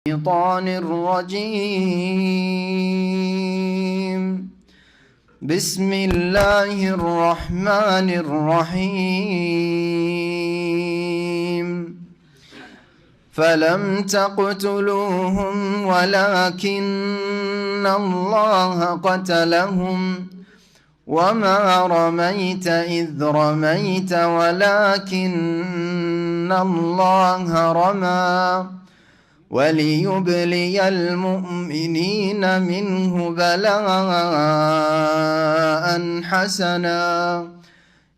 الشيطان الرجيم. بسم الله الرحمن الرحيم. فلم تقتلوهم ولكن الله قتلهم وما رميت إذ رميت ولكن الله رمى وليبلي المؤمنين منه بلاء حسنا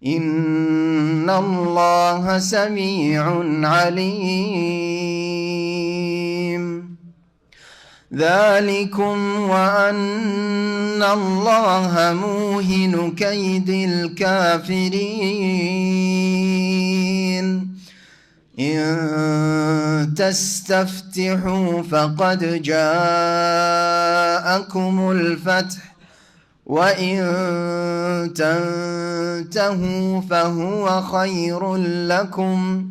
إن الله سميع عليم. ذلكم وأن الله موهن كيد الكافرين. إن تستفتحوا فقد جاءكم الفتح وإن تنتهوا فهو خير لكم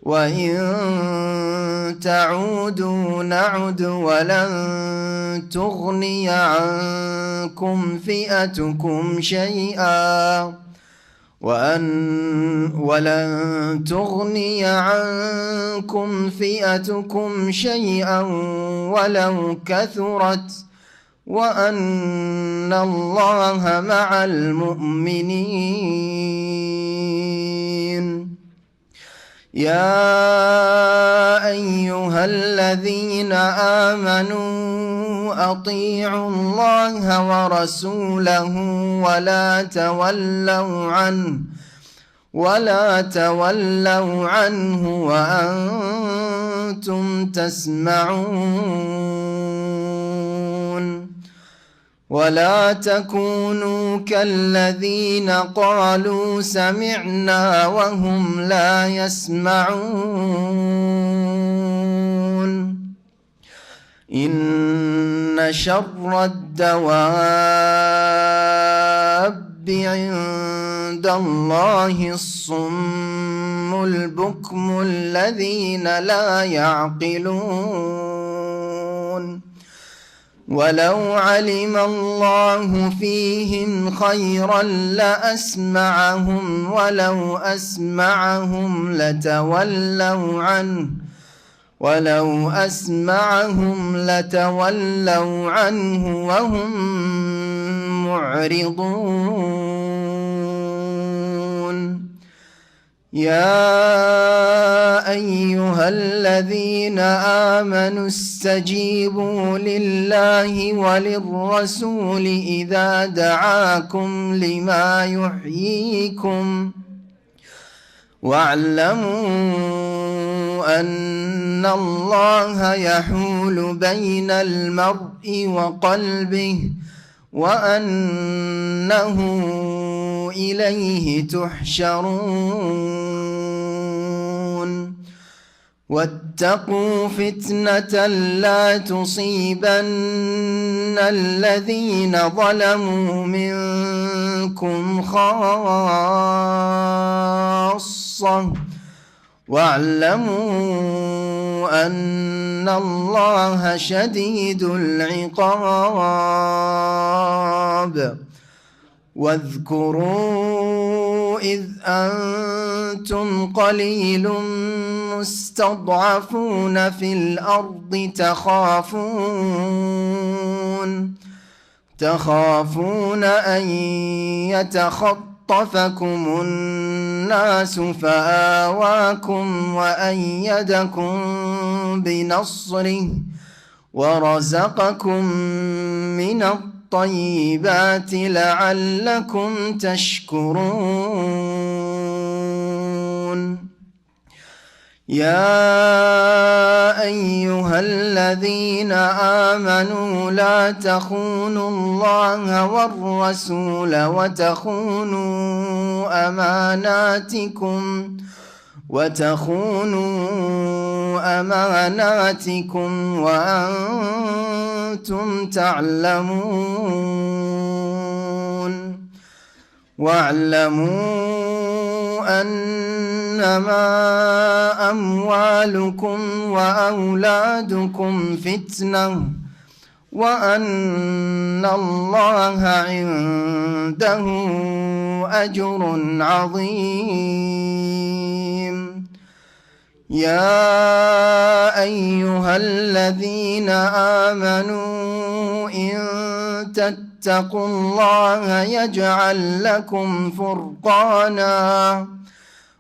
وإن تعودوا نعد ولن تغني عنكم فئتكم شيئا ولن تغني عنكم فئتكم شيئا ولو كثرت وأن الله مع المؤمنين. يا أيها الذين آمنوا أطيعوا الله ورسوله ولا تولوا عنه وأنتم تسمعون. ولا تكونوا كالذين قالوا سمعنا وهم لا يسمعون. إن شر الدواب عند الله الصم البكم الذين لا يعقلون. ولو علم الله فيهم خيرا لأسمعهم ولو أسمعهم لتولوا عنه وهم معرضون. يا أيها الذين آمنوا استجيبوا لله وللرسول إذا دعاكم لما يحييكم واعلموا أن الله يحول بين المرء وقلبه وأنه إليه تحشرون. واتقوا فتنة لا تصيبن الذين ظلموا منكم خاصة واعلموا أن الله شديد العقاب. واذكروا إذ أنتم قليل مستضعفون في الأرض تخافون أن يتخطفكم الناس فآواكم وأيدكم بنصره ورزقكم من الطيبات لعلكم تشكرون. يا أيها الذين آمنوا لا تخونوا الله والرسول وتخونوا أماناتكم وأنتم تعلمون. واعلموا أنما أموالكم وأولادكم فتنة وأن الله عنده أجر عظيم يا أيها الذين آمنوا إن تتقوا الله يجعل لكم فرقانا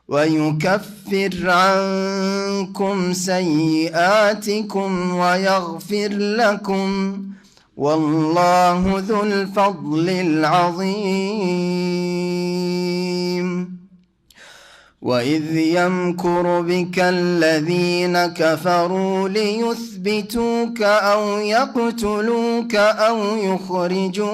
ويكفر عنكم سيئاتكم ويغفر لكم والله ذو الفضل العظيم وإذ يمكر بك الذين كفروا ليثبتوك أو يقتلوك أو يخرجوك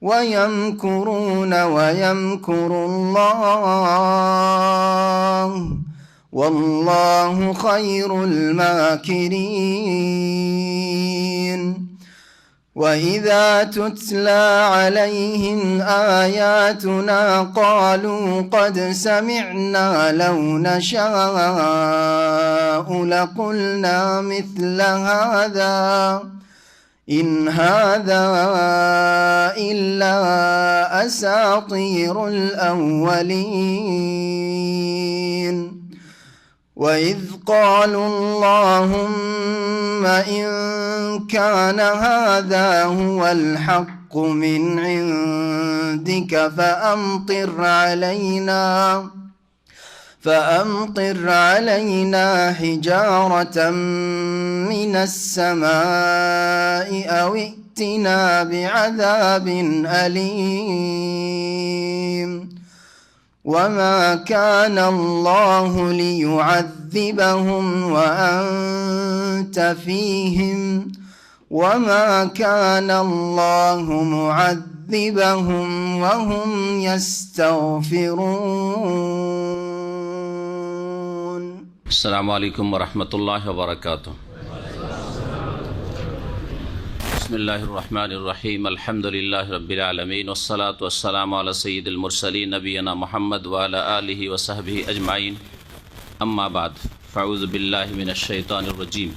ويمكرون ويمكر الله والله خير الماكرين وإذا تتلى عليهم آياتنا قالوا قد سمعنا لو نشاء لقلنا مثل هذا إن هذا إلا أساطير الأولين وإذ قالوا اللهم إن كان هذا هو الحق من عندك فأمطر علينا حجارة من السماء أو ائتنا بعذاب أليم وما كان الله ليعذبهم وأنت فيهم وما كان الله معذبهم وهم يستغفرون. السلام عليكم ورحمة الله وبركاته. بسم الله الرحمن الرحيم الحمد لله رب العالمين والصلاة والسلام على سيد المرسلين نبينا محمد وعلى آله وصحبه أجمعين أما بعد فأعوذ بالله من الشيطان الرجيم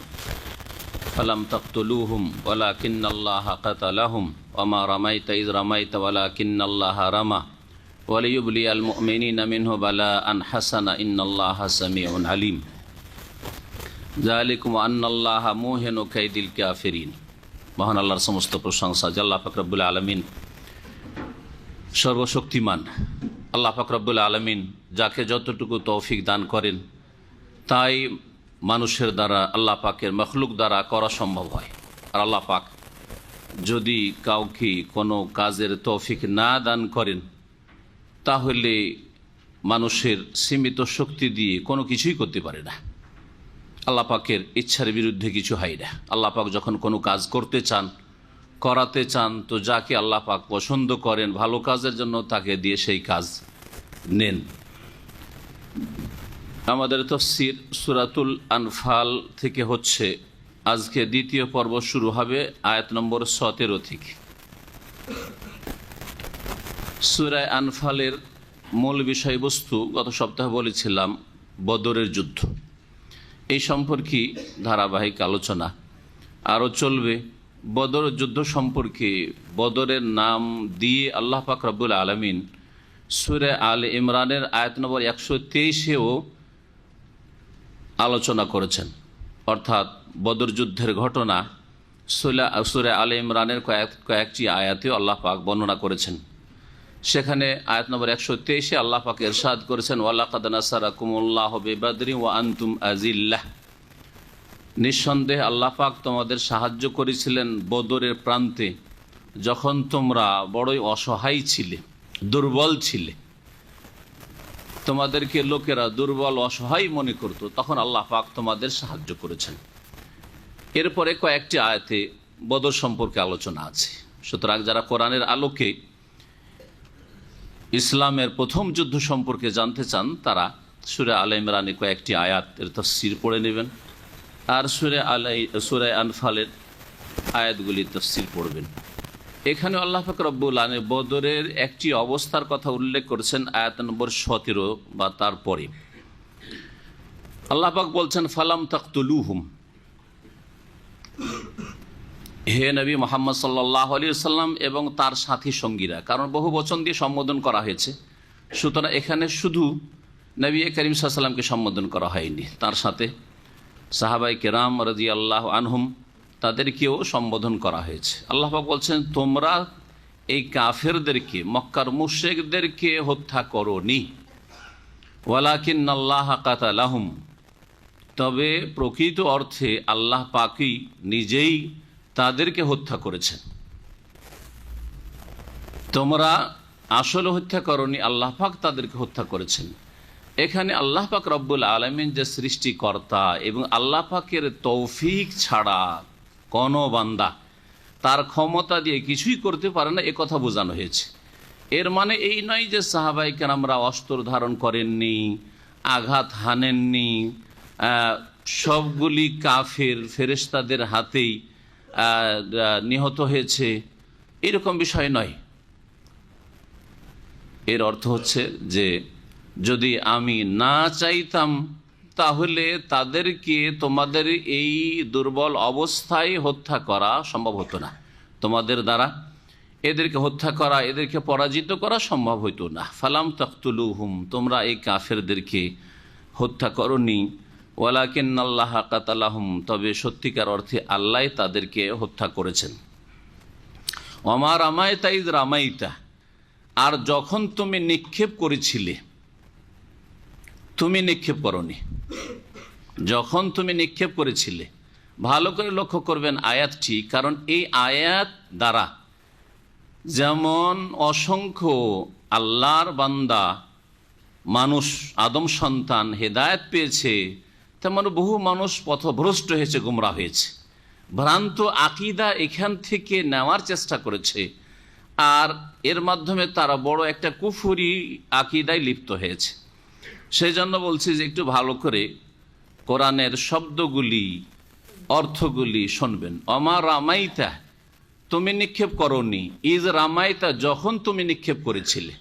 فلم تقتلوهم ولكن الله قتلهم وما رميت إذ رميت ولكن الله رمى وليبلي المؤمنين منه بلاء حسنا إن الله سميع عليم ذلكم أن الله موهن كيد الكافرين. মহান আল্লাহর সমস্ত প্রশংসা যে আল্লাহ পাক রব্বুল আলামিন সর্বশক্তিমান। আল্লাহ পাক রব্বুল আলামিন যাকে যতটুকু তৌফিক দান করেন তাই মানুষের দ্বারা আল্লাহ পাকের মখলুক দ্বারা করা সম্ভব হয়। আর আল্লাহ পাক যদি কাউকে কোনো কাজের তৌফিক না দান করেন তাহলে মানুষের সীমিত শক্তি দিয়ে কোনো কিছুই করতে পারে না। আল্লাহ পাকের ইচ্ছার বিরুদ্ধে কিছু হয় না। আল্লাহ পাক যখন কোনো কাজ করতে চান, করাতে চান, তো যাকে আল্লাহ পাক পছন্দ করেন ভালো কাজের জন্য তাকে দিয়ে সেই কাজ নেন। আমাদের তাফসীর সূরাতুল আনফাল থেকে হচ্ছে। আজকে দ্বিতীয় পর্ব শুরু হবে আয়াত নম্বর 17 থেকে। সূরা আনফালের মূল বিষয়বস্তু গত সপ্তাহে বলেছিলাম বদরের যুদ্ধ। এই সম্পর্কে ধারাবাহিক আলোচনা আরও চলবে। বদর যুদ্ধ সম্পর্কে বদরের নাম দিয়ে আল্লাহ পাক রব্বুল আলামিন সূরা আলে ইমরানের আয়াত নম্বর 123-এও আলোচনা করেছেন। অর্থাৎ বদর যুদ্ধের ঘটনা সূরা আলে ইমরানের কয়েকটি আয়াতেও আল্লাহ পাক বর্ণনা করেছেন। সেখানে আয়াত নম্বর 123-এ আল্লাহ পাক ইরশাদ করেছেন ওয়ালাকাদ নাসারাকুমুল্লাহু বিবাদরি ওয়া আনতুম আযিল্লাহ, নিঃসন্দেহে আল্লাহ পাক তোমাদের সাহায্য করেছিলেন বদরের প্রান্তে যখন তোমরা বড়ই অসহায় ছিলে, দুর্বল ছিলে। তোমাদেরকে লোকেরা দুর্বল অসহায় মনে করত, তখন আল্লাহ পাক তোমাদের সাহায্য করেছেন। এরপরে কয়েকটি আয়াতে বদর সম্পর্কে আলোচনা আছে। সুতরাং যারা কোরআনের আলোকে ইসলামের প্রথম যুদ্ধ সম্পর্কে জানতে চান তারা সূরা আলে ইমরানে কয়েকটি আয়াতের তাফসীর পড়ে নেবেন আর সূরা আনফালের আয়াতগুলির তাফসীর পড়বেন। এখানে আল্লাহ পাক রব্বুল আলামিন বদরের একটি অবস্থার কথা উল্লেখ করেছেন আয়াত নম্বর 17 বা তারপরে। আল্লাহ পাক বলছেন ফালাম তাকতুলুহুম, হে নবী মুহাম্মদ সাল্লাল্লাহু আলাইহি ওয়াসাল্লাম এবং তার সাথী সঙ্গীরা, কারণ বহু বচন দিয়ে সম্বোধন করা হয়েছে, সুতরাং এখানে শুধু নবী করিম সাল্লাল্লাহু আলাইহি ওয়াসাল্লামকে সম্বোধন করা হয়নি, তার সাথে সাহাবায়ে কেরাম রাদিয়াল্লাহু আনহুম তাদেরকেও সম্বোধন করা হয়েছে। আল্লাহ পাক বলছেন তোমরা এই কাফেরদেরকে, মক্কার মুশরিকদেরকে হত্যা করোনি, ওয়ালাকিন্নাল্লাহা কাতালাহুম, তবে প্রকৃত অর্থে আল্লাহ পাকই নিজেই তাদেরকে হত্যা করেছেন। তোমরা আসলে হত্যা করনি, আল্লাহ পাক তাদেরকে হত্যা করেছেন। এখানে আল্লাহ পাক রব্বুল আলামিন যে সৃষ্টিকর্তা এবং আল্লাহ পাকের তৌফিক ছাড়া কোনো বান্দা তার ক্ষমতা দিয়ে কিছুই করতে পারে না, এ কথা বোঝানো হয়েছে। এর মানে এই নয় যে সাহাবায়ে কেরামরা অস্ত্র ধারণ করেননি, আঘাত হানেননি, সবগুলি কাফের ফেরেশতাদের হাতেই নিহত হয়েছে, এরকম বিষয় নয়। এর অর্থ হচ্ছে যে যদি আমি না চাইতাম তাহলে তাদেরকে তোমাদের এই দুর্বল অবস্থায় হত্যা করা সম্ভব হতো না, তোমাদের দ্বারা এদেরকে হত্যা করা, এদেরকে পরাজিত করা সম্ভব হতো না। ফালাম তাকতুলুহুম, তোমরা এই কাফেরদেরকে হত্যা করনি, ওয়ালাকিন্নাল্লাহা কাতালাহুম, তবে সত্যিকার অর্থে আল্লাহ তাদেরকে হত্যা করেছেন। ওমা রামাইতা ইয রামাইতা, আর যখন তুমি নিক্ষেপ করেছিলে, তুমি নিক্ষেপ করনি, যখন তুমি নিক্ষেপ করেছিলে। ভালো করে লক্ষ্য করবেন আয়াতটি, কারণ এই আয়াত দ্বারা যেমন অসংখ্য আল্লাহর বান্দা মানুষ, আদম সন্তান হেদায়েত পেয়েছে, তেমন বহু মানুষ পথভ্রষ্ট হয়েছে, গুমরা হয়েছে, ভ্রান্ত আকীদা এখান থেকে নেওয়ার চেষ্টা করেছে, আর এর মাধ্যমে তারা বড় একটা কুফরি আকীদায় লিপ্ত হয়েছে। সেই জন্য বলছি যে একটু ভালো করে কোরআনের শব্দগুলি, অর্থগুলি শুনবেন। অমা রামাইতা, তুমি নিক্ষেপ করনি, ইজ রামাইতা, যখন তুমি নিক্ষেপ করেছিলে।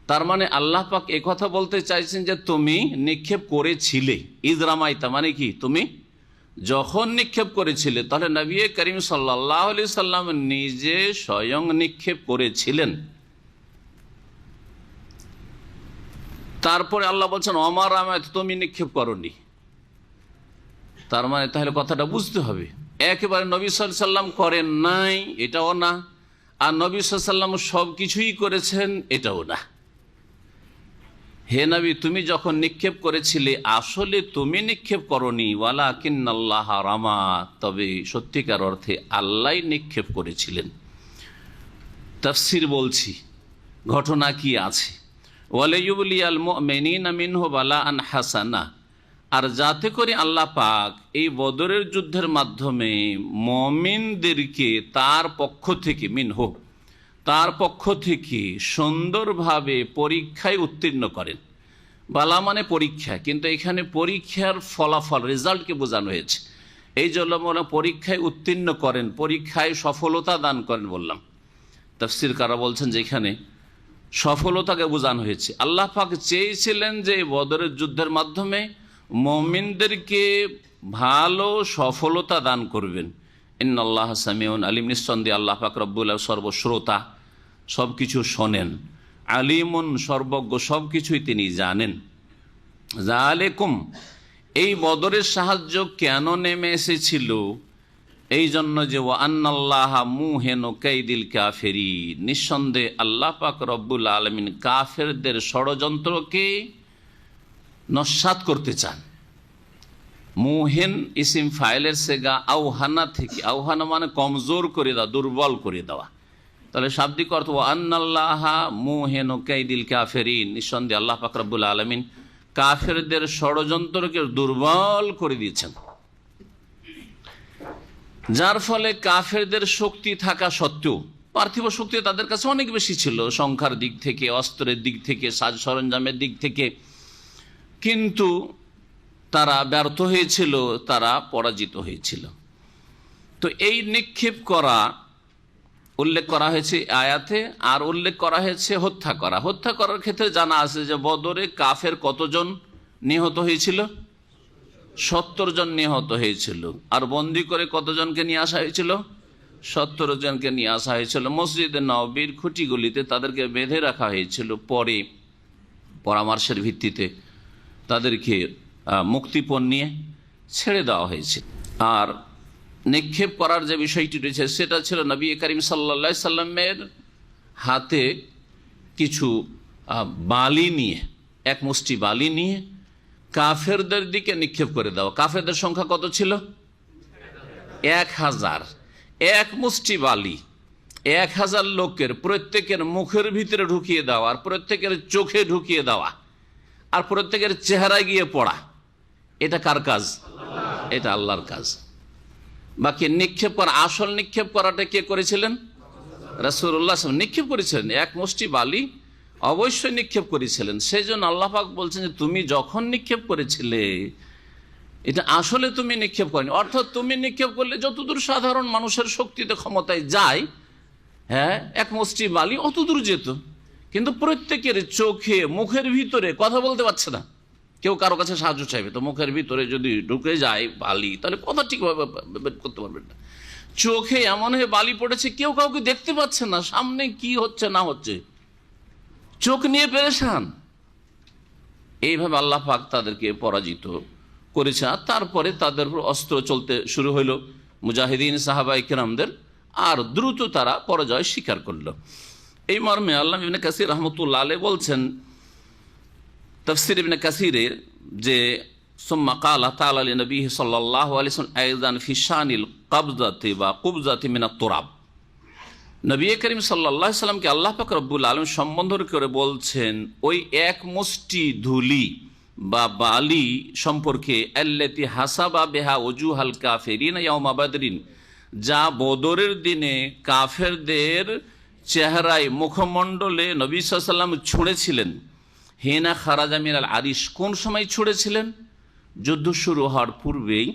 তার মানে আল্লাহ পাক একথা বলতে চাইছেন যে তুমি নিক্ষেপ করেছিলে। ইজ রামাইতা মানে কি? তুমি যখন নিক্ষেপ করেছিলে। তাহলে নবী করিম সাল্লাল্লাহু আলাইহি সাল্লাম নিজে স্বয়ং নিক্ষেপ করেছিলেন। তারপরে আল্লাহ বলছেন অমা রামাইতা, তুমি নিক্ষেপ করনি। তার মানে তাহলে কথাটা বুঝতে হবে, একেবারে নবী সাল্লাল্লাহু আলাইহি সাল্লাম করেন নাই এটাও না, আর নবী সাল্লাল্লাহু আলাইহি সাল্লাম সব কিছুই করেছেন এটাও না। হে নবী, তুমি যখন নিক্ষেপ করেছিলে আসলে তুমি নিক্ষেপ করনি, ওয়ালাকিন্নাল্লাহা রামা, তবে সত্যিকার অর্থে আল্লাহ নিক্ষেপ করেছিলেন। তাফসীর বলছি, ঘটনা কি আছে। ওয়ালাইয়ুবলিয়াল মুমিনিনা মিনহু বালাআন হাসানা, আর যাতে করে আল্লাহ পাক এই বদরের যুদ্ধের মাধ্যমে মুমিনদেরকে তার পক্ষ থেকে, মিনহু তার পক্ষ থেকে সুন্দরভাবে পরীক্ষায় উত্তীর্ণ করেন। বালা মানে পরীক্ষা, কিন্তু এখানে পরীক্ষার ফলাফল, রেজাল্টকে বোঝানো হয়েছে। এই জন্য পরীক্ষায় উত্তীর্ণ করেন, পরীক্ষায় সফলতা দান করেন বললাম। তাফসীরকাররা বলছেন যে এখানে সফলতাকে বোঝানো হয়েছে। আল্লাহ পাক চেয়েছিলেন যে বদরের যুদ্ধের মাধ্যমে মুমিনদেরকে ভালো সফলতা দান করবেন। ইন্নাল্লাহ সামিউন আলিম, নিঃসন্দেহে আল্লাহ পাক রব্বুল আলামিন সর্বশ্রোতা, সব কিছু শোনেন, আলিমুন সর্বজ্ঞ, সব কিছুই তিনি জানেন। যালিকুম, এই বদরের সাহায্য কেন নেমে এসেছিল? এই জন্য যে ওয়া আন্নাল্লাহা মুহিনু কাইদিল কাফিরিন, নিঃসন্দেহে আল্লাহ পাক রব্বুল আলামিন কাফেরদের ষড়যন্ত্রকে নস্যাৎ করতে চান। মুহিন ইসিম ফাইলের সেগা আওহানা থেকে, আওহানা মানে কমজোর করে দেওয়া, দুর্বল করে দেওয়া। তাহলে শাব্দিক অর্থ ওয়া আন্নাল্লাহা মুহিনু কাইদিল কাফিরিন, নিঃসন্দেহে আল্লাহ পাক রব্বুল আলামিন কাফেরদের ষড়যন্ত্রকে দুর্বল করে দিয়েছেন, যার ফলে কাফেরদের শক্তি থাকা সত্ত্বেও, পার্থিব শক্তি তাদের কাছে অনেক বেশি ছিল সংখ্যার দিক থেকে, অস্ত্রের দিক থেকে, সাজ সরঞ্জামের দিক থেকে, কিন্তু তারা ব্যর্থ হয়েছিল, তারা পরাজিত হয়েছিল। তো এই নিক্ষেপ করা উল্লেখ করা হয়েছে আয়াতে, আর উল্লেখ করা হয়েছে হত্যা করা। হত্যা করার ক্ষেত্রে জানা আছে যে বদরে কাফের কতজন নিহত হয়েছিল? 70 জন নিহত হয়েছিল। আর বন্দি করে কতজনকে নিয়ে আসা হয়েছিল? 70 জনকে নিয়ে আসা হয়েছিল। মসজিদে নববীর খুঁটিগুলিতে তাদেরকে বেঁধে রাখা হয়েছিল। পরে পরামর্শের ভিত্তিতে তাদেরকে মুক্তিপণ নিয়ে ছেড়ে দেওয়া হয়েছে। আর নিক্ষেপ করার যে বিষয়টি রয়েছে সেটা ছিল নবী করিম সাল্লাল্লাহু আলাইহি সাল্লামের হাতে কিছু বালি নিয়ে, এক মুষ্টি বালি নিয়ে কাফেরদের দিকে নিক্ষেপ করে দেওয়া। কাফেরদের সংখ্যা কত ছিল? 1000। এক মুষ্টি বালি 1000 লোকের প্রত্যেকের মুখের ভিতরে ঢুকিয়ে দেওয়া, আর প্রত্যেকের চোখে ঢুকিয়ে দেওয়া, আর প্রত্যেকের চেহারায় গিয়ে পড়া। এটা কার কাজ? এটা আল্লাহর কাজ। বাকি নিক্ষেপ করা, আসল নিক্ষেপ করাটা কে করেছিলেন? রাসূলুল্লাহ নিক্ষেপ করেছিলেন। এক মুষ্টি বালি অবশ্যই নিক্ষেপ করেছিলেন। সেই জন্য আল্লাহ পাক বলছেন যে তুমি যখন নিক্ষেপ করেছিলে এটা আসলে তুমি নিক্ষেপ করেনি। অর্থাৎ তুমি নিক্ষেপ করলে যতদূর সাধারণ মানুষের শক্তিতে ক্ষমতায় যায়, হ্যাঁ, এক মুষ্টি বালি অতদূর যেত। কিন্তু প্রত্যেকের চোখে মুখের ভিতরে কথা বলতে পারছে না, কেউ কারো কাছে সাহায্য চাইবে তো মুখের ভিতরে যদি ঢুকে যায় বালি তাহলে কথা ঠিকভাবে করতে পারবেন না। চোখে এমন হয়ে বালি পড়েছে কেউ কাউকে দেখতে পাচ্ছে না, সামনে কি হচ্ছে না হচ্ছে, চোখ নিয়ে পেরেশান। এইভাবে আল্লাহ পাক তাদেরকে পরাজিত করেছে। আর তারপরে তাদের উপর অস্ত্র চলতে শুরু হইল মুজাহিদিন সাহাবায়ে কেরামদের, আর দ্রুত তারা পরাজয় স্বীকার করল। এই মর্মে আল্লামা ইবনে কাসির রাহমাতুল্লাহ আলাইহি বলছেন তাফসীর ইবনে কাসিরে যে সুম্মা ক্বালা তাআলা লিনবিহি সাল্লাল্লাহু আলাইহি ওয়াসাল্লাম আইযান ফি শানিল কবজাতি বা কুবজাতি মিনাত তুরাব। নবী করিম সাল্লাল্লাহু আলাইহি ওয়াসাল্লামকে আল্লাহ পাক রব্বুল আলামিন সম্বোধন করে বলছেন ওই এক মুষ্টি ধুলি বা বালি সম্পর্কে, আল্লাতি হাসাবা বিহা ওজুহাল কাফিরিন ইয়াউমা বাদরিন, যা বদরের দিনে কাফেরদের চেহারায় মুখমণ্ডলে নবী সাল্লাল্লাহু আলাইহি ওয়াসাল্লাম ছুঁড়েছিলেন। হিনা খারাজা মিনাল আরিশ, কোন সময় ছুঁড়েছিলেন? যুদ্ধ শুরু হওয়ার পূর্বেই।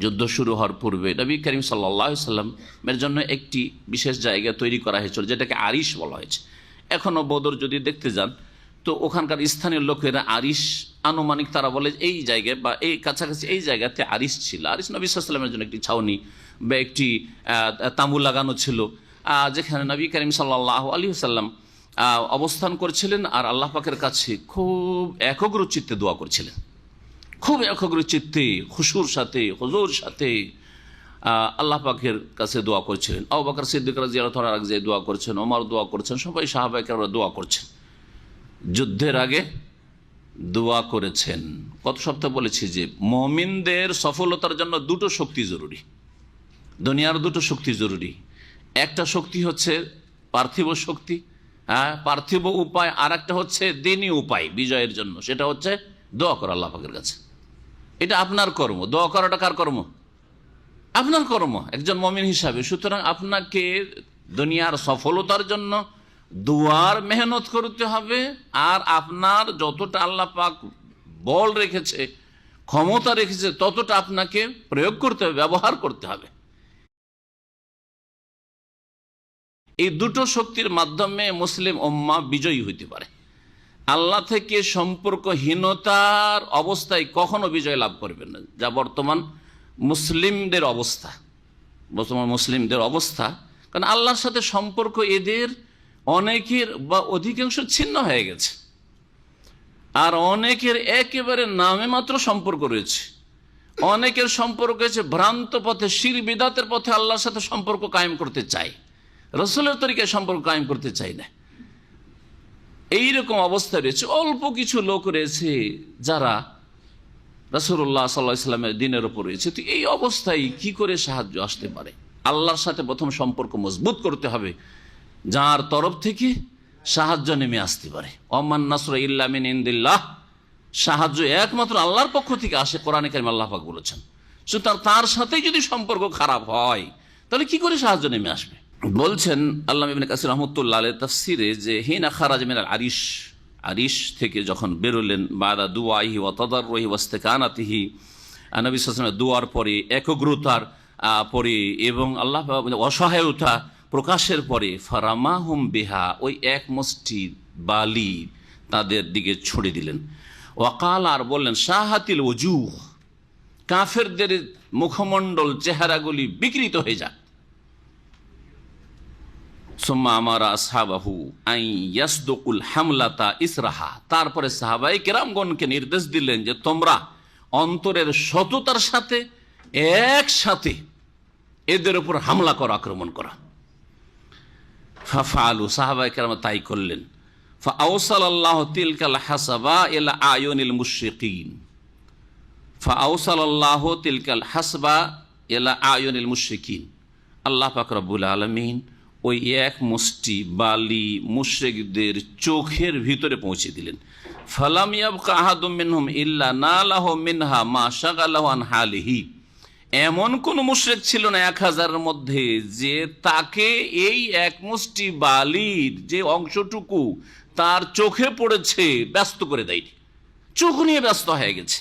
যুদ্ধ শুরু হওয়ার পূর্বে নবী করিম সাল্লাল্লাহু আলাইহি ওয়াসাল্লামের জন্য একটি বিশেষ জায়গা তৈরি করা হয়েছিল যেটাকে আরিশ বলা হয়েছে। এখনও বদর যদি দেখতে যান তো ওখানকার স্থানীয় লোকেরা আরিশ, আনুমানিক তারা বলে এই জায়গায় বা এই কাছাকাছি এই জায়গাতে আরিশ ছিল। আরিশ নবী সাল্লাল্লাহু আলাইহি ওয়াসাল্লামের জন্য একটি ছাউনি বা একটি তাঁবু লাগানো ছিল, যেখানে নবী করিম সাল্লাল্লাহু আলাইহি ওয়াসাল্লাম অবস্থান করছিলেন আর আল্লাহ পাকের কাছে খুব একগ্র চিত্তে দোয়া করছিলেন, খুব একগ্র চিত্তে খুশুর সাথে হুজুর সাথে আল্লাহ পাকের কাছে দোয়া করছিলেন। আবু বকর সিদ্দিক রাদিয়াল্লাহু তাআলা আগে দোয়া করছেন, ওমর দোয়া করছেন, সবাই সাহাবায়ে কেরামরা দোয়া করছেন। যুদ্ধের আগে দোয়া করেছেন। গত সপ্তাহে বলেছি যে মুমিনদের সফলতার জন্য দুটো শক্তি জরুরি, দুনিয়ার দুটো শক্তি জরুরি। একটা শক্তি হচ্ছে পার্থিব শক্তি, পার্থিব উপায়, আর একটা হচ্ছে দ্বীনি উপায় বিজয়ের জন্য, সেটা হচ্ছে দোয়া করা আল্লাহ পাকের কাছে। এটা আপনার কর্ম, দোয়া করাটা কার কর্ম? আপনার কর্ম একজন মুমিন হিসাবে। সুতরাং আপনাকে দুনিয়ার সফলতার জন্য দোয়ার মেহনত করতে হবে, আর আপনার যতটা আল্লাহ পাক বল রেখেছে, ক্ষমতা রেখেছে, ততটা আপনাকে প্রয়োগ করতে হবে, ব্যবহার করতে হবে। এই দুটো শক্তির মাধ্যমে মুসলিম উম্মাহ বিজয়ী হইতে পারে। আল্লাহ থেকে সম্পর্কহীনতার অবস্থায় কখনো বিজয় লাভ করবেন না, যা বর্তমান মুসলিমদের অবস্থা। বর্তমান মুসলিমদের অবস্থা, কারণ আল্লাহর সাথে সম্পর্ক এদের অনেকের বা অধিকাংশ ছিন্ন হয়ে গেছে, আর অনেকের একেবারে নামে মাত্র সম্পর্ক রয়েছে। অনেকের সম্পর্ক হয়েছে ভ্রান্ত পথে, শিরক বিদআতের পথে আল্লাহর সাথে সম্পর্ক কায়েম করতে চায়, রাসূলের তরিকায় সম্পর্ক কায়েম করতে চায় না। এইরকম অবস্থা রয়েছে। অল্প কিছু লোক রয়েছে যারা রাসূলুল্লাহ সাল্লাল্লাহু আলাইহি ওয়াসাল্লামের দ্বীনের উপর রয়েছে। তো এই অবস্থায় কি করে সাহায্য আসতে পারে? আল্লাহর সাথে প্রথম সম্পর্ক মজবুত করতে হবে, যার তরফ থেকে সাহায্য নেমে আসতে পারে। ওমান নাসরু ইল্লা মিন ইনদিল্লাহ, সাহায্য একমাত্র আল্লাহর পক্ষ থেকে আসে, কোরআনে কারিমে আল্লাহ পাক বলেছেন। সুতরাং তার সাথেই যদি সম্পর্ক খারাপ হয় তাহলে কি করে সাহায্য নেমে আসবে? বলছেন আল্লামা ইবনে কাসির রাহমাতুল্লাহ আলাইহি তাফসীরে যে হিনা খারাজ মিনাল আরিশ, আরিশ থেকে যখন বেরোলেন, বাদা দুআইহি ওয়া তাদাররুহি ওয়া ইস্তিকানাতিহি, নবী সাল্লাল্লাহু আলাইহি ওয়াসাল্লাম দুয়ার পরে, একগ্রতার পরে এবং আল্লাহ অসহায়তা প্রকাশের পরে ফারামাহুম বিহা, ওই এক মুষ্টি বালি তাদের দিকে ছুড়ে দিলেন। ওয়াকাল, আর বললেন শাহাতিল ওজুহ, কাফেরদের মুখমণ্ডল চেহারাগুলি বিকৃত হয়ে যাক। সুম্মা আমারা আসহাবাহু আই ইয়াসদুকুল হামলাতা ইসরাহা, তারপরে সাহাবায়ে কেরামগণকে নির্দেশ দিলেন যে তোমরা অন্তরের সততার সাথে একসাথে এদের উপর হামলা করো, আক্রমণ করা। ফাফআলু, সাহাবায়ে কেরাম তাই করলেন। ফাআওসালাল্লাহু তিলকাল হাসাবা ইলা আয়ুনিল মুশরিকিন, ফাআওসালাল্লাহু তিলকাল হাসবা ইলা আয়ুনিল মুশরিকিন, আল্লাহ পাক রব্বুল আলামিন ওই এক মুষ্টি বালি মুশরিকদের চোখের ভিতরে পৌঁছে দিলেন। ফালাম ইয়াবকা আহাদুম মিনহুম ইল্লা নালাহু মিনহা মা শাগালাহু আন হালিহি, এমন কোন মুশরিক ছিল না 1000-এর মধ্যে যে তাকে এই এক মুষ্টি বালির যে অংশটুকু তার চোখে পড়েছে ব্যস্ত করে দেয়নি, চোখ নিয়ে ব্যস্ত হয়ে গেছে।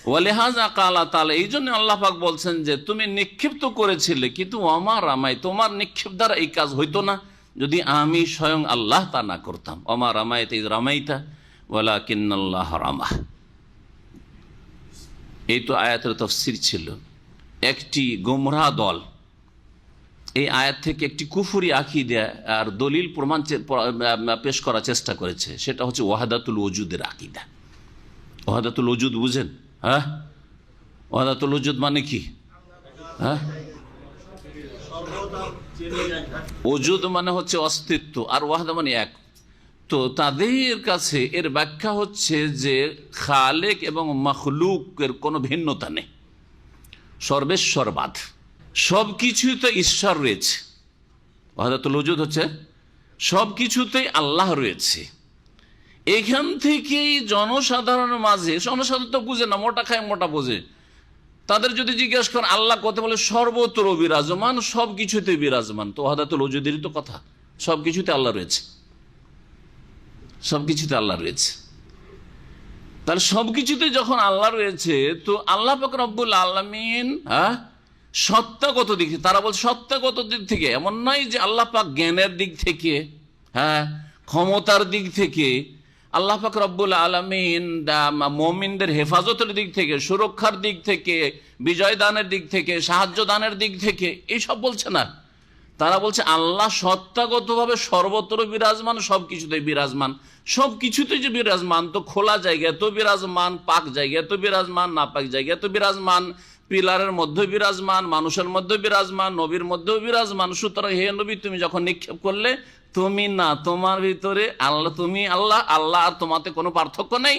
ওয়ালিহাজা কালা তাআলা, এই জন্য আল্লাহ পাক বলছেন যে তুমি নিক্ষিপ্ত করেছিলে, কিন্তু আমার রামাই, তোমার নিক্ষেপ দ্বারা এই কাজ হইতো না যদি আমি স্বয়ং আল্লাহ তা না করতাম। আমার রামাইতা ইয রামাইতা ওয়ালাকিন্নাল্লাহ রামা। এই তো আয়াতের তাফসীর ছিল। একটি গোমরাহ দল এই আয়াত থেকে একটি কুফরি আকীদা আর দলিল প্রমাণ পেশ করার চেষ্টা করেছে, সেটা হচ্ছে ওয়াহদাতুল ওজুদের আকীদা। ওয়াহদাতুল ওজুদ বুঝেন? হ্যাঁ, ওয়াহদাতুল ওজুদ মানে কি? হ্যাঁ, ওজুদ মানে হচ্ছে অস্তিত্ব, আর ওয়াহদা মানে এক। তো তাদের কাছে এর ব্যাখ্যা হচ্ছে যে খালেক এবং মখলুকের কোনো ভিন্নতা নেই, সর্বেশ্বরবাদ, সব কিছুতে ঈশ্বর রয়েছে। ওয়াহদাতুল ওজুদ হচ্ছে সব কিছুতেই আল্লাহ রয়েছে। এখান থেকেই জনসাধারণের মাঝে, জনসাধারণ তো বুঝে না, মোটা খায় মোটা বোঝে, তাদের যদি জিজ্ঞাসা করেন আল্লাহ কত, বলে সর্বত্র বিরাজমান, সব কিছুতে বিরাজমান। তো ওয়াহদাতুল ওজুদেরই তো কথা, সব কিছুতে আল্লাহ রয়েছে, সব কিছুতে আল্লাহ রয়েছে। তাহলে সব কিছুতে যখন আল্লাহ রয়েছে, তো আল্লাহ পাক রব্বুল আলামিন সত্তাগত দিক থেকে, তারা বলছে সত্তাগত দিক থেকে, এমন নয় যে আল্লাহ পাক জ্ঞানের দিক থেকে, ক্ষমতার দিক থেকে, আল্লাহ পাক রব্বুল আলামিন মুমিনদের হেফাজতের দিক থেকে, সুরক্ষার দিক থেকে, বিজয় দানের দিক থেকে, সাহায্য দানের দিক থেকে, এইসব বলছে না। তারা বলছে আল্লাহ সত্তাগতভাবে সর্বত্র বিরাজমান, সব কিছুতে বিরাজমান। সব কিছুতে যে বিরাজমান, তো খোলা জায়গায় তো বিরাজমান, পাক জায়গায় তো বিরাজমান, না পাক জায়গায় তো বিরাজমান, পিলারের মধ্যে বিরাজমান, মানুষের মধ্যে বিরাজমান, নবীর মধ্যেও বিরাজমান। সুতরাং হে নবী, তুমি যখন নিক্ষেপ করলে, তুমি না, তোমার ভিতরে আল্লাহ, তুমি আল্লাহ, আল্লাহ আর তোমাতে কোনো পার্থক্য নেই,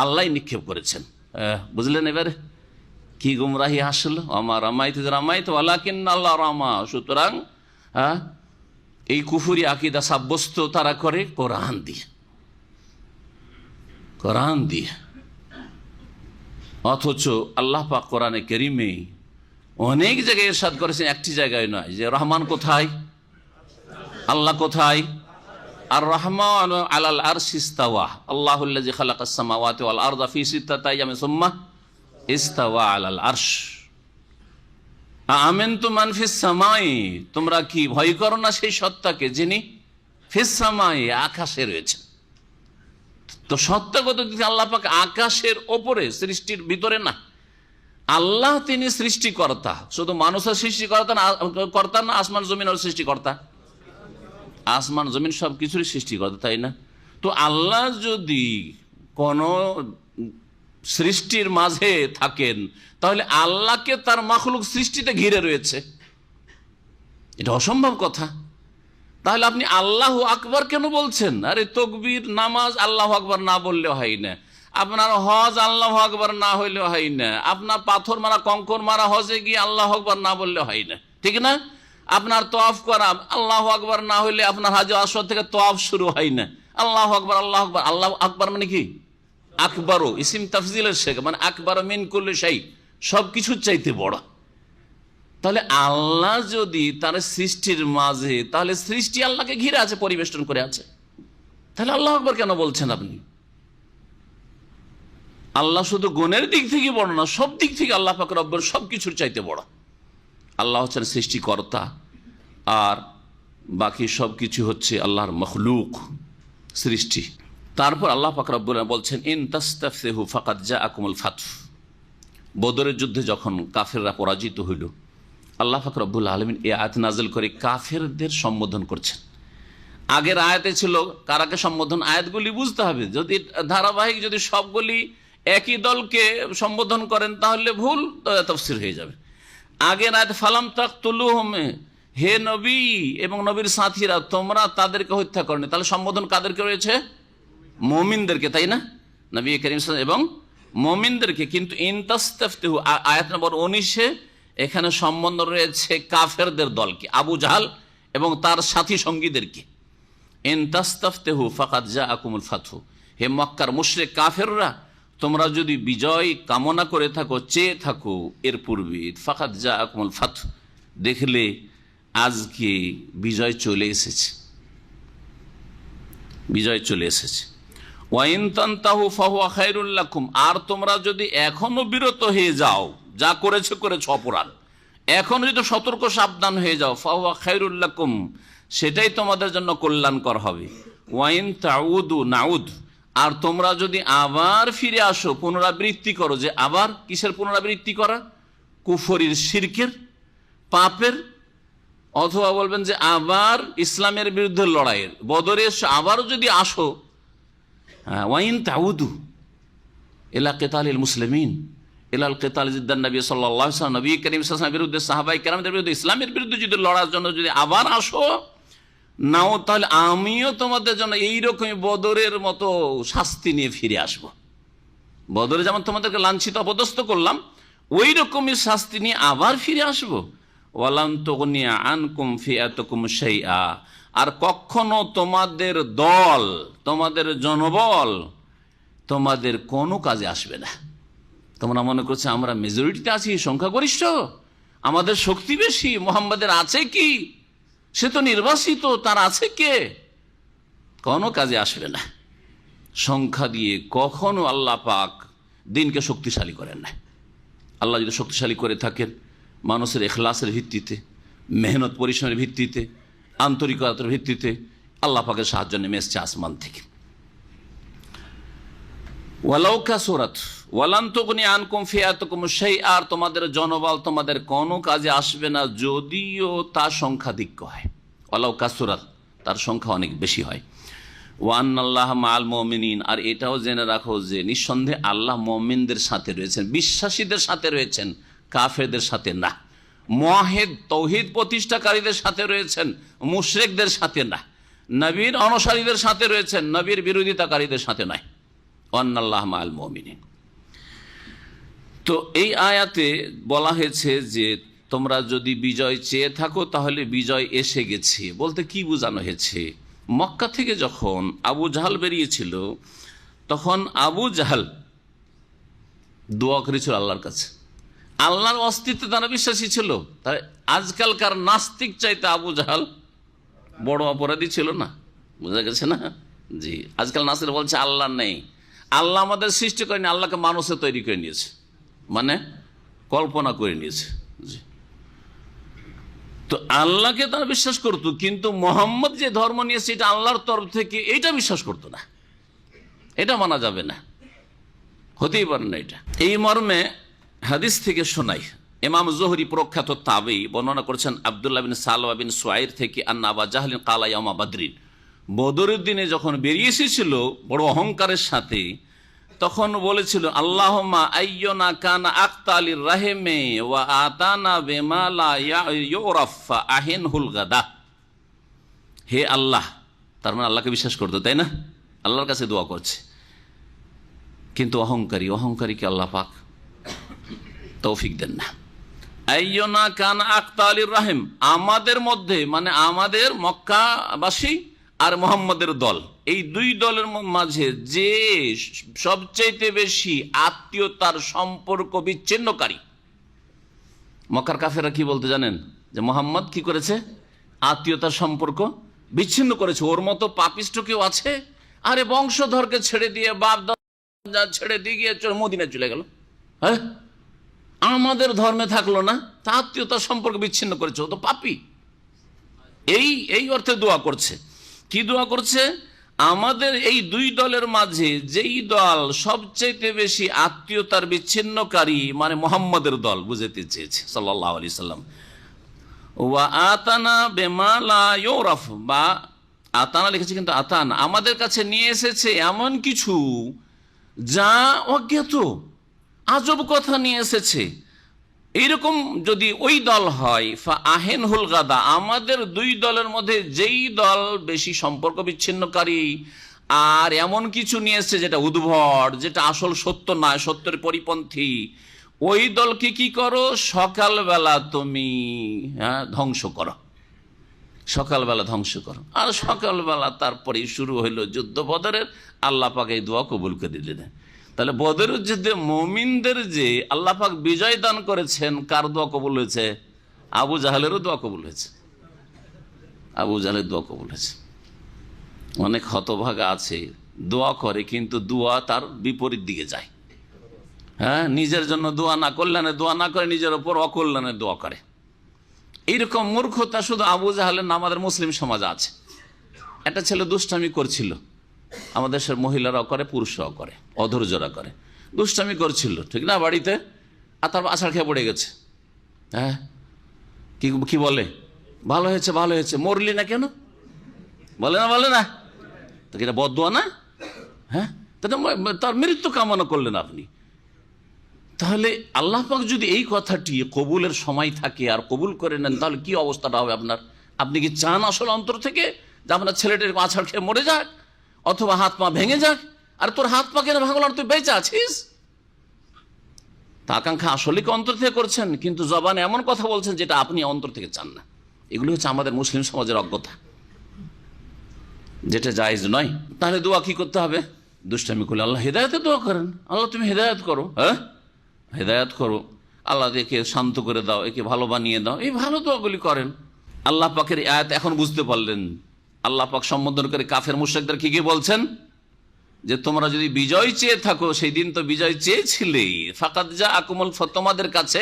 আল্লাহ নিক্ষেপ করেছেন। বুঝলেন এবারে কি গুমরাহি আসলো? আমার রামাইতে রামাইতে ওয়ালাকিন্নাল্লাহ রামা। সুতরাং এই কুফরি আকীদা সাব্যস্ত তারা করে কোরআন দিয়ে, কোরআন দিয়ে। অথচ আল্লাহ পাক কোরআনে কারীমে অনেক জায়গায় ইরশাদ করেছেন, একটি জায়গায় নয়, যে রহমান কোথায়, আল্লাহ কোথায়। আর রহমান আলাল আরশি ইস্তাওয়া, আল্লাহুল্লাযী খালাকাস সামাওয়াতি ওয়াল আরদা ফি সিত্তাতি আইয়ামিন সুম্মা ইস্তাওয়া আলাল আরশ। আমেনতু মান ফিস সামাই, তোমরা কি ভয় করো না সেই সত্তাকে যিনি ফিস সামাই, আকাশে রয়েছে। তো সত্তাগত দিকে আল্লাহ পাক আকাশের ওপরে, সৃষ্টির ভিতরে না। আল্লাহ তিনি সৃষ্টিকর্তা, শুধু মানুষের সৃষ্টিকর্তা না, কর্তা না, আসমান জমিনের সৃষ্টিকর্তা, আসমান জমিন সব কিছুরই সৃষ্টিকর্তা, তাই না? তো আল্লাহ যদি কোন সৃষ্টির মাঝে থাকেন, তাহলে আল্লাহকে তার মাখলুক সৃষ্টিতে ঘিরে রয়েছে, এটা অসম্ভব কথা। তাহলে আপনি আল্লাহু আকবার কেন বলছেন? আরে তাকবীর, নামাজ আল্লাহু আকবার না বললে হয় না, আপনার হজ আল্লাহু আকবার না হইলে হয় না, আপনার পাথর মারা, কঙ্কর মারা হজে গিয়ে আল্লাহু আকবার না বললে হয় না, ঠিক না? আপনার তওয়াফ করা আল্লাহু আকবার না হইলে আপনার হাজে আসওয়াদ থেকে তওয়াফ শুরু হয় না। আল্লাহু আকবার, আল্লাহু আকবার। আল্লাহু আকবার মানে কি? আকবারও ইসিম তাফজিলের শেখ, মানে আকবার মিন কুল্লি শাই, সব কিছুর চাইতে বড়। তাহলে আল্লাহ যদি তার সৃষ্টির মাঝে, তাহলে সৃষ্টি আল্লাহকে ঘিরে আছে, পরিবেষ্টন করে আছে, তাহলে আল্লাহু আকবার কেন বলছেন আপনি? আল্লাহ শুধু গুণের দিক থেকে বড় না, সব দিক থেকে আল্লাহ পাক রব্বুল সব কিছুর চাইতে বড়। আল্লাহ হচ্ছেন সৃষ্টিকর্তা, আর বাকি সব কিছু হচ্ছে আল্লাহর মখলুক, সৃষ্টি। তারপর আল্লাহ পাক রব্বুল আলামিন বলছেন, ইন তাস্তাফতিহু ফাকাদ জাআকুমুল ফাতহ। বদরের যুদ্ধে যখন কাফেররা পরাজিত হইল, আল্লাহ পাক রব্বুল আলামিন এই আয়াত নাযিল করে কাফেরদের সম্বোধন করছেন। আগের আয়াতে ছিল কারাকে সম্বোধন, আয়াতগুলি বুঝতে হবে। যদি ধারাবাহিক যদি সবগুলি একই দলকে সম্বোধন করেন তাহলে ভুল তাফসীর হয়ে যাবে। আগের আয়াত ফালাম তাকতুলুহুম, হে নবী এবং নবীর সাথীরা তোমরা তাদেরকে হত্যা করনি, তাহলে সম্বোধন কাদেরকে রয়েছে? মুমিনদেরকে, তাই না? নবী করিম সাল্লাল্লাহু আলাইহি ওয়াসাল্লাম এবং মুমিনদেরকে। কিন্তু ইন তাস্তাফতিহু আয়াত নম্বর 19-এ এখানে সম্বন্ধ রয়েছে কাফেরদের দলকে, আবু জাহাল এবং তার সাথী সঙ্গীদেরকে। ইন তাস্তাফতিহু ফাকাদ জাআকুমুল ফাতহু, হে মক্কার মুশরিক কাফেররা, তোমরা যদি বিজয় কামনা করে থাকো, চেয়ে থাকো এর পূর্বে, ফাকাদ জাআকুমুল ফাতহু, দেখলে আজকে বিজয় চলে এসেছে, বিজয় চলে এসেছে। ওয়াইন তানতাহু ফাহুয়া খায়রুল লাকুম, আর তোমরা যদি এখনো বিরত হয়ে যাও, যা করেছো অপরাধ, এখনো যদি সতর্ক সাবধান হয়ে যাও, ফাহুয়া খায়রুল লাকুম, সেটাই তোমাদের জন্য কল্যাণকর হবে। ওয়াইন তাউদু নাউদ, আর তোমরা যদি আবার ফিরে আসো, পুনরাবৃত্তি করো, যে আবার কিসের পুনরাবৃত্তি করা? কুফরির, শিরকের, পাপের, অথবা বলবেন যে আবার ইসলামের বিরুদ্ধে লড়াইয়ের, বদরে আবারও যদি আসো, ওয়াইন তাউদু ইলা কিতালিল মুসলিমিন ইলাল কিতাল জিদ্দান নবী সাল্লাল্লাহু আলাইহি ওয়াসাল্লাম, নবী করিম সাল্লাল্লাহু আলাইহি ওয়াসাল্লামের বিরুদ্ধে, সাহাবায়ে কেরামদের বিরুদ্ধে, ইসলামের বিরুদ্ধে যদি লড়ার জন্য যদি আবার আসো নাও, তাহলে আমিও তোমাদের জন্য এইরকমই বদরের মতো শাস্তি নিয়ে ফিরে আসব। বদরে যেমন তোমাদেরকে লাঞ্ছিত অপদস্থ করলাম, ওই রকমই শাস্তি নিয়ে আবার ফিরে আসবো। ওয়ালান তুগনিয়া আনকুম ফিআতুকুম শাইআ, আর কখনো তোমাদের দল, তোমাদের জনবল তোমাদের কোনো কাজে আসবে না। তোমরা মনে করছো আমরা মেজরিটিতে আছি, সংখ্যাগরিষ্ঠ, আমাদের শক্তি বেশি, মুহাম্মাদের আছে কি, সে তো নির্বাসিত, তার আছে কে? কোনো কাজে আসবে না। সংখ্যা দিয়ে কখনো আল্লাহ পাক দিনকে শক্তিশালী করেন না। আল্লাহ যদি শক্তিশালী করে থাকেন মানুষের ইখলাসের ভিত্তিতে, মেহনত পরিশ্রমের ভিত্তিতে, আন্তরিকতার ভিত্তিতে, আল্লাহ পাকের সাহায্য নেমে এসছে আসমান থেকে। ওয়ালাউ কাসুরাত ওয়ালান তুগনি আনকুম ফিআতুকুম শাইআ, আর তোমাদের জনবল তোমাদের কোনো কাজে আসবে না যদিও তা সংখ্যাধিক্য হয়। ওয়ালাউ কাসুরাত, তার সংখ্যা অনেক বেশি হয়। ওয়ান্নাল্লাহা মাআল মুমিনিন, আর এটাও জেনে রাখো যে নিঃসন্দেহে আল্লাহ মুমিনদের সাথে রয়েছেন, বিশ্বাসীদের সাথে রয়েছেন, কাফেরদের সাথে না। মুওয়াহিদ তাওহীদ প্রতিষ্ঠাকারীদের সাথে রয়েছেন, মুশরিকদের সাথে না। নবীর অনুসারীদের সাথে রয়েছেন, নবীর বিরোধিতাকারীদের সাথে নয়। ওয়ান্নাল্লাহা মাআল মুমিনিন। তো এই আয়াতে বলা হয়েছে যে তোমরা যদি বিজয় চেয়ে থাকো তাহলে বিজয় এসে গেছে, বলতে কি বোঝানো হয়েছে? মক্কা থেকে যখন আবু জাহাল বেরিয়েছিল, তখন আবু জাহাল দোয়া করেছিল আল্লাহর কাছে, আল্লাহর অস্তিত্বে তারা বিশ্বাসী ছিল। তাই আজকালকার নাস্তিক চাইতে আবু জাহাল বড় অপরাধী ছিল না, বোঝা গেছে না? জি, আজকাল নাস্তিক বলছে আল্লাহ নেই, আল্লাহ আমাদের সৃষ্টি করেনি, আল্লাহকে মানুষে তৈরি করে নিয়েছে, মানে কল্পনা করে নিয়েছে। জি, তো আল্লাহকে তারা বিশ্বাস করতো, কিন্তু মোহাম্মদ যে ধর্ম নিয়েছে এটা আল্লাহর তরফ থেকে, এইটা বিশ্বাস করতো না, এটা মানা যাবে না, হতেই পারে না এটা। এই মর্মে হাদিস থেকে শোনাই, ইমাম জোহরি প্রখ্যাত তাবেঈ বর্ণনা করেছেন আব্দুল্লাহ বিন সালওয়া বিন সুয়াইর থেকে, আন্না আবা জাহলিন কালা ইয়াউমা বাদরিন, বদরের দিনে যখন বেরিয়ে এসেছিল বড় অহংকারের সাথে, তখন বলেছিল আল্লাহুম্মা আইয়ুনা কানা আকতালির রাহিমে ওয়া আতানা বিমা লা ইউরাফ আহিনহুল গাদা। হে আল্লাহ, তার মানে আল্লাহকে বিশ্বাস করতো, তাই না? আল্লাহর কাছে দোয়া করছে, কিন্তু অহংকারীকে আল্লাহ পাক তৌফিক দেন না। আইয়ুনা কানা আকতালির রাহিম, আমাদের মধ্যে মানে আমাদের মক্কাবাসী আর মুহাম্মাদের দল, এই দুই দলের মাঝে যে সবচাইতে বেশি আত্মীয়তার সম্পর্ক বিচ্ছিন্নকারী। মক্কার কাফেররা কি বলতে জানেন? যে মুহাম্মদ কি করেছে? আত্মীয়তার সম্পর্ক বিচ্ছিন্ন করেছে। ওর মতো পাপিষ্ঠ কেউ আছে? আরে বংশধরকে ছেড়ে দিয়ে, বাপ দাদা ছেড়ে দিয়ে গিয়ে মদিনায় চলে গেল, হ্যাঁ, আমাদের ধর্মে থাকলো না, তা আত্মীয়তার সম্পর্ক বিচ্ছিন্ন করেছে, ও তো পাপী। এই অর্থে দোয়া করছে। কি দোয়া করছে? আমাদের এই দুই দলের মাঝে যেই দল সবচেয়ে বেশি আত্মীয়তার বিচ্ছিন্নকারী, মানে মোহাম্মদের দল বুঝাতে চেয়েছে সাল্লাল্লাহু আলাইহি সাল্লাম, ওয়া আতানা বিমা লা ইউরাফ, বা আতানা লিখেছে কিন্তু আতানা, আমাদের কাছে নিয়ে এসেছে এমন কিছু যা অজ্ঞাত, আজব কথা নিয়ে এসেছে। এইরকম যদি ওই দল হয়, ফা আহেনহুল গাদা, আমাদের দুই দলের মধ্যে যেই দল বেশি সম্পর্ক বিচ্ছিন্নকারী আর এমন কিছু নিয়ে এসছে যেটা উদ্ভট, যেটা আসল সত্য নয়, সত্যের পরিপন্থী, ওই দলকে কি করো? সকালবেলা তুমি ধ্বংস করো, সকালবেলা ধ্বংস করো। আর সকালবেলা তারপরে শুরু হইল যুদ্ধ বদরের। আল্লাহ পাক এই দোয়া কবুল করে দিলেন। তাহলে বদরের যুদ্ধে মুমিনদের যে আল্লাহ পাক বিজয় দান করেছেন, কার দোয়া কবুল হয়েছে? আবু জাহেলেরও দোয়া কবুল হয়েছে। আবু জাহেলের দোয়া কবুল হয়েছে। অনেক হতভাগা আছে, দোয়া করে কিন্তু দোয়া তার বিপরীত দিকে যায়। হ্যাঁ, নিজের জন্য দোয়া না, কল্যাণে দোয়া না করে নিজের ওপর অকল্যাণে দোয়া করে। এইরকম মূর্খতা শুধু আবু জাহেলের না, আমাদের মুসলিম সমাজে আছে। একটা ছেলে দুষ্টামি করছিল, আমাদের দেশের মহিলারাও করে, পুরুষরাও করে, অধৈর্যরা করে। দুষ্টামি করছিল ঠিক না বাড়িতে, আর তারপর আছাড় খেয়ে পড়ে গেছে। হ্যাঁ, কি বলে? ভালো হয়েছে, ভালো হয়েছে, মরলি না কেন? বলে না তো এটা বদদোয়া না? হ্যাঁ, তার মৃত্যু কামনা করলেন আপনি। তাহলে আল্লাহ পাক যদি এই কথাটি কবুলের সময় থাকে আর কবুল করে নেন, তাহলে কি অবস্থাটা হবে আপনার? আপনি কি চান আসলে অন্তর থেকে যে আপনার ছেলেটির আছাড় খেয়ে মরে যাক অথবা হাত পা ভেঙে যাক? আর তোর হাত পা কেন ভাঙল? আর তুই বেঁচে আছিস। তা আকাঙ্ক্ষা আসলে কি অন্তর থেকে করছেন, কিন্তু জবানে এমন কথা বলছেন যেটা আপনি অন্তর থেকে চান না। এগুলো হচ্ছে আমাদের মুসলিম সমাজের অজ্ঞতা, যেটা জায়েজ নয়। তাহলে দোয়া কি করতে হবে? দুষ্টামি করলে আল্লাহ হেদায়েতের দোয়া করেন। আল্লাহ তুমি হেদায়েত করো, হ্যাঁ হেদায়েত করো, আল্লাহ একে শান্ত করে দাও, একে ভালো বানিয়ে দাও, এই ভালো দোয়াগুলি করেন। আল্লাহ পাকের আয়াত এখন বুঝতে পারলেন। আল্লাহ পাক সম্বোধন করে কাফের মুশরিকদের কি বলছেন? যে তোমরা যদি বিজয় চেয়ে থাকো, সেই দিন তো বিজয় চেয়েছিলে, ফাকাদ জাআকুমুল ফাতহ, তোমাদের কাছে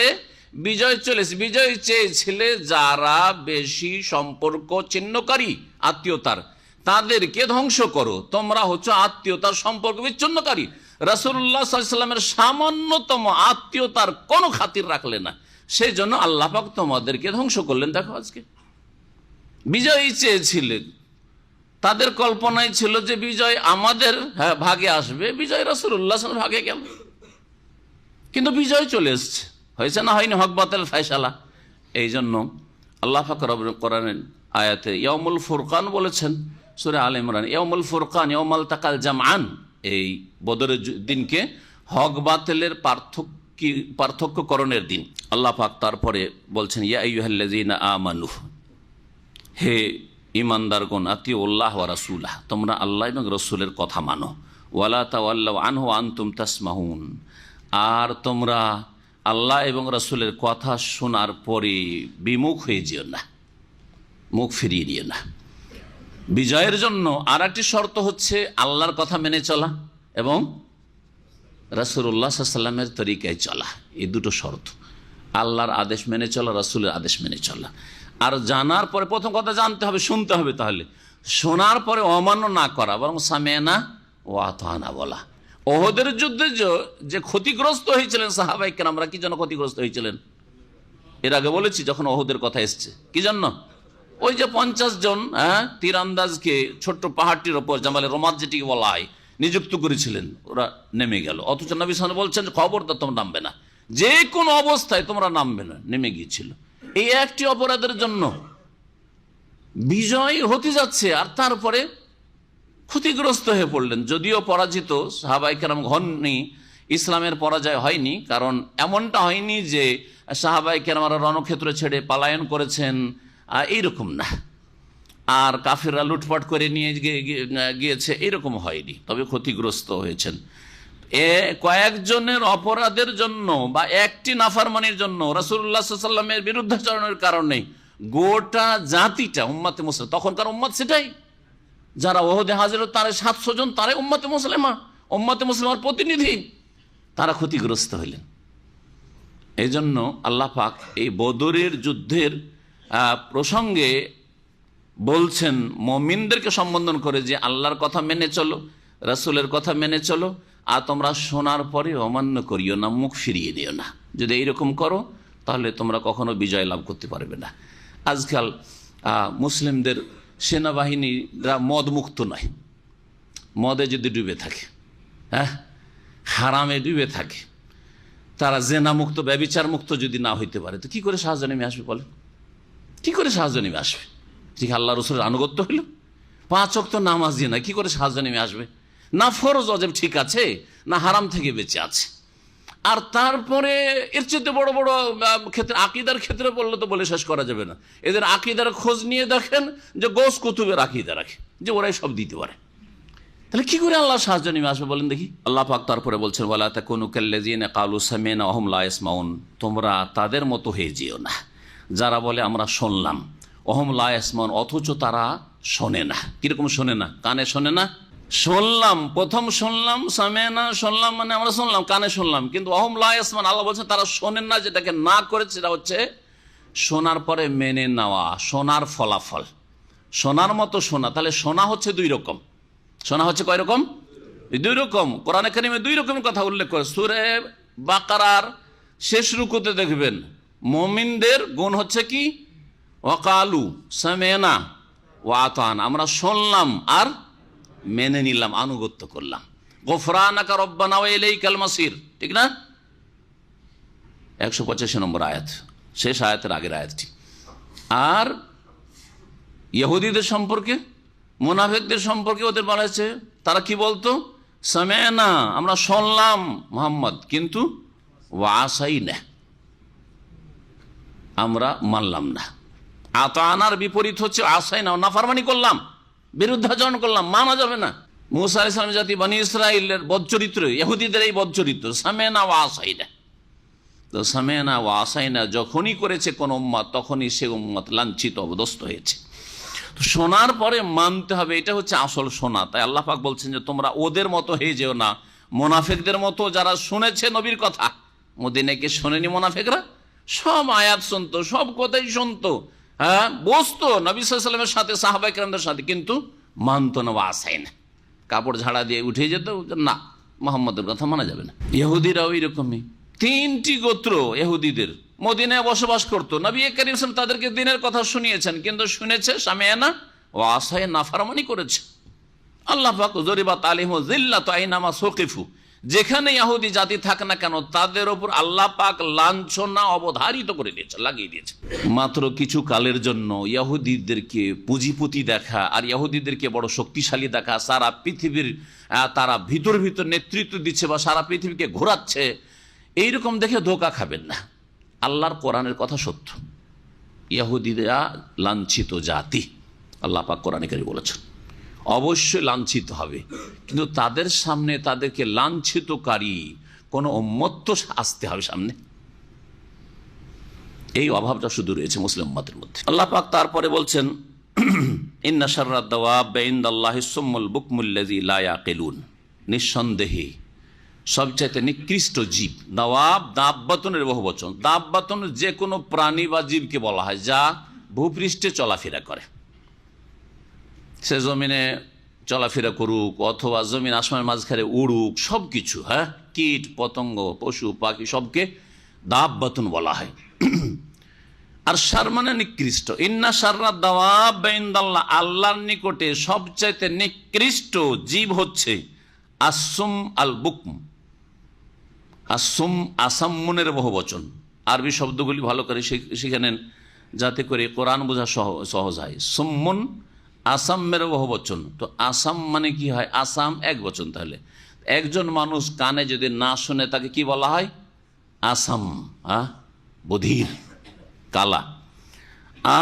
বিজয় চলেছে। বিজয় চেয়েছিলে যারা বেশি সম্পর্ক ছিন্নকারী আত্মীয়তার, তাদেরকে ধ্বংস করো। তোমরা হচ্ছে আত্মীয়তার সম্পর্ক বিচ্ছিন্নকারী। রাসূলুল্লাহ সাল্লাল্লাহু আলাইহি ওয়াসাল্লামের সামান্যতম আত্মীয়তার কোনো খাতির রাখলে না, সেই জন্য আল্লাহ পাক তোমাদেরকে ধ্বংস করলেন। দেখো আজকে বিজয় চেয়েছিলেন, তাদের কল্পনায় ছিল যে বিজয় আমাদের ভাগে আসবে, বিজয় রাসূলুল্লাহ সাল্লাল্লাহু আলাইহি ওয়াসাল্লামের ভাগে গেল, কিন্তু বিজয় চলে এসছে। হয়েছে না হয়নি, হক বাতিল ফায়সালা। এই জন্য আল্লাহ পাক রব্বুল কোরআনের আয়াতে ইয়াউমুল ফুরকান বলেছেন সূরা আলে ইমরান, ইয়াউমুল ফুরকান ইয়াউমাল তাকাল জামআন, এই বদরের দিনকে হক বাতিলের পার্থক্যকরণের দিন। আল্লাহ পাক তারপরে বলছেন ইয়া আইয়ুহাল্লাযীনা আমানু, হে ঈমানদারগণ, আতিউল্লাহ ওয়া রাসূলাহ, তোমরা আল্লাহ এবং রাসূলের কথা মানো, ওয়ালা তাওয়াল্লাউ আনহু ওয়া আনতুম তাসমাউন, আর তোমরা আল্লাহ এবং রাসূলের কথা শোনার পরে বিমুখ হয়ে যেও না, মুখ ফিরিয়ে দিও না। বিজয়ের জন্য আর একটি শর্ত হচ্ছে আল্লাহর কথা মেনে চলা এবং রাসূলুল্লাহ সাল্লাল্লাহু আলাইহি ওয়াসাল্লামের তরিকায় চলা। এই দুটো শর্ত, আল্লাহর আদেশ মেনে চলা, রাসূলের আদেশ মেনে চলা। আর জানার পরে প্রথম কথা জানতে হবে, শুনতে হবে, তাহলে শোনার পরে অমান্য না করা, বরং সামি'না ওয়া আতা'না বলা। ওহদের যুদ্ধে যে ক্ষতিগ্রস্ত হয়েছিলেন সাহাবায়ে কেরামরা, কি জন্য ক্ষতিগ্রস্ত হয়েছিলেন? এর আগে বলেছি যখন ওহদের কথা এসছে, কি জন্য? ওই যে 50 জন তীরন্দাজকে ছোট্ট পাহাড়টির ওপর জামালে রোমাত যেটিকে বলা হয় নিযুক্ত করেছিলেন, ওরা নেমে গেল। অথচ নবী সাল্লাল্লাহু আলাইহি ওয়াসাল্লাম বলছেন খবরদার তোমরা নামবে না, যে কোনো অবস্থায় তোমরা নামবে না, নেমে গিয়েছিল। এই একটি অপরাধের জন্য বিজয় হতে যাচ্ছে আর তারপরে ক্ষতিগ্রস্ত হয়ে পড়লেন। যদিও পরাজিত সাহাবায়ে কেরাম হননি, ইসলামের পরাজয় হয়নি, কারণ এমনটা হয়নি যে সাহাবায়ে কেরামরা রণক্ষেত্র ছেড়ে পলায়ন করেছেন, এইরকম না। আর কাফিররা লুটপাট করে নিয়ে গিয়েছে, এরকম হয়নি, তবে ক্ষতিগ্রস্ত হয়েছেন। কয়েকজনের অপরাধের জন্য বা একটি নাফরমানির জন্য, রাসূলুল্লাহ সাল্লাল্লাহু আলাইহি ওয়াসাল্লামের বিরুদ্ধাচরণের কারণে গোটা জাতিটা, উম্মতে মুসলিম, তখনকার উম্মত সেটাই, যারা ওহদে হাজির তারা 700 জন, তারাই উম্মতে মুসলিমা, উম্মতে মুসলিমার প্রতিনিধি, তারা ক্ষতিগ্রস্ত হইলেন। এই জন্য আল্লাহ পাক এই বদরের যুদ্ধের প্রসঙ্গে বলছেন মুমিনদেরকে সম্বোধন করে যে আল্লাহর কথা মেনে চলো, রাসূলের কথা মেনে চলো, আর তোমরা শোনার পরে অমান্য করিও না, মুখ ফিরিয়ে দিও না। যদি এইরকম করো তাহলে তোমরা কখনো বিজয় লাভ করতে পারবে না। আজকাল মুসলিমদের সেনাবাহিনীরা মদ মুক্ত নয়, মদে যদি ডুবে থাকে, হারামে ডুবে থাকে, তারা জেনা মুক্ত, ব্যভিচার মুক্ত যদি না হইতে পারে, তো কি করে সাহায্য নেমে আসবে বলেন? কি করে সাহায্য নেমে আসবে? ঠিক আল্লাহ রসুলের আনুগত্য হইল, 5 ওয়াক্ত নামাজ দিয়ে না, কি করে সাহায্য নেমে আসবে? না ফরজ অজেব ঠিক আছে, না হারাম থেকে বেঁচে আছে। আর তারপরে এর চেয়ে বড় বড় ক্ষেত্রে, আকীদার ক্ষেত্রে বললে তো বলে শেষ করা যাবে না। এদের আকীদার খোঁজ নিয়ে দেখেন যে গোস কুতুবের আকীদা রাখে, যে ওরাই সব দিতে পারে। তাহলে কি করে আল্লাহ সাহায্য নেমে আসবে বলেন দেখি? আল্লাহ পাক তারপরে বলছেন, ওয়ালা তাকুনু কাল্লাযিনা ক্বালু সামি'না ওয়া হুম লা ইয়াসমাউন, তোমরা তাদের মতো হয়ে যেও না যারা বলে আমরা শুনলাম, ওয়া হুম লা ইয়াসমাউন, অথচ তারা শোনে না। কিরকম শোনে না? কানে শোনে না। শুনলাম, প্রথম শুনলাম, সামি'না শুনলাম মানে আমরা শুনলাম, কানে শুনলাম, কিন্তু ওয়া হুম লা ইয়াসমাউন, আল্লাহ বলছেন তারা শোনেন না। যেটাকে না করেছে সেটা হচ্ছে শোনার পরে মেনে নেওয়া, শোনার ফলাফল, শোনার মতো শোনা। তাহলে শোনা হচ্ছে 2 রকম। শোনা হচ্ছে কয় রকম? 2 রকম। কোরআনে কারিমে 2 রকমের কথা উল্লেখ করে। সূরা বাকারার শেষ রুকুতে দেখবেন মুমিনদের গুণ হচ্ছে কি? ওয়াকালু সামি'না ওয়া আতা'না, আমরা শুনলাম আর মেনে নিলাম, আনুগত্য করলাম। গফরানাকা রব্বানা ওয়া ইলাইকাল মাসির, ঠিক না? 185 নম্বর আয়াত, শেষ আয়াতের আগের আয়াতটি। আর ইহুদিদের সম্পর্কে, মুনাফিকদের সম্পর্কে ওদের বলা হয়েছে, তারা কি বলতো? সামি'না, আমরা শুনলাম মুহাম্মদ, কিন্তু ওয়া আসাইনা, আমরা মানলাম না। আতানার বিপরীত হচ্ছে আসাইনা, নাফরমানি করলাম, বিরুদ্ধাচরণ করলাম, মানা যাবে না। মুসা আলাইহিস সালামের জাতি বনি ইসরাঈলের বদচরিত্র, ইহুদিদের এই বদচরিত্র, সামি'না ওয়া আসাইনা। তো সামি'না ওয়া আসাইনা যখনই করেছে কোন উম্মত, তখনই সে উম্মত লাঞ্ছিত, অবদস্ত হয়েছে। শোনার পরে মানতে হবে, এটা হচ্ছে আসল শোনা। তাই আল্লাহ পাক বলছেন যে তোমরা ওদের মতো হয়ে যেও না, মুনাফিকদের মতো, যারা শুনেছে নবীর কথা। মদিনায় কি শোনেনি মুনাফিকরা? সব আয়াত শুনতো, সব কথাই শুনতো, বসতো নবী সাল্লাল্লাহু আলাইহি ওয়াসাল্লামের সাথে, সাহাবায়ে কেরামদের সাথে, কিন্তু মানতো না, আসাই না, কাপড় ঝাড়া দিয়ে উঠে যেত, না মুহাম্মদের কথা মানা যাবে না। ইহুদিরাও এরকমই। 3টি গোত্র ইহুদিদের মদিনায় বসবাস করতো। নবী করিম সাল্লাল্লাহু আলাইহি ওয়াসাল্লাম তাদেরকে দিনের কথা শুনিয়েছেন, কিন্তু শুনেছে সামি'না ওয়া আসাইনা, নাফরমানি করেছে। আল্লাহ পাক যরিবাত আলাইহিম যিল্লাতু আইনামা সুকিফু, যেখানে ইহুদি জাতি থাক না কেন তাদের উপর আল্লাহ পাক লাঞ্ছনা অবধারিত করে দিয়েছে, লাগিয়ে দিয়েছে। মাত্র কিছু কালের জন্য ইহুদিদেরকে পুঁজিপতি দেখা আর ইহুদিদেরকে বড় শক্তিশালী দেখা, সারা পৃথিবীর তারা ভিতর ভিতর নেতৃত্ব দিচ্ছে বা সারা পৃথিবীকে ঘোরাচ্ছে, এইরকম দেখে ধোঁকা খাবেন না। আল্লাহর কোরআনের কথা সত্য। ইহুদিরা লাঞ্ছিত জাতি, আল্লাহ পাক কোরআনে কারিমে বলেছেন, অবশ্যই লাঞ্ছিত হবে, কিন্তু তাদের সামনে তাদেরকে লাঞ্ছিতকারী কোন উম্মত তো আসতে হবে সামনে। এই অভাবটা শুধু রয়েছে মুসলিম উম্মতের মধ্যে। আল্লাহ পাক তারপরে বলছেন, ইন্না শাররাদ দাওয়াবি ইনদাল্লাহিস সুম্মুল বুকমুল্লাযী লা ইয়াকিলুন, নিঃসন্দেহে সবচাইতে নিকৃষ্ট জীব। দাওয়াব, দাব্বাতুনের বহুবচন। দাব্বাতুন যে কোনো প্রাণী বা জীবকে বলা হয় যা ভূপৃষ্ঠে চলাফেরা করে, সে জমিনে চলাফেরা করুক অথবা জমিন আসমানের মাঝখানে উড়ুক, সব কিছু, কীট পতঙ্গ, পশু পাখি, সবকে দাব্বাতুন বলা হয়। আর শার মানে নিকৃষ্ট। ইন্না শাররাদ দাওয়াবি ইনদাল্লাহ, আল্লাহর নিকটে সবচাইতে নিকৃষ্ট জীব হচ্ছে আসুম আল বুকম। আসুম আসাম্মুনের বহুবচন। আরবি শব্দগুলি ভালো করে শিখে নেন যাতে করে কোরআন বোঝা সহজ হয়। সুম্মুন আসামের বহুবচন। তো আসাম মানে কি হয়? আসাম এক বচন। তাহলে একজন মানুষ কানে যদি না শুনে তাকে কি বলা হয়? আসাম, বধির, কালা।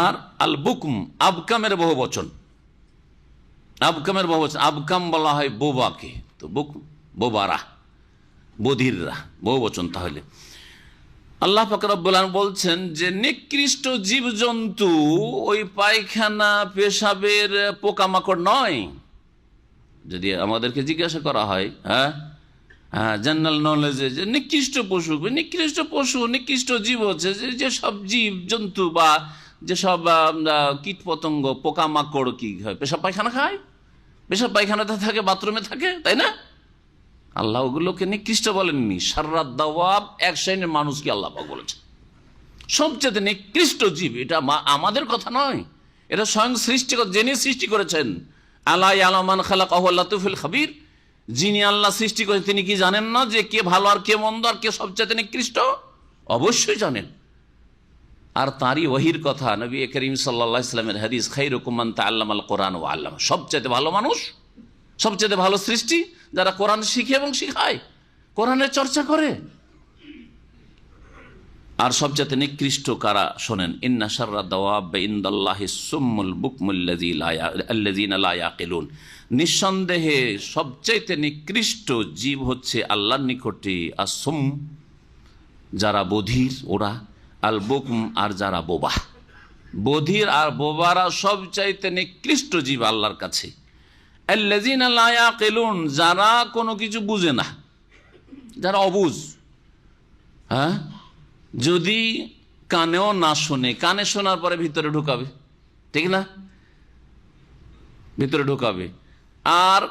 আর আল বুকম আবকামের বহুবচন। আবকামের বহুবচন, আবকাম বলা হয় বোবাকে, তো বুকম বোবারা, বধিররা, বহুবচন। তাহলে আল্লাহ পাক রব্বুল আলামিন বলছেন যে নিকৃষ্ট জীবজন্তু ওই পায়খানা পেশাবের পোকামাকড় নয়। যদি আমাদেরকে জিজ্ঞাসা করা হয়, জেনারেল নলেজে, যে নিকৃষ্ট পশু, নিকৃষ্ট পশু, নিকৃষ্ট জীব হচ্ছে যে সব জীব জন্তু বা যেসব কীট পতঙ্গ পোকামাকড় কি হয়, পেশাব পায়খানা খায়, পেশাব পায়খানাতে থাকে, বাথরুমে থাকে, তাই না? আল্লাহ ওগুলোকে নিকৃষ্ট বলেননি। শাররাদ দাওয়াব, এক শ্রেণীর মানুষকে আল্লাহ পাক বলেছেন সবচেয়ে নিকৃষ্ট জীব। এটা আমাদের কথা নয়, এটা স্বয়ং সৃষ্টিকর্তা যিনি সৃষ্টি করেছেন। আলা ইয়ালামু মান খালাকাহু ওয়া লাতুফিল খাবীর, যিনি আল্লাহ সৃষ্টি করেছেন তিনি কি জানেন না যে কে ভালো আর কে মন্দ আর কে সবচেয়ে নিকৃষ্ট? অবশ্যই জানেন। আর তারই ওহির কথা, নবী করিম সাল্লাল্লাহু আলাইহি ওয়াসাল্লামের হাদিস, খায়রুকুম মান তাআল্লামাল কোরআন ওয়া আল্লামা, সবচেয়ে ভালো মানুষ, সবচেয়ে ভালো সৃষ্টি যারা কোরআন শিখে এবং শিখায়, কোরআনের চর্চা করে। আর সবচেয়ে নিকৃষ্ট কারা শোনেন, ইন্না শাররাদ দাওয়াব ইনদাল্লাহিস সুম্মুল বুকমুল্লাযীনা লা ইয়াকিলুন, নিঃসন্দেহে সবচেয়ে নিকৃষ্ট জীব হচ্ছে আল্লাহর নিকটে আসুম, যারা বধির ওরা, আল বুকম আর যারা বোবা। বধির আর বোবারা সবচাইতে নিকৃষ্ট জীব আল্লাহর কাছে। আল্লাযীনা লা ইয়াকিলুন, যারা কোনো কিছু বুঝে না, যারা অবুঝ। হ্যাঁ, যদি কানেও না শোনে, কানে শোনার পরে ভিতরে ঢুকাবে, ঠিক না? ভিতরে ঢুকাবে, আর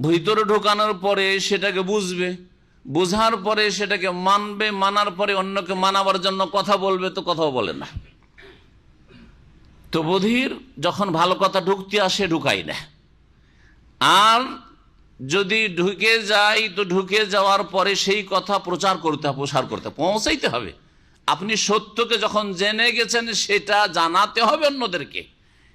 ভিতরে ঢোকানোর পরে সেটাকে বুঝবে, বোঝার পরে সেটাকে মানবে, মানার পরে অন্যকে মানাবার জন্য কথা বলবে, তো কথাও বলে না। তো বধির যখন ভালো কথা ঢুকতে আসে ঢুকাই না, আর যদি ঢুকে যায় তো ঢুকে যাওয়ার পরে সেই কথা প্রচার করতে হবে, প্রসার করতে, পৌঁছাইতে হবে। আপনি সত্যকে যখন জেনে গেছেন সেটা জানাতে হবে অন্যদেরকে,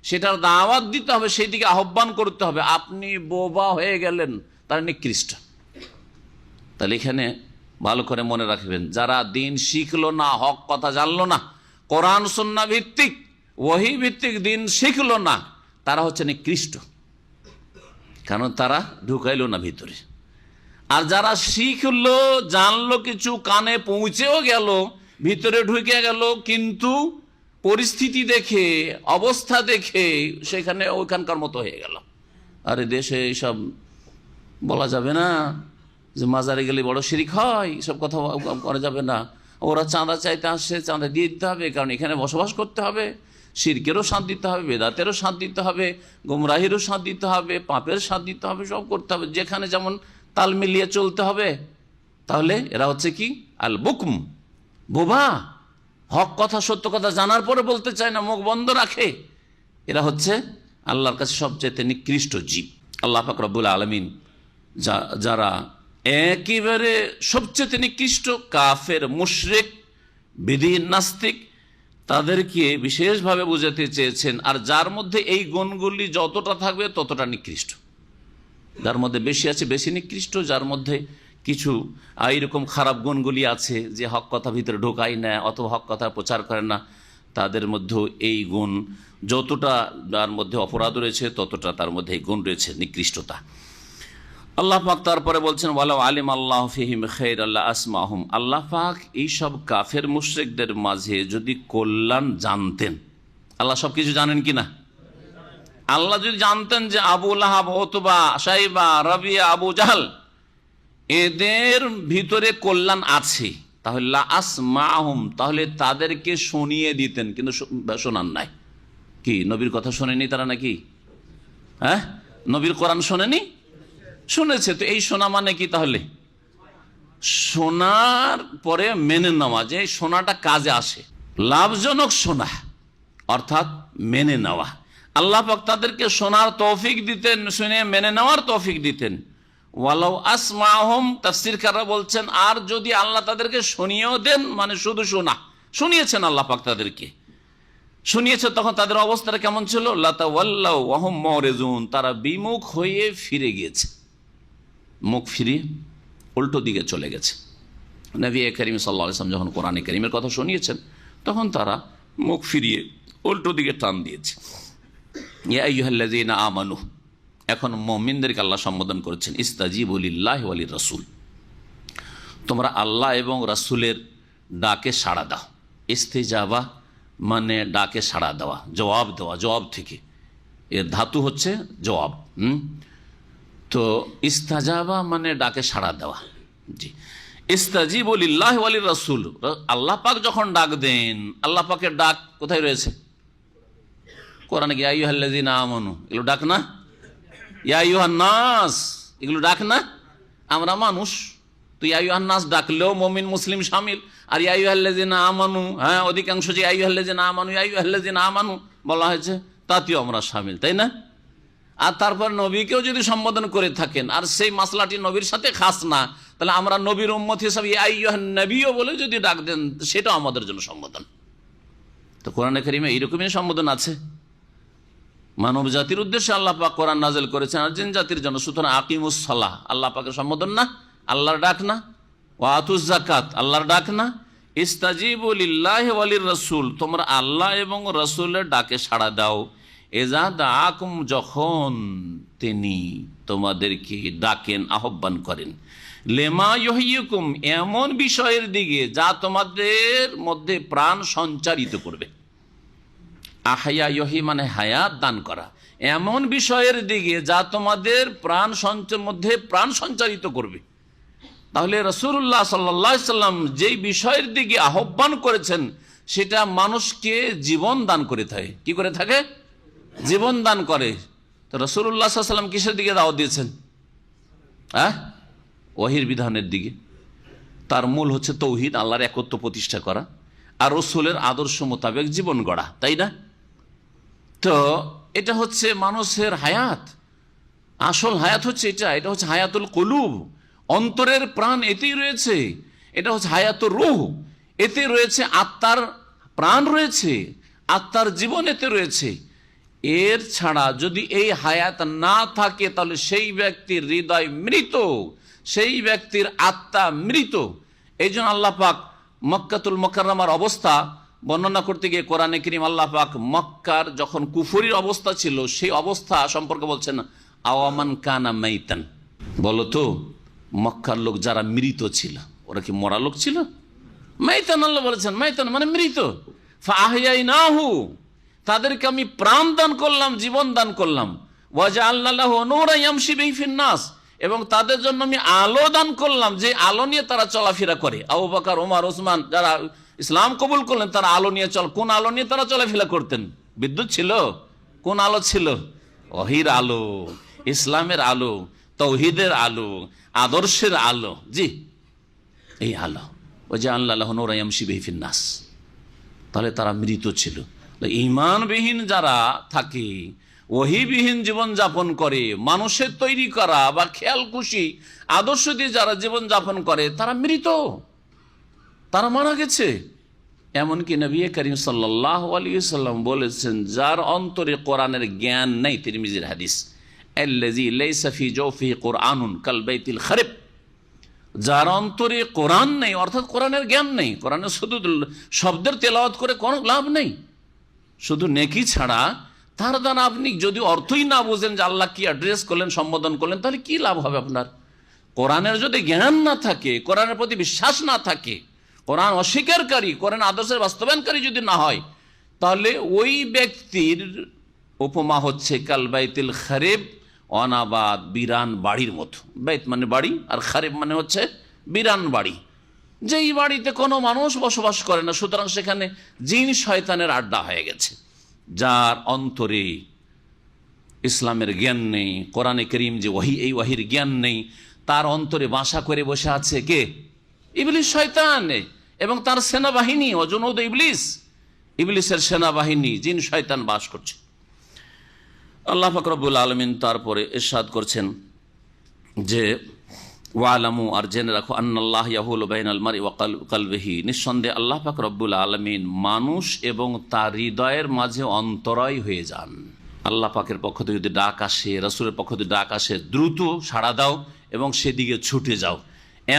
সেটার দাওয়াত দিতে হবে, সেই দিকে আহ্বান করতে হবে। আপনি বোবা হয়ে গেলেন, তার নিকৃষ্ট। তাহলে এখানে ভালো করে মনে রাখবেন, যারা দিন শিখলো না, হক কথা জানলো না, কোরআন সুন্নাহ ভিত্তিক ওহী ভিত্তিক দিন শিখলো না, তারা হচ্ছে নিকৃষ্ট, কারণ তারা ঢুকাইলো না ভিতরে। আর যারা শিখলো, জানলো, কিছু কানে পৌঁছেও গেল, ভিতরে ঢুকে গেল, কিন্তু পরিস্থিতি দেখে, অবস্থা দেখে সেখানে ওইখানকার মতো হয়ে গেল। আরে দেশে এইসব বলা যাবে না, যে মাজারে গেলে বড় শিরিক হয়, এসব কথা করা যাবে না। ওরা চাঁদা চাইতে আসছে, চাঁদা দিয়ে দিতে হবে, কারণ এখানে বসবাস করতে হবে। শিরকেরও সাথ দিতে হবে, বেদাতেরও সাথ দিতে হবে, গুমরাহিরও সাথ দিতে হবে, পাপের সাথ দিতে হবে, সব করতে হবে, যেখানে যেমন তাল মিলিয়ে চলতে হবে। তাহলে এরা হচ্ছে কি? আল বুকম, বোবা। হক কথা, সত্য কথা জানার পরে বলতে চায় না, মুখ বন্ধ রাখে। এরা হচ্ছে আল্লাহর কাছে সবচেয়ে নিকৃষ্ট জীব। আল্লাহ পাক রব্বুল আলামিন যারা একেবারে সবচেয়ে নিকৃষ্ট, কাফের, মুশরিক, বিদীন, নাস্তিক, তাদেরকে বিশেষভাবে বোঝাতে চেয়েছেন। আর যার মধ্যে এই গুণগুলি যতটা থাকবে ততটা নিকৃষ্ট, যার মধ্যে বেশি আছে বেশি নিকৃষ্ট, যার মধ্যে কিছু এইরকম খারাপ গুণগুলি আছে যে হক কথা ভিতরে ঢোকাই না অথবা হক কথা প্রচার করে না, তাদের মধ্যে এই গুণ যতটা, যার মধ্যে অপরাধ রয়েছে ততটা তার মধ্যে এই গুণ রয়েছে, নিকৃষ্টতা। আল্লাহ পাক তারপরে বলছেন, ওয়ালাউ আলিম আল্লাহ ফিহিম খায়রাল আসমাহুম, আল্লাহ পাক এইসব কাফের মুশরিকদের মাঝে যদি কল্যাণ জানতেন, আল্লাহ সব কিছু জানেন কিনা? আল্লাহ যদি জানতেন যে আবু লাহাব, উতবা, শাইবা, রাবিয়া, আবু জাহল এদের ভিতরে কল্যাণ আছে, তাহলে লা আসমাহুম, তাহলে তাদেরকে শুনিয়ে দিতেন, কিন্তু শোনান নাই। কি নবীর কথা শোনেনি তারা নাকি? হ্যাঁ, নবীর কোরআন শোনেনি? শুনেছে। তো এই শোনা মানে কি? তাহলে শোনার পরে মেনে নেওয়া, যে শোনাটা কাজে আসে, লাভজনক শোনা, অর্থাৎ মেনে নেওয়া। আল্লাহ পাক তাদেরকে শোনার তৌফিক দিতেন, শুনে মেনে নেওয়ার তৌফিক দিতেন। ওয়ালাউ আসমাহুম, তাফসীরকাররা বলছেন, আর যদি আল্লাহ তাদেরকে শুনিয়েও দেন, মানে শুধু শোনা, শুনিয়েছেন আল্লাহ পাক তাদেরকে, শুনিয়েছে, তখন তাদের অবস্থাটা কেমন ছিল? লাতাওয়াল্লাউ ওয়া হুম মুরিজুন, তারা বিমুখ হয়ে ফিরে গিয়েছে, মুখ ফিরিয়ে উল্টো দিকে চলে গেছে। নবী করিম সাল্লাল্লাহু আলাইহি ওয়াসাল্লাম যখন কোরআনে কারীমের কথা শুনিয়েছেন, তখন তারা মুখ ফিরিয়ে উল্টো দিকে টান দিয়েছে। ইয়া আইয়ুহাল্লাযীনা আমানু, এখন মুমিনদেরকে আল্লাহ সম্বোধন করেছেন, ইস্তাজিবু লিল্লাহি ওয়া লির রাসূল, তোমরা আল্লাহ এবং রাসূলের ডাকে সাড়া দাও। ইস্তিজাবা মানে ডাকে সাড়া দেওয়া, জবাব দেওয়া, জবাব থেকে এর ধাতু হচ্ছে জবাব। তো ইস্তাজাবা মানে ডাকে সাড়া দেওয়া। জি, ইস্তাজিবু লিল্লাহি ওয়া লির রাসূল, আল্লাহ পাক যখন ডাক দেন, আল্লাহ পাকের ডাক কোথায় রয়েছে? কোরআনে কি ইয়া আইয়ুহাল্লাযীনা আমানু এগুলো ডাক না? ইয়া আইয়ুহান নাস এগুলো ডাক না? আমরা মানুষ, তো ইয়া আইয়ুহান নাস ডাকলেও মুমিন মুসলিম শামিল। আর ইয়া আইয়ুহাল্লাযীনা আমানু, হ্যাঁ অধিকাংশ যে ইয়া আইয়ুহাল্লাযীনা আমানু ইয়া আইয়ুহাল্লাযীনা আমানু বলা হয়েছে তাতেও আমরা শামিল, তাই না? আর তারপর নবীকেও যদি সম্বোধন করে থাকেন আর সেই মাসলাটি নবীর সাথে খাস না, তাহলে আমরা নবীর উম্মত হিসাবে ইয়া আইয়ুহান নবীও বলে যদি ডাক দেন সেটাও আমাদের জন্য সম্বোধন। তো কোরআনে কারিমে এইরকমই সম্বোধন আছে। মানব জাতির উদ্দেশ্যে আল্লাহ পাক কোরআন নাযিল করেছেন আর জিন জাতির জন্য। সুতরাং আকিমুস সালাহ আল্লাহ পাকের সম্বোধন না, আল্লাহর ডাক না। ওয়া আতুজ যাকাত আল্লাহর ডাক না। ইস্তাজিবু লিল্লাহি ওয়া লির রাসূল তোমরা আল্লাহ এবং রাসূলের ডাকে সাড়া দাও। এজা দাআকুম যখন তিনি তোমাদেরকে ডাকেন, আহ্বান করেন। লেমা ইউহয়িকুম এমন বিষয়ের দিকে যা তোমাদের মধ্যে প্রাণ সঞ্চারিত করবে। আহয়া ইহি মানে হায়াত দান করা, এমন বিষয়ের দিকে যা তোমাদের মধ্যে প্রাণ সঞ্চারিত করবে। তাহলে রাসূলুল্লাহ সাল্লাল্লাহু আলাইহি সাল্লাম যেই বিষয়ের দিকে আহ্বান করেছেন সেটা মানুষকে জীবন দান করে থাকে। কি করে থাকে? জীবন দান করে। তো রাসূলুল্লাহ সাল্লাল্লাহু আলাইহি সাল্লাম কিসের দিকে দাওয়াত দিয়েছেন? ওহীর বিধানের দিকে। তার মূল হচ্ছে তৌহিদ, আল্লাহর একত্ব প্রতিষ্ঠা করা আর রাসূলের আদর্শ মোতাবেক জীবন গড়া, তাই না? তো এটা হচ্ছে মানুষের হায়াত, আসল হায়াত হচ্ছে এটা হচ্ছে হায়াতুল কুলুব, অন্তরের প্রাণ এতেই রয়েছে। এটা হচ্ছে হায়াতুর রূহ, এতে রয়েছে আত্মার প্রাণ রয়েছে, আত্মার জীবন এতে রয়েছে। এর ছাড়া যদি এই হায়াত না থাকে তাহলে সেই ব্যক্তির হৃদয় মৃত, সেই ব্যক্তির আত্মা মৃত। এই জন্য আল্লাহ পাক মক্কাতুল মুকাররমার অবস্থা বর্ণনা করতে গিয়ে কোরআনে কারীম আল্লাহ পাক মক্কার যখন কুফরির অবস্থা ছিল সেই অবস্থা সম্পর্কে বলছেন আওয়ামান কানা মাইতান। বলো তো মক্কার লোক যারা মৃত ছিল ওরা কি মরা লোক ছিল? মাইতান আল্লাহ বলেছেন, মাইতান মানে মৃত। ফাআহয়াইনাহু তাদেরকে আমি প্রাণ দান করলাম, জীবন দান করলাম। ওয়াজআলনা লাহু নূরান ইয়ামশি বিহি ফিন নাস এবং তাদের জন্য আমি আলো দান করলাম যে আলো নিয়ে তারা চলাফেরা করে। আবু বকর, ওমর, ওসমান যারা ইসলাম কবুল করলেন তারা আলো নিয়ে কোন আলো নিয়ে তারা চলাফেরা করতেন? বিদ্যুৎ ছিল? কোন আলো ছিল? ওহীর আলো, ইসলামের আলো, তাওহীদের আলো, আদর্শের আলো। জি, এই আলো। ওয়াজআলনা লাহু নূরান ইয়ামশি বিহি ফিন নাস। তাহলে তারা মৃত ছিল। ঈমানবিহীন যারা থাকে, ওহীবিহীন জীবন যাপন করে, মানুষের তৈরি করা বা খেয়াল খুশি আদর্শ দিয়ে যারা জীবন যাপন করে তারা মৃত, তারা মারা গেছে। এমনকি নবী করিম সাল্লাল্লাহু আলাইহি সাল্লাম বলেছেন যার অন্তরে কোরআনের জ্ঞান নেই, তিরমিজির হাদিস, আল্লাযী লাইসা ফি জাওফিহি কুরআনুন কাল বাইতিল খারিব। যার অন্তরে কোরআন নেই অর্থাৎ কোরআনের জ্ঞান নেই, কোরআনের শুধু শব্দের তেলাওয়াত করে কোনো লাভ নেই, শুধু নেকি ছাড়া তার দ্বারা আপনি যদি অর্থই না বোঝেন যে আল্লাহ কি অ্যাড্রেস করলেন, সম্বোধন করলেন, তাহলে কি লাভ হবে আপনার? কোরআনের যদি জ্ঞান না থাকে, কোরআনের প্রতি বিশ্বাস না থাকে, কোরআন অস্বীকারী, কোরআন আদর্শের বাস্তবায়নকারী যদি না হয়, তাহলে ওই ব্যক্তির উপমা হচ্ছে কাল বাইতিল খারিব, অনাবাদ বিরান বাড়ির মতো। বাইত মানে বাড়ি আর খারিব মানে হচ্ছে বিরান বাড়ি, যেই বাড়িতে কোনো মানুষ বসবাস করে না, সুতরাং সেখানে জিন শয়তানের আড্ডা হয়ে গেছে। যার অন্তরে ইসলামের জ্ঞান নেই, কোরআনে কারীম যে ওহী, এই ওহীর জ্ঞান নেই, তার অন্তরে বাসা করে বসে আছে কে? ইবলিস, শয়তান এবং তার সেনাবাহিনী, ওজুনুদ ইবলিস, ইবলিসের সেনাবাহিনী জিন শয়তান বাস করছে। আল্লাহ পাক রব্বুল আলামিন তারপরে ইরশাদ করছেন যে ওয়ালামু, আর জেনে রাখো, আন্নাল্লাহ ইয়াহুলু বাইনাল মারই ওয়া কলবিহি, নিঃসন্দেহে আল্লাহ পাক রব্বুল আলামিন মানুষ এবং তার হৃদয়ের মাঝে অন্তরায় হয়ে যান। আল্লাহ পাকের পক্ষ থেকে যদি ডাক আসে, রাসূলের পক্ষ থেকে ডাক আসে, দ্রুত সাড়া দাও এবং সেদিকে ছুটে যাও।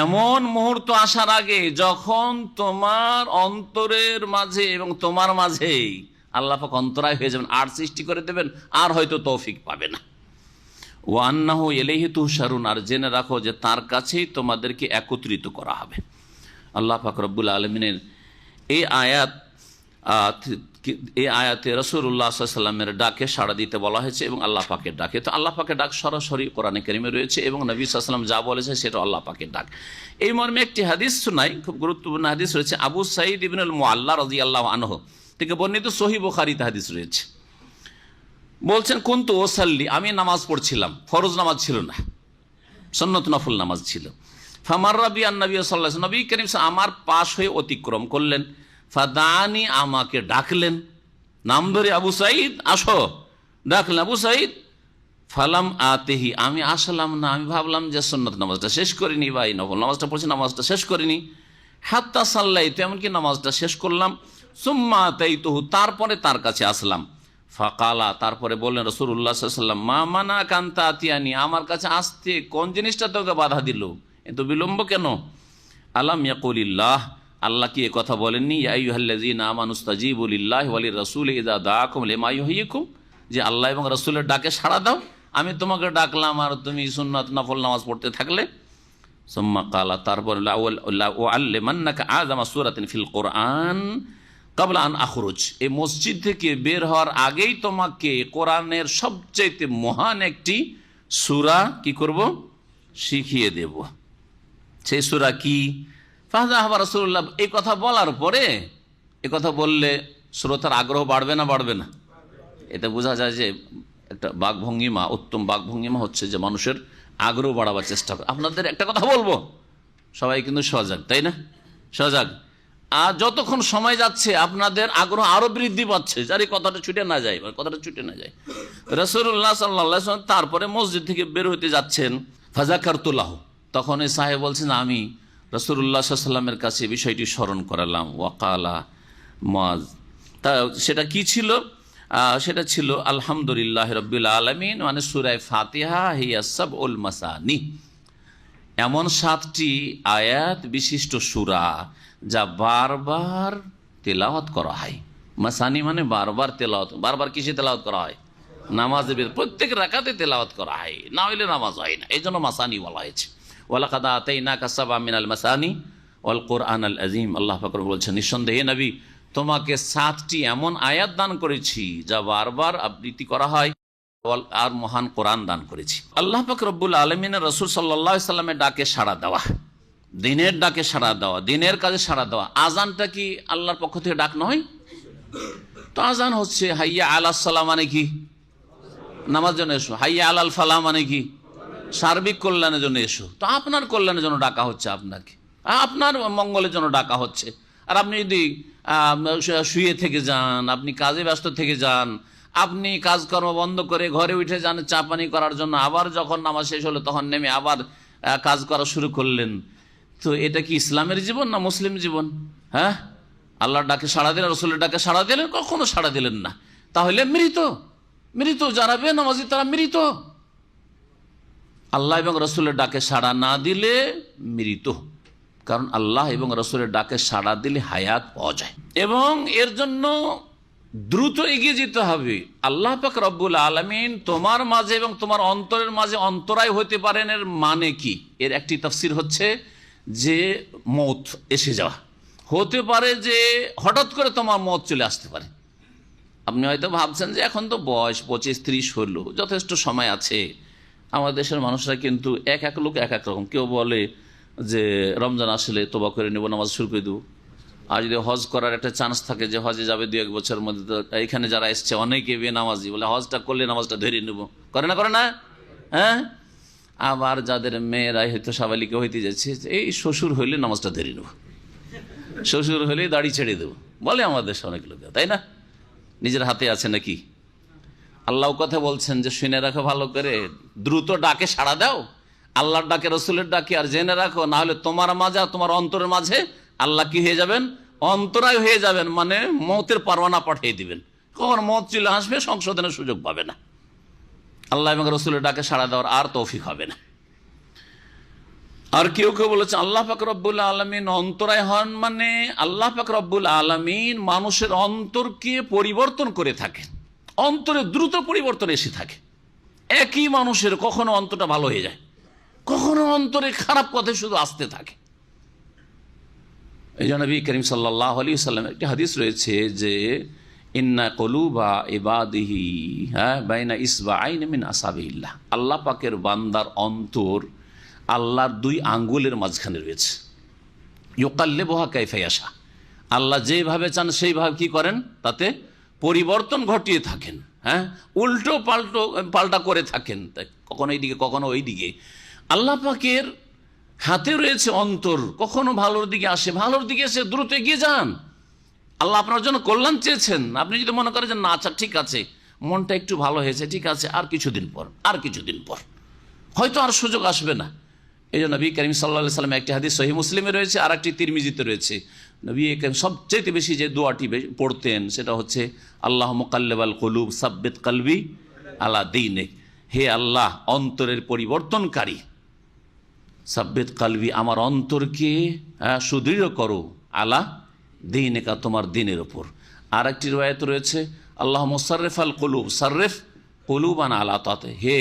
এমন মুহূর্ত আসার আগে যখন তোমার অন্তরের মাঝে এবং তোমার মাঝেই আল্লাহ পাক অন্তরায় হয়ে যাবেন, আর সৃষ্টি করে দেবেন, আর হয়তো তৌফিক পাবে না। ওয়া আন্নাহু ইলাইহি তুহশারুন, আর জেনে রাখো যে তার কাছেই তোমাদেরকে একত্রিত করা হবে। আল্লাহ পাক রব্বুল আলামিনের এই আয়াতে রাসূলুল্লাহ সাল্লাল্লাহু আলাইহি ওয়াসাল্লামের ডাকে সাড়া দিতে বলা হয়েছে এবং আল্লাহ পাকের ডাকে। তো আল্লাহ পাকের ডাক সরাসরি কোরআনে কারীমে রয়েছে এবং নবী সাল্লাল্লাহু আলাইহি ওয়াসাল্লাম যা বলেছে সেটা আল্লাহ পাকের ডাক। এই মর্মে একটি হাদিস শোনাই, খুব গুরুত্বপূর্ণ হাদিস রয়েছে। আবু সাঈদ ইবনুল মুআল্লা রাদিয়াল্লাহু আনহু থেকে বর্ণিত, সহিহ বুখারীতে হাদিস রয়েছে। বলছেন কুনতু ওসাল্লি, আমি নামাজ পড়ছিলাম, ফরজ নামাজ ছিল না, সুন্নত নফল নামাজ ছিল। ফামাররা বি আন-নবী সাল্লাল্লাহু আলাইহি ওয়াসাল্লাম, নবী করিম আমার পাশ হয়ে অতিক্রম করলেন। ফাদানি, আমাকে ডাকলেন, নাম ধরে, আবু সাঈদ আসো, ডাকলেন আবু সাঈদ। ফালাম আতেহি, আমি আসলাম না, আমি ভাবলাম যে সুন্নত নামাজটা শেষ করিনি বা এই নফল নামাজটা পড়ছি, নামাজটা শেষ করিনি। হাত্তা সাল্লাইতু, এমনকি নামাজটা শেষ করলাম। সুম্মা আতাইতুহু, তারপরে তার কাছে আসলাম। ফাকালা, তারপরে বললেন রাসূলুল্লাহ সাল্লাল্লাহু আলাইহি ওয়াসাল্লাম, মা মানাকা আন তাতিয়ানি, আমার কাছে আসতে কোন জিনিসটা তোকে বাধা দিল, এত বিলম্ব কেন? আলাম ইয়াকুলিল্লাহ, আল্লাহ কি এ কথা বলেননি, ইয়া আইয়ুহাল্লাযীনা আমানুস্তাজীবু লিল্লাহি ওয়া লির-রাসূলি ইযা দাআকুম লিমা ইউহয়িকুম, যে আল্লাহ এবং রাসূলের ডাকে সাড়া দাও। আমি তোমাকে ডাকলাম আর তুমি সুন্নাত নফল নামাজ পড়তে থাকলে। সুম্মা কালা, তারপর উআল্লিমান্নাকা আযামা সূরাতিন ফিল কুরআন ক্বাবলা আন আখরুজ, এই মসজিদ থেকে বের হওয়ার আগেই তোমাকে কোরআনের সবচেয়ে মহান একটি সূরা কি করব, শিখিয়ে দেব। সেই সূরা কি? ফাযাহাবা রাসূলুল্লাহ, এই কথা বলার পরে, এই কথা বললে শ্রোতার আগ্রহ বাড়বে না বাড়বে না? এতে বোঝা যায় যে একটা বাকভঙ্গিমা, উত্তম বাকভঙ্গিমা হচ্ছে যে মানুষের আগ্রহ বাড়াবার চেষ্টা করে। আপনাদের একটা কথা বলবো, সবাই কিন্তু সজাগ, তাই না? সজাগ। আর যতক্ষণ সময় যাচ্ছে আপনাদের আগ্রহ আরো বৃদ্ধি পাচ্ছে, যার এই কথাটা ছুটে না যায়, কথাটা ছুটে না যায়। রাসূলুল্লাহ সাল্লাল্লাহু আলাইহি ওয়াসাল্লাম তারপরে মসজিদ থেকে বের হতে যাচ্ছেন। ফাযাকারতু লাহু, তখন এই সাহেব বলছেন, আমি রাসূলুল্লাহ সাল্লাল্লাহু আলাইহি ওয়াসাল্লামের কাছে বিষয়টি স্মরণ করালাম। ওয়াকালা মুআয, তা সেটা কি ছিল? সেটা ছিল আলহামদুলিল্লাহ রাব্বিল আলামিন, মানে সূরা ফাতিহা হিয়া সাবউল মাসানি, এমন 7টি আয়াত বিশিষ্ট সূরা যা বারবার তেলাওয়াত করা হয়। মাসানি মানে বারবার তেলাওয়াত। বারবার কিসে তেলাওয়াত করা হয়? নামাজের ভিতরে, প্রত্যেক রাকাতে তেলাওয়াত করা হয়, না হইলে নামাজ হয় না, এই জন্য মাসানি বলা হয়েছে। ওয়ালাকাদ আতাইনাকা সাবআম মিনাল মাসানি ওয়াল কুরআনাল আযীম, আল্লাহ পাক বলছেন, নিঃসন্দেহে নবী তোমাকে 7টি এমন আয়াত দান করেছি যা বারবার আবৃত্তি করা হয়, আর মহান কোরআন দান করেছি। আল্লাহ পাক রব্বুল আলামিনের রাসূল সাল্লাল্লাহু আলাইহি ওয়াসাল্লামের ডাকে সাড়া দেওয়া, দিনের ডাকে সাড়া দেওয়া, দিনের কাজে সাড়া দেওয়া। আজানটা কি আল্লাহর পক্ষ থেকে ডাক নয়? তো আজান হচ্ছে হাইয়া আলাস সালাম, মানে কি? নামাজ জন্য এসো। হাইয়া আলাল ফালাহ মানে কি? সার্বিক কল্যাণের জন্য এসো। তো আপনার কল্যাণের জন্য ডাকা হচ্ছে, আপনাকে আপনার মঙ্গলের জন্য ডাকা হচ্ছে। আর আপনি যদি শুয়ে থেকে যান, আপনি কাজে ব্যস্ত থেকে যান, আপনি কাজকর্ম বন্ধ করে ঘরে উঠে যান চা পানি করার জন্য, আবার যখন নামাজ শেষ হলো তখন নেমে আবার কাজ করা শুরু করলেন, তো এটা কি ইসলামের জীবন না মুসলিম জীবন? হ্যাঁ, আল্লাহর ডাকে সাড়া দিলেন, রসুলের ডাকে সাড়া দিলেন, কখনো সাড়া দিলেন না, তাহলে মৃত। মৃত যারা বেনামাজি তারা মৃত। আল্লাহ এবং রসুলের ডাকে সাড়া না দিলে মৃত, কারণ আল্লাহ এবং রসুলের ডাকে সাড়া দিলে হায়াত পাওয়া যায়, এবং এর জন্য দ্রুত এগিয়ে যেতে হবে। আল্লাহ পাক রব্বুল আলামিন তোমার মাঝে এবং তোমার অন্তরের মাঝে অন্তরায় হতে পারেন, এর মানে কি? এর একটি তাফসীর হচ্ছে যে মওত এসে যাওয়া, হতে পারে যে হঠাৎ করে তোমার মওত চলে আসতে পারে। আপনি হয়তো ভাবছেন যে এখন তো বয়স 25-30 হলো, যথেষ্ট সময় আছে। আমাদের দেশের মানুষরা কিন্তু এক এক লোক এক এক রকম। কেউ বলে যে রমজান আসলে তোবা করে নেব, নামাজ শুরু করে দেবো। আর যদি হজ করার একটা চান্স থাকে যে হজে যাবে 2-1 বছরের মধ্যে, তো এখানে যারা এসছে অনেকে বেনামাজি, বলে হজটা করলে নামাজটা ধরে নেব, করে না করে না? হ্যাঁ। আবার যাদের মেয়েরাই হয়তো সাবালিকা হইতে যাচ্ছে, এই শ্বশুর হইলে নামাজটা ধরে নেব, শ্বশুর হইলে দাড়ি ছেড়ে দেবো, বলে আমাদের দেশে অনেক লোক, তাই না? নিজের হাতে আছে নাকি? আল্লাহ কথা বলছেন যে শুনে রাখো ভালো করে, দ্রুত ডাকে সাড়া দাও, আল্লাহর ডাকে রসুলের ডাকে, আর জেনে রাখো না হলে তোমার মাঝে আর তোমার অন্তরের মাঝে আল্লাহ কি হয়ে যাবেন? অন্তরায় হয়ে যাবেন, মানে মওতের পরোয়ানা পাঠিয়ে দিবেন। কখন মওত চলে আসবে সংশোধনের সুযোগ পাবে না। আল্লাহ এবং রসুলের ডাকে সাড়া দেওয়ার আর তৌফিক হবে না। আর কেউ কেউ বলেছে আল্লাহ পাক রব্বুল আলামিন অন্তরায় হন, মানে আল্লাহ পাক রব্বুল আলামিন মানুষের অন্তরকে পরিবর্তন করে থাকেন, অন্তরে দ্রুত পরিবর্তন এসে থাকে। একই মানুষের কখনো অন্তরটা ভালো হয়ে যায়, কখনো অন্তরে খারাপ পথে শুধু আসতে থাকে। এই জন্য নবী করিম সাল্লাল্লাহু আলাইহি ওয়াসাল্লামের একটি হাদিস রয়েছে যে ইন্না কুলুবা ইবাদিহি বাইনা ইসবাআইন মিন আসাবিল্লাহ, আল্লাহ পাকের বান্দার অন্তর আল্লাহর 2 আঙ্গুলের মাঝখানে রয়েছে। ইউকাল্লিবুহা কাইফা ইয়াশা, আল্লাহ যেভাবে চান সেইভাবে কি করেন, তাতে পরিবর্তন ঘটিয়ে থাকেন। হ্যাঁ, উল্টো পাল্টা করে থাকেন, কখনো এইদিকে কখনো ওই দিকে। আল্লাহ পাকের হাতে রয়েছে অন্তর, কখনো ভালোর দিকে আসে, ভালোর দিকে এসে দ্রুত এগিয়ে যান। আল্লাহ আপনার জন্য কল্যাণ চেয়েছেন, আপনি যদি মনে করেন যে না আচ্ছা ঠিক আছে, মনটা একটু ভালো হয়েছে, ঠিক আছে, আর কিছুদিন পর হয়তো আর সুযোগ আসবে না। এই জন্য নবী করিম সাল্লাল্লাহু আলাইহি ওয়াসাল্লাম একটি হাদিস সহিহ মুসলিমে রয়েছে, আর একটি তিরমিজিতে রয়েছে। নবী করিম সবচেয়ে বেশি যে দোয়াটি পড়তেন সেটা হচ্ছে আল্লাহ মুকাল্লিবাল কুলুব সাব্বিত কলবি আলা দীনিক, হে আল্লাহ অন্তরের পরিবর্তনকারী, সাব্বিত কলবি আমার অন্তরকে সুদৃঢ় করো, আলা দীনিকা তোমার দিনের ওপর। আর একটি riwayat রয়েছে আল্লাহ মুসাররিফ আল কুলুব সাররিফ কুলুবান আলা তাতে, হে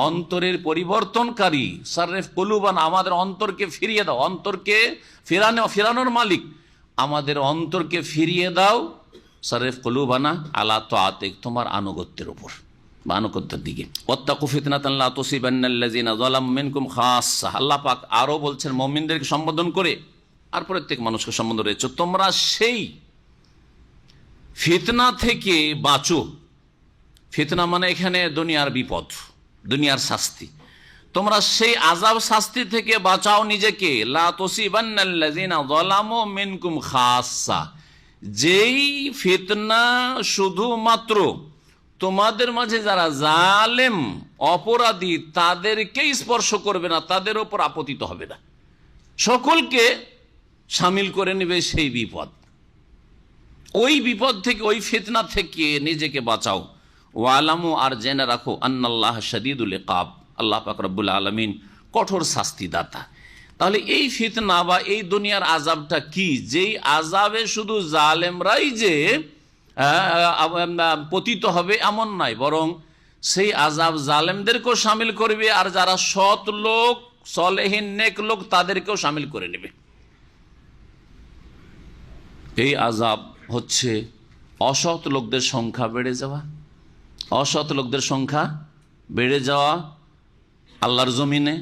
অন্তরের পরিবর্তনকারী, সাররিফ কুলুবান আমাদের অন্তরকে ফিরিয়ে দাও, অন্তরকে ফিরানোর মালিক, আমাদের অন্তরকে ফিরিয়ে দাও, সাররিফ কুলুবানা আলা তাআতিক তোমার আনুগত্যের উপর বা আনুগত্যের দিকে। ওয়াত্তাকু ফিতনাতান লা তুসিবান্নাল্লাযিনা যালামু মিনকুম খাসসা, আল্লাহ পাক আরো বলছেন মুমিনদেরকে সম্বোধন করে, আর প্রত্যেক মানুষকে সম্বোধন রয়েছে, তোমরা সেই ফিতনা থেকে বাঁচো। ফিতনা মানে এখানে দুনিয়ার বিপদ, দুনিয়ার শাস্তি, তোমরা সেই আযাব শাস্তি থেকে বাঁচাও নিজেকে। লা তুসিবান্নাল্লাযিনা যালামু মিনকুম খাসসা, যেই ফিতনা শুধুমাত্র তোমাদের মাঝে যারা জালেম অপরাধী তাদেরকেই স্পর্শ করবে না, তাদের ওপর আপতিত হবে না, সকলকে শামিল করে নেবে সেই বিপদ। ওই বিপদ থেকে, ওই ফিতনা থেকে নিজেকে বাঁচাও। ওয়ালামু, আর জেনে রাখো, আন্নাল্লাহ শাদীদুল ইকাব, আল্লাহ পাক রব্বুল আলামিন কঠোর শাস্তিদাতা। তাহলে এই ফিতনা বা এই দুনিয়ার আযাবটা কি, যেই আযাবে শুধু জালেমরাই যে পতিত হবে এমন নয়, বরং সেই আযাব জালেমদেরকেও শামিল করবে, আর যারা সৎ লোক, সলেহীন নেক লোক, তাদেরকেও শামিল করে নেবে। এই আযাব হচ্ছে অসৎ লোকদের সংখ্যা বেড়ে যাওয়া, অসৎ লোকদের সংখ্যা বেড়ে যাওয়া আল্লাহর জমিনে,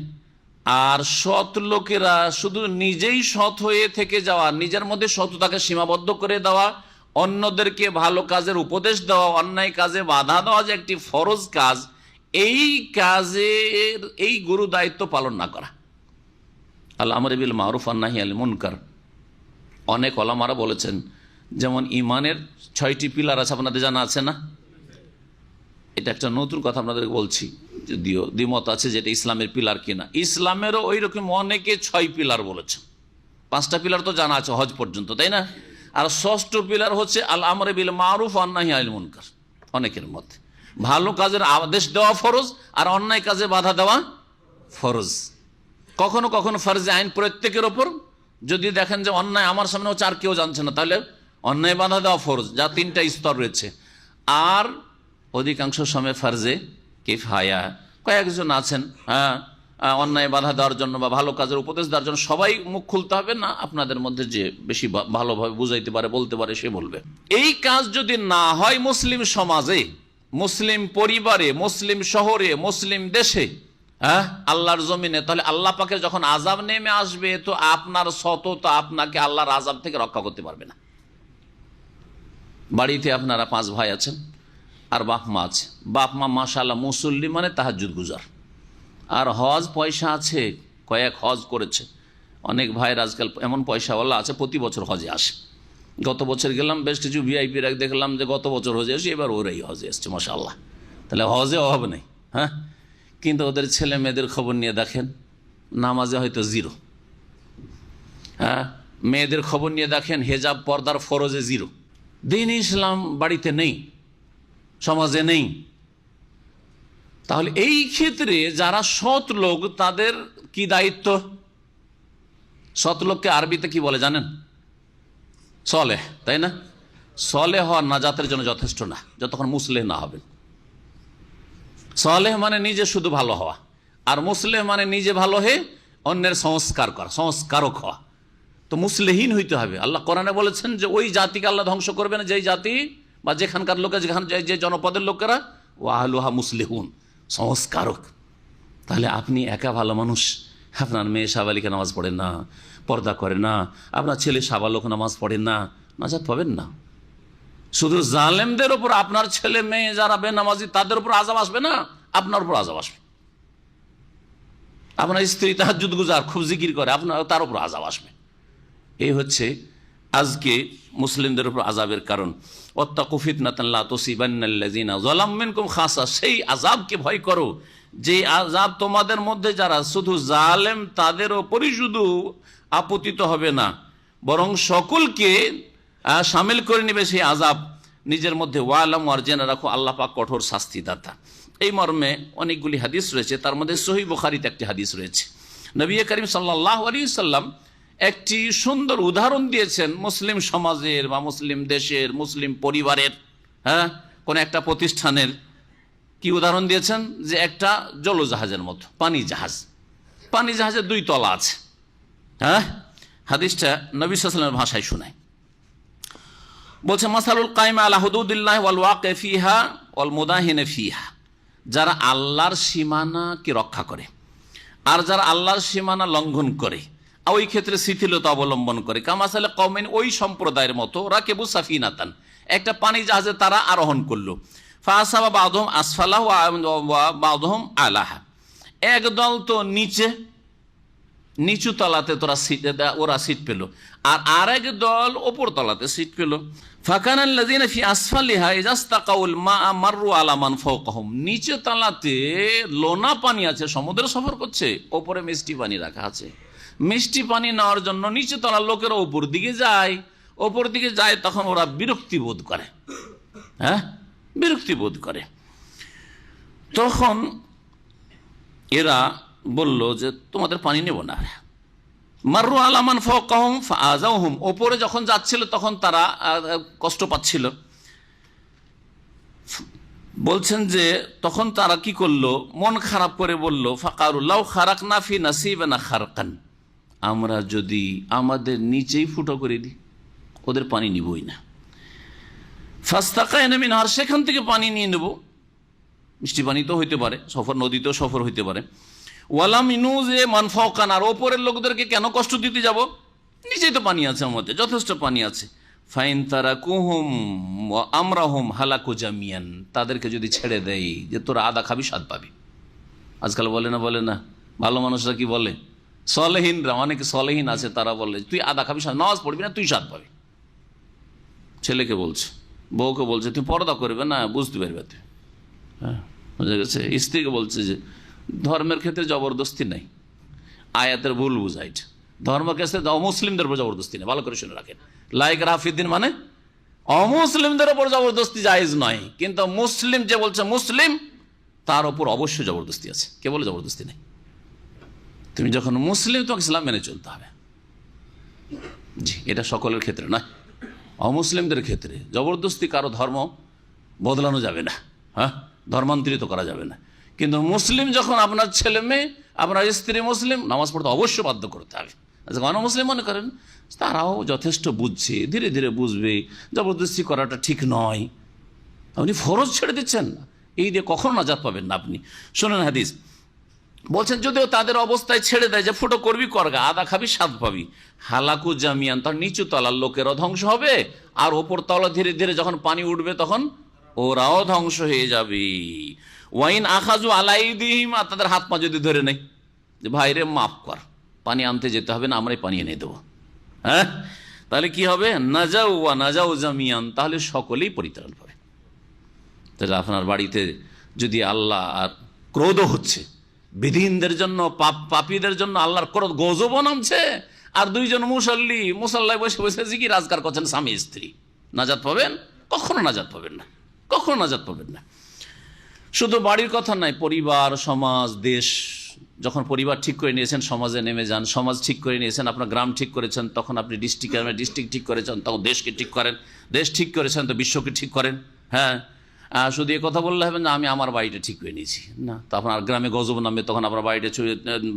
আর সৎ লোকেরা শুধু নিজেই সৎ হয়ে থেকে যাওয়া, নিজের মধ্যে সততাকে সীমাবদ্ধ করে দেওয়া, অন্যদেরকে ভালো কাজের উপদেশ দেওয়া, অন্যায় কাজে বাধা দেওয়া যে একটি ফরজ কাজ, এই কাজের এই গুরু দায়িত্ব পালন না করা। আল আমর বিল মারুফ ওয়ান নাহি আনিল মুনকার, অনেক ওলামারা বলেছেন, যেমন ইমানের 6টি পিলার আছে, আপনাদের জানা আছে না? এটা একটা নতুন কথা আপনাদেরকে বলছি, যদিও দ্বিমত আছে যেটা ইসলামের পিলার কিনা। ইসলামেরও ওই রকম অনেকে 6 পিলার বলেছেন। 5টা পিলার তো জানা আছে হজ পর্যন্ত, তাই না? আর 6ষ্ঠ পিলার হচ্ছে আল আমর বিল মারুফ ওয়ান নাহি আনিল মুনকার। অনেকের মধ্যে ভালো কাজের আদেশ দেওয়া ফরজ, আর অন্যায় কাজে বাধা দেওয়া ফরজ। কখনো কখনো ফরজে আইন প্রত্যেকের ওপর, যদি দেখেন যে অন্যায় আমার সামনে হচ্ছে আর কেউ জানছে না, তাহলে অন্যায় বাধা দেওয়া ফরজ, যা 3টা স্তর রয়েছে। আর অধিকাংশ সময় ফরজে কিফায়া, কয়েকজন আছেন অন্যায় বাধা দেওয়ার জন্য বা ভালো কাজের উপদেশ দেওয়ার জন্য, সবাই মুখ খুলতে হবে না, আপনাদের মধ্যে যে বেশি ভালোভাবে বুঝাইতে পারে, বলতে পারে, সে বলবে। এই কাজ যদি না হয় মুসলিম সমাজে, মুসলিম পরিবারে, মুসলিম শহরে, মুসলিম দেশে, আল্লাহর জমিনে, তাহলে আল্লাহ পাকের যখন আযাব নেমে আসবে, তো আপনার সততা আপনাকে আল্লাহর আযাব থেকে রক্ষা করতে পারবে না। বাড়িতে আপনারা 5 ভাই আছেন, আর বাপ মা আছে। বাপ মা মাশাআল্লাহ মুসল্লি, মানে তাহাজ্জুদ গুজার, আর হজ পয়সা আছে, কয়েক হজ করেছে। অনেক ভাইয়ের আজকাল এমন পয়সাওয়ালা আছে, প্রতি বছর হজে আসে। গত বছর গেলাম, বেশ কিছু ভিআইপির দেখলাম যে গত বছর হজে আসে, এবার ওরাই হজে এসছে, মাশাআল্লাহ। তাহলে হজে অভাব নেই, হ্যাঁ। কিন্তু ওদের ছেলে মেয়েদের খবর নিয়ে দেখেন, নামাজে হয়তো 0, মেয়েদের খবর নিয়ে দেখেন, হেজাব পর্দার ফরজে 0। দিন ইসলাম বাড়িতে নেই, সমাজে নেই। তাহলে এই ক্ষেত্রে যারা সৎ লোক, তাদের কি দায়িত্ব? সৎ লোককে আরবিতে কি বলে জানেন? সলেহ, তাই না? সলেহ হওয়া নাজাতের জন্য যথেষ্ট না, যতক্ষণ মুসলিহ না হবেন। সলেহ মানে নিজে শুধু ভালো হওয়া, আর মুসলিহ মানে নিজে ভালো হয়ে অন্যের সংস্কার করা, সংস্কারক হওয়া। তো মুসলিহীন হইতে হবে। আল্লাহ কোরআনে বলেছেন যে ওই জাতিকে আল্লাহ ধ্বংস করবে না যেই জাতি বা যেখানকার লোকের, যেখানে যে জনপদের লোকেরা ওয়াহলুহা মুসলিহুন, সংস্কারক। তাহলে আপনি একা ভালো মানুষ, আপনার মেয়ে সাবালিকা নামাজ পড়ে না, পর্দা করে না, আপনার ছেলে সাবালক নামাজ পড়ে না, নাজাত পাবেন না। শুধু জালেমদের উপর, আপনার ছেলে মেয়ে যারা বেনামাজি তাদের উপর আযাব আসবে না, আপনার উপর আযাব আসবে। আপনার স্ত্রী তাহাজ্জুদ গুজার, খুব জিকির করে, আপনার তার উপর আযাব আসবে। এই হচ্ছে আজকে মুসলিমদের উপর আযাবের কারণ। ওয়াত্তাকু ফিতনাতান লা তুসিবান্নাল্লাযিনা যালামু মিনকুম খাসা, সেই আযাবকে ভয় করো যে আযাব তোমাদের মধ্যে যারা শুধু জালেম তাদের উপরই শুধু আপতিত হবে না, বরং সকলকে শামিল করে নেবে সেই আযাব নিজের মধ্যে। ওয়ালাম, আর জেনে রাখো আল্লাহ পাক কঠোর শাস্তিদাতা। এই মর্মে অনেকগুলি হাদিস রয়েছে, তার মধ্যে সহিহ বুখারীতে একটি হাদিস রয়েছে। নবী করিম সাল্লাল্লাহু আলাইহি সাল্লাম একটি সুন্দর উদাহরণ দিয়েছেন মুসলিম সমাজের বা মুসলিম দেশের, মুসলিম পরিবারের, কোন একটা প্রতিষ্ঠানের। কি উদাহরণ দিয়েছেন? যে একটা জলজাহাজের মতো, পানি জাহাজ। পানি জাহাজের 2 তলা আছে। হাদিসটা নবী সাল্লাল্লাহু আলাইহি ওয়াসাল্লামের ভাষায় শোনায়। বলছে মাসালুল কাইম আলা হুদুদিল্লাহ ওয়াল ওয়াকি ফিহা ওয়াল মুদাহিন ফিহা, যারা আল্লাহর সীমানাকে রক্ষা করে আর যারা আল্লাহর সীমানা লঙ্ঘন করে, ওই ক্ষেত্রে শিথিলতা অবলম্বন করে, কামাসালে কওমিন, ওই সম্প্রদায়ের মতো, রাকিবু সাফিনাতান, একটা পানি জাহাজে তারা আরোহণ করলো, ফাসাবা বাদহুম আসফালাহু ওয়া বাদহুম আলাহা, একদল তো নিচু তলাতে ওরা সিট পেল, আর আরেক দল ওপর তলাতে সিট পেল। ফাকানাল্লাযিনা ফি আসফালিহা ইযাস্তাকাউল মাআ মাররু আলা মান ফাওকাহুম, নিচে তলাতে লোনা পানি আছে, সমুদ্র সফর করছে, ওপরে মিষ্টি পানি রাখা আছে। মিষ্টি পানি নেওয়ার জন্য নিচে তলার লোকেরা ওপর দিকে যায়, তখন ওরা বিরক্তি বোধ করে, বিরক্তি বোধ করে। তখন এরা বলল যে তোমাদের পানি নেব না। মাররু আলা মান ফাওকাহুম ফাআযাউহুম, ওপরে যখন যাচ্ছিল তখন তারা কষ্ট পাচ্ছিল। বলছেন যে তখন তারা কি করলো, মন খারাপ করে বলল, ফাকারু লাউ খারাকনা ফি নাসিবিনা খারকান, আমরা যদি আমাদের নিচেই ফুটো করে দিই, ওদের পানি নিবই না। ফাস্তাকায়না মিনহা, সেখান থেকে পানি নিয়ে নেব, মিষ্টি পানি তো হইতে পারে, সফর নদীতেও সফর হইতে পারে। ওয়ালাম ইনুজে মান ফাওকান, আর ওপরের লোকদেরকে কেন কষ্ট দিতে যাব, নিচেই তো পানি আছে, আমাদের যথেষ্ট পানি আছে। ফাইন তারাকুহুম ওয়া আমরাহুম হালাকু জামিয়ান, তাদেরকে যদি ছেড়ে দেয় যে তোরা আদা খাবি স্বাদ পাবি। আজকাল বলে না ভালো মানুষরা কি বলে, সলেহীনরা, অনেকে সলেহীন আছে, তারা বলে তুই আদা খাবি, নামাজ পড়বি না, তুই স্বাদ পাবি। ছেলেকে বলছে, বউকে বলছে তুই পর্দা করবে না, বুঝতে পারবে তুই। বুঝা গেছে। স্ত্রীকে বলছে যে ধর্মের ক্ষেত্রে জবরদস্তি নাই, আয়াতের ভুল বুঝাইট, ধর্মের ক্ষেত্রে অমুসলিমদের উপর জবরদস্তি নেই, ভালো করে শুনে রাখেন। লাইক রাফিদ্দিন মানে অমুসলিমদের উপর জবরদস্তি জায়েজ নয়, কিন্তু মুসলিম যে বলছে মুসলিম তার উপর অবশ্যই জবরদস্তি আছে। কে বলে জবরদস্তি নেই? তুমি যখন মুসলিম তোমাকে ইসলাম মেনে চলতে হবে। জি, এটা সকলের ক্ষেত্রে নয়, অমুসলিমদের ক্ষেত্রে জবরদস্তি কারো ধর্ম বদলানো যাবে না, ধর্মান্তরিত করা যাবে না। কিন্তু মুসলিম যখন আপনার ছেলে মেয়ে, আপনার স্ত্রী মুসলিম, নামাজ পড়তে অবশ্যই বাধ্য করতে হবে। অনমুসলিম মনে করেন তারাও যথেষ্ট বুঝছে, ধীরে ধীরে বুঝবে, জবরদস্তি করাটা ঠিক নয়। আপনি ফরজ ছেড়ে দিচ্ছেন, এই দিয়ে কখনো নাজাত পাবেন না আপনি। শোনেন হাদিস বলছেন, যদিও তাদের অবস্থায় ছেড়ে দেয় যে ফুটো করবি করগা, আদা খাবি স্বাদ পাবি, হালাকু জামিয়ান, তার নিচু তলার লোকেরও ধ্বংস হবে, আর ওপর তলা ধীরে ধীরে যখন পানি উঠবে তখন ওরাও ধ্বংস হয়ে যাবে। ওয়াইন আখাজু আলাইদিহিম, আর তাদের হাত পা যদি ধরে নেই যে ভাইরে মাফ কর, পানি আনতে যেতে হবে না, আমরাই পানি এনে দেবো, তাহলে কি হবে? নাজাউ ওয়া নাজাউ জামিয়ান, তাহলে সকলেই পরিত্রাণ পাবে। তাহলে আপনার বাড়িতে যদি আল্লাহ আর ক্রোধ হচ্ছে, বিধিনদের জন্য, পাপীদের জন্য আল্লাহর ক্রোধ গজব নামছে, আর দুইজন মুসল্লায় বসে বসে জিকির রাজগার করছেন স্বামী স্ত্রী, নাজাত পাবেন? কখনো নাজাত পাবেন না, কখনো নাজাত পাবেন না। শুধু বাড়ির কথা নাই, পরিবার, সমাজ, দেশ। যখন পরিবার ঠিক করে নিয়েছেন সমাজে নেমে যান, সমাজ ঠিক করে নিয়েছেন, আপনার গ্রাম ঠিক করেছেন, তখন আপনি ডিস্ট্রিক্ট ঠিক করেছেন, তখন দেশকে ঠিক করেন, দেশ ঠিক করেছেন তো বিশ্বকে ঠিক করেন। শুধু এ কথা বললে হবে না আমি আমার বাড়িটা ঠিক করে নিয়েছি, না, তো আপনার গ্রামে গজব নামবে, তখন আপনার বাড়িটা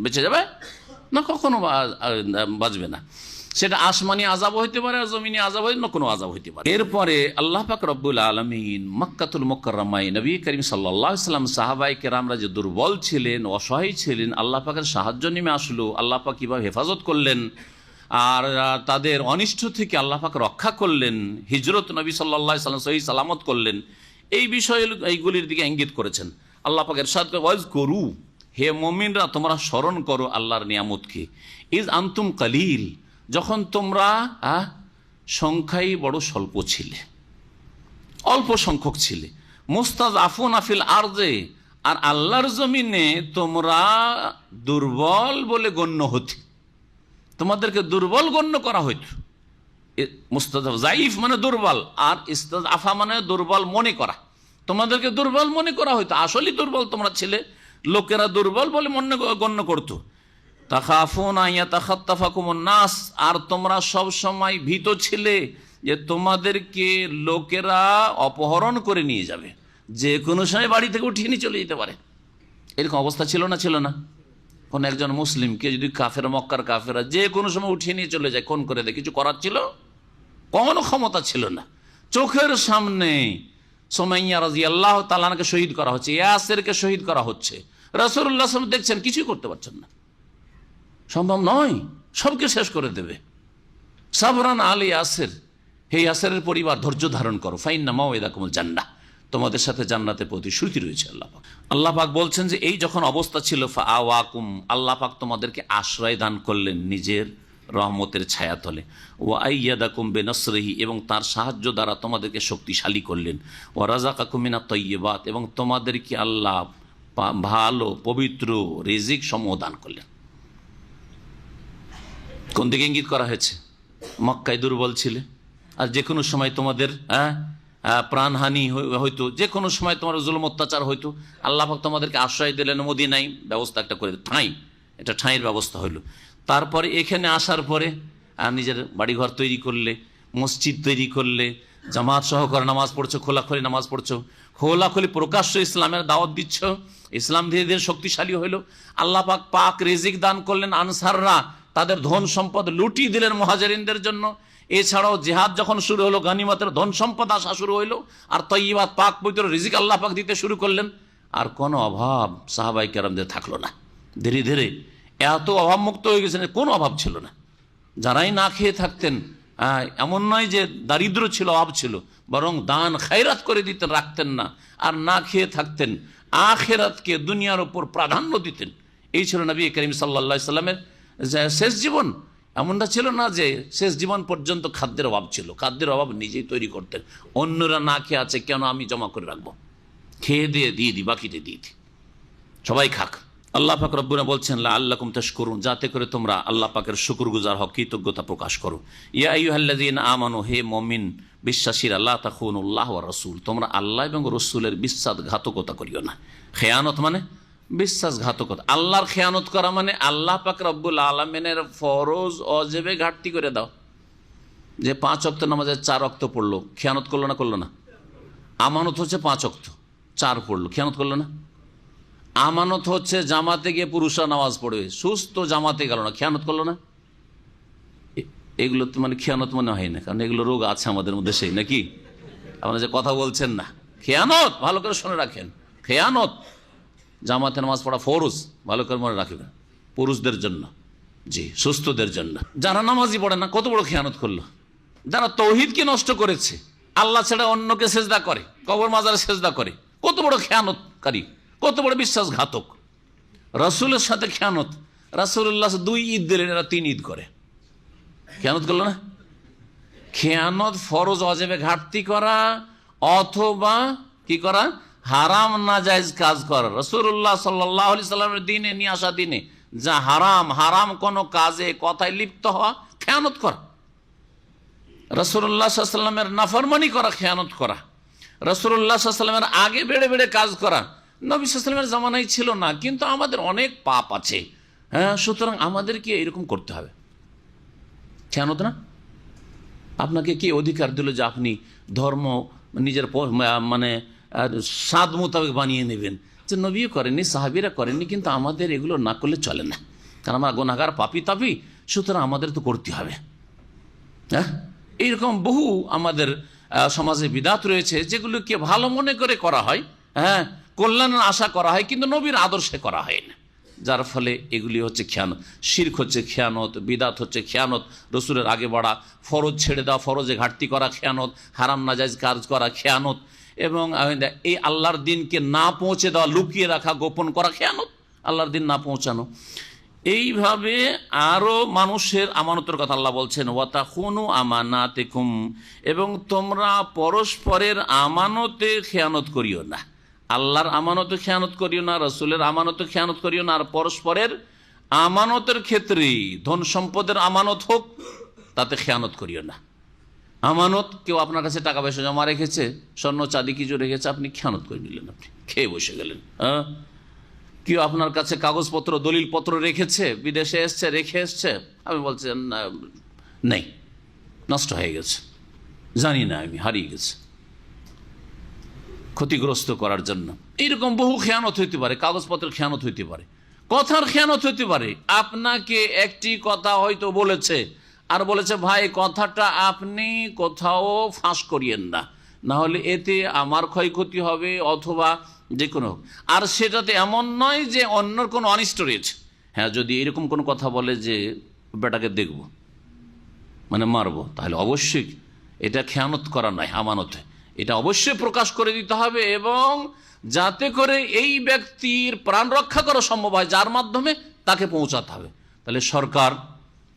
বেঁচে যাবে না, কখনো বাঁচবে না। সেটা আসমানি আযাব হইতে পারে, আর জমিনি আযাব হইতে, না কোনো আযাব হইতে পারে। এরপরে আল্লাহ পাক রব্বুল আলামিন মক্কাতুল মুকাররমায় নবী করিম সাল্লাল্লাহু আলাইহি ওয়াসাল্লাম সাহাবায়ে কেরামরা যে দুর্বল ছিলেন, অসহায় ছিলেন, আল্লাহ পাকের সাহায্য নেমে আসলো। আল্লাহ পাক কিভাবে হেফাজত করলেন, আর তাদের অনিষ্ট থেকে আল্লাহ পাক রক্ষা করলেন, হিজরত নবী সাল্লাল্লাহু আলাইহি ওয়াসাল্লাম সহি সালামত করলেন, এই বিষয় এইগুলির দিকে ইঙ্গিত করেছেন। আল্লাহ পাক ইরশাদ করে, ওয়াজ করু, হে মুমিনরা তোমরা স্মরণ করো আল্লাহর নিয়ামতকে, ইজ আনতুম কালিল, যখন তোমরা সংখ্যায় বড় স্বল্প ছিলে, অল্প সংখ্যক ছিলে, মুস্তাযআফুনা ফিল আরদে, আর আল্লাহর জমিনে তোমরা দুর্বল বলে গণ্য হতে, তোমাদেরকে দুর্বল গণ্য করা হইত। মুস্তাযআফ জাইফ মানে দুর্বল, আর ইস্তাযআফা মানে দুর্বল মনে করা, তোমাদেরকে দুর্বল মনে করা হইতো, আসলে দুর্বল তোমরা ছিলে, লোকেরা দুর্বল বলে মনে গণ্য করতো। তাখাফুনা ইয়াতাখাত্তাফাকুমুন নাস, আর তোমরা সব সময় ভীত ছিলে যে তোমাদেরকে লোকেরা অপহরণ করে নিয়ে যাবে, যে কোনো সময় বাড়ি থেকে উঠিয়ে নিয়ে চলে যেতে পারে। এরকম অবস্থা ছিল না? ছিল না? কোন একজন মুসলিমকে যদি কাফের, মক্কার কাফেরা যে কোনো সময় উঠিয়ে নিয়ে চলে যায়, কোন করে দেয়, কিছু করার ছিল? কোনো ক্ষমতা ছিল না। চোখের সামনে সুমাইয়া রাদিয়াল্লাহু তাআলা আনহাকে শহীদ করা হচ্ছে, ইয়াসিরকে শহীদ করা হচ্ছে, রাসূলুল্লাহ সাল্লাল্লাহু আলাইহি ওয়াসাল্লাম দেখছেন, কিছুই করতে পারছেন না, সম্ভব নয়, সবকে শেষ করে দেবে। সাবরান আলী ইয়াসির, হে ইয়াসিরের পরিবার ধৈর্য ধারণ করো, ফাইন্না মাওইদাকুমুল জান্নাহ, তোমাদের সাথে জান্নাতের প্রতিশ্রুতি রয়েছে। আল্লাহ পাক বলছেন যে এই যখন অবস্থা ছিল, ফাআওয়াকুম, আল্লাহ পাক তোমাদেরকে আশ্রয় দান করলেন নিজের রহমতের ছায়াতলে, ওয়া আইয়াদাকুম বিনাসরিহি, এবং তার সাহায্য দ্বারা তোমাদেরকে শক্তিশালী করলেন, ওয়া রাযাকাকুম মিনাত তাইয়্যিবাত, এবং তোমাদেরকে আল্লাহ ভালো পবিত্র রিজিক সমূহ দান করলেন। কোন দিকে ইঙ্গিত করা হয়েছে? মক্কায় দুর্বল ছিলে, আর যে কোনো সময় তোমাদের প্রাণহানি হইতো, যে কোনো সময় তোমার জুলুম অত্যাচার হইতো, আল্লাহ পাক তোমাদেরকে আশ্রয় দিলেন, মদিনায় ব্যবস্থা একটা করে, ঠাঁই, এটা ঠাঁইয়ের ব্যবস্থা হইলো। তারপরে এখানে আসার পরে নিজের বাড়িঘর তৈরি করলে, মসজিদ তৈরি করলে, জামাত সহকারে নামাজ পড়ছো, খোলাখুলি নামাজ পড়ছো, খোলাখুলি প্রকাশ্য ইসলামের দাওয়াত দিচ্ছ, ইসলাম ধীরে ধীরে শক্তিশালী হইল। আল্লাহ পাক পাক রিজিক দান করলেন, আনসাররা তাদের ধন সম্পদ লুটিয়ে দিলেন মুহাজিরিনদের জন্য। এছাড়াও জিহাদ যখন শুরু হলো, গনিমতের ধন সম্পদ আসা শুরু হইলো, আর তয়্যিবাত পাক পবিত্র রিজিক আল্লাহ পাক দিতে শুরু করলেন। আর কোনো অভাব সাহাবায়ে কেরামদের থাকলো না। ধীরে ধীরে এত অভাবমুক্ত হয়ে গেছেন, কোনো অভাব ছিল না। যারাই না খেয়ে থাকতেন, এমন নয় যে দারিদ্র ছিল, অভাব ছিল, বরং দান খায়রাত করে দিতেন, রাখতেন না, আর না খেয়ে থাকতেন, আখিরাতকে দুনিয়ার উপর প্রাধান্য দিতেন। এই ছিল নবী করিম সাল্লাল্লাহু আলাইহি সাল্লামের শেষ জীবন। এমনটা ছিল না যে শেষ জীবন পর্যন্ত খাদ্যের অভাব ছিল, খাদ্যের অভাব নিজেই তৈরি করতেন। অন্যরা না খেয়ে আছে, কেন আমি জমা করে রাখবো, খেয়ে দিয়ে দিই, বাকিতে দিয়ে দিই, সবাই খাক। আল্লাহ পাক রব্বুনা বলছেন, লাআল্লাকুম তাশকুরুন, যাতে করে তোমরা আল্লাহ পাকের শুকরগুজার হও, কৃতজ্ঞতা প্রকাশ করো। ইয়া আইয়ুহাল্লাযীনা আমানু, হে মুমিন বিশ্বাসীরা, লা তাখুনুল্লাহ ওয়া রাসূল, তোমরা আল্লাহ এবং রাসূলের বিশ্বাসঘাতকতা করিও না। খেয়ানত মানে বিশ্বাসঘাতকতা। আল্লাহর খেয়ানত করা মানে আল্লাহ পাক রব্বুল আলামিনের ফরজ ওয়াজিবে ঘাটতি করে দাও। যে 5 ওয়াক্ত নামাজে 4 ওয়াক্ত পড়লো, খেয়ানত করলো না? করলো না? আমানত হচ্ছে 5 ওয়াক্ত, 4 পড়লো, খেয়ানত করলো না? আমানত হচ্ছে জামাতে গিয়ে পুরুষরা নামাজ পড়বে, সুস্থ জামাতে গেল না, খেয়ানত করলো না? এগুলো তো মানে খেয়ানত মনে হয় না, কারণ এগুলো রোগ আছে আমাদের মধ্যে, সেই নাকি? আপনারা যে কথা বলছেন না, খেয়ানত ভালো করে শুনে রাখেন। খেয়ানত, জামাতে নামাজ পড়া ফরজ, ভালো করে মনে রাখবেন, পুরুষদের জন্য, জি, সুস্থদের জন্য। যারা নামাজই পড়ে না, কত বড় খেয়ানত করলো। যারা তৌহিদকে নষ্ট করেছে, আল্লাহ ছাড়া অন্যকে সেজদা করে, কবর মাজারে সেজদা করে, কত বড় খেয়ানতকারী, কত বড় বিশ্বাসঘাতক। রাসূলের সাথে খেয়ানত, রাসূলুল্লাহ 2 ঈদ দিলেন, এরা 3 ঈদ করে, খেয়ানত করলো না? খেয়ানত ফরজ ওয়াজিবে ঘাটতি করা, অথবা কি করা, হারাম নাজায়েজ কাজ করা। রাসূলুল্লাহ সাল্লাল্লাহু আলাইহি সাল্লামের দিনে নিয়ে আসা দিনে যা হারাম, হারাম কোনো কাজে কথায় লিপ্ত হওয়া, খেয়ানত করা। রাসূলুল্লাহ সাল্লাল্লাহু আলাইহি সাল্লামের নাফরমানি করা, খেয়ানত করা। রাসূলুল্লাহ সাল্লাল্লাহু আলাইহি সাল্লামের আগে বেড়ে বেড়ে কাজ করা। নবী সাল্লাল্লাহু আলাইহি সাল্লামের জামানায় ছিল না, কিন্তু আমাদের অনেক পাপ আছে, হ্যাঁ, সুতরাং আমাদেরকে এরকম করতে হবে। খেয়ানত না? আপনাকে কি অধিকার দিল যে আপনি ধর্ম নিজের মানে স্বাদ মোতাবেক বানিয়ে নেবেন? যে নবীও করেননি, সাহাবীরা করেননি, কিন্তু আমাদের এগুলো না করলে চলে না, কারণ আমরা গুনাহগার, পাপী তাপি, সুতরাং আমাদের তো করতে হবে। হ্যাঁ, এইরকম বহু আমাদের সমাজে বিদাত রয়েছে, যেগুলোকে ভালো মনে করে করা হয়, হ্যাঁ, কল্যাণের আশা করা হয়, কিন্তু নবীর আদর্শে করা হয় না। যার ফলে এগুলি হচ্ছে খেয়ানত। শিরক হচ্ছে খেয়ানত, বিদাত হচ্ছে খেয়ানত, রসুলের আগে বাড়া, ফরজ ছেড়ে দেওয়া, ফরজে ঘাটতি করা খেয়ানত, হারাম নাজাইজ কাজ করা খেয়ানত, এবং এই আল্লাহর দিনকে না পৌঁছে দেওয়া, লুকিয়ে রাখা, গোপন করা খেয়ানত, আল্লাহর দিন না পৌঁছানো। এইভাবে আরও মানুষের আমানতের কথা আল্লাহ বলছেন, ওয়াতাখুনু আমানাতিকুম, এবং তোমরা পরস্পরের আমানতে খেয়ানত করিও না। আল্লাহর আমানতে খেয়ানত করিও না, রসুলের আমানতে খেয়ানত করিও না, আর পরস্পরের আমানতের ক্ষেত্রে ধন সম্পদের আমানত হোক তাতে খেয়ানত করিও না। আমানত, কেউ আপনার কাছে টাকা পয়সা জমা রেখেছে, স্বর্ণ চাঁদি কিছু রেখেছে, আপনি খেয়ানত করে নিলেন, আপনি খেয়ে বসে গেলেন। হ্যাঁ, কেউ আপনার কাছে কাগজপত্র দলিলপত্র রেখেছে, বিদেশে এসছে, রেখে এসছে, আপনি বলছেন নেই, নষ্ট হয়ে গেছে, জানি না, আমি হারিয়ে গেছে, ক্ষতিগ্রস্ত করার জন্য। এইরকম বহু খেয়ানত হইতে পারে, কাগজপত্রের খেয়ানত হইতে পারে, কথার খেয়ানত হইতে পারে। আপনাকে একটি কথা হয়তো বলেছে, আর বলেছে ভাই কথাটা আপনি কোথাও ফাঁস করিয়েন না, না হলে এতে আমার ক্ষয়ক্ষতি হবে, অথবা যে কোনো। আর সেটাতে এমন নয় যে অন্যর কোনো অনিষ্ট রয়েছে। হ্যাঁ, যদি এরকম কোনো কথা বলে যে বেটাকে দেখব, মানে মারবো, তাহলে অবশ্যই এটা খেয়ানত করা নয়, আমানতে। এটা অবশ্যই প্রকাশ করে দিতে হবে, এবং যাতে করে এই ব্যক্তির প্রাণ রক্ষা করা সম্ভব হয়, যার মাধ্যমে তাকে পৌঁছাতে হবে। তাহলে সরকার,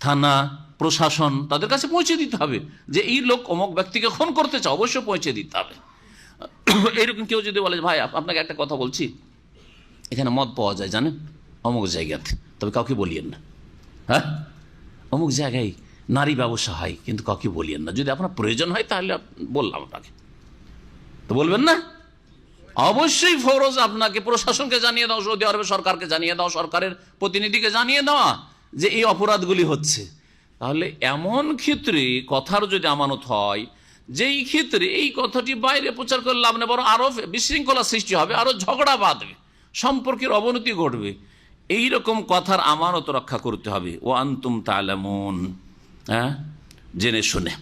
থানা, প্রশাসন, তাদের কাছে পৌঁছে দিতে হবে যে এই লোক অমুক ব্যক্তিকে খুন করতে চায়, অবশ্যই পৌঁছে দিতে হবে। এইরকম কেউ যদি বলে ভাই আপনাকে একটা কথা বলছি, এখানে মদ পাওয়া যায় জানেন অমুক জায়গাতে, তবে কাউকে বলিয়েন না। হ্যাঁ, অমুক জায়গায় নারী ব্যবসা হয়, কিন্তু কাউকে বলিয়েন না। যদি আপনার প্রয়োজন হয় তাহলে বললাম আপনাকে, তো বলবেন না। অবশ্যই ফরজ আপনাকে প্রশাসনকে জানিয়ে দাও, সৌদি আরবের সরকারকে জানিয়ে দাও, সরকারের প্রতিনিধিকে জানিয়ে দেওয়া যে এই অপরাধগুলি হচ্ছে। তাহলে এমন ক্ষেত্রে কথার যদি আমানত হয়, যেই ক্ষেত্রে এই কথাটি বাইরে প্রচার করলে লাভ নেই, বরং আরো বিশৃঙ্খলা সৃষ্টি হবে, আরো ঝগড়া বাঁধবে, সম্পর্কের অবনতি ঘটবে, এইরকম কথার আমানত রক্ষা করতে হবে। ও আনতুম তা'লামুন, হ্যাঁ, জেনে শুনে।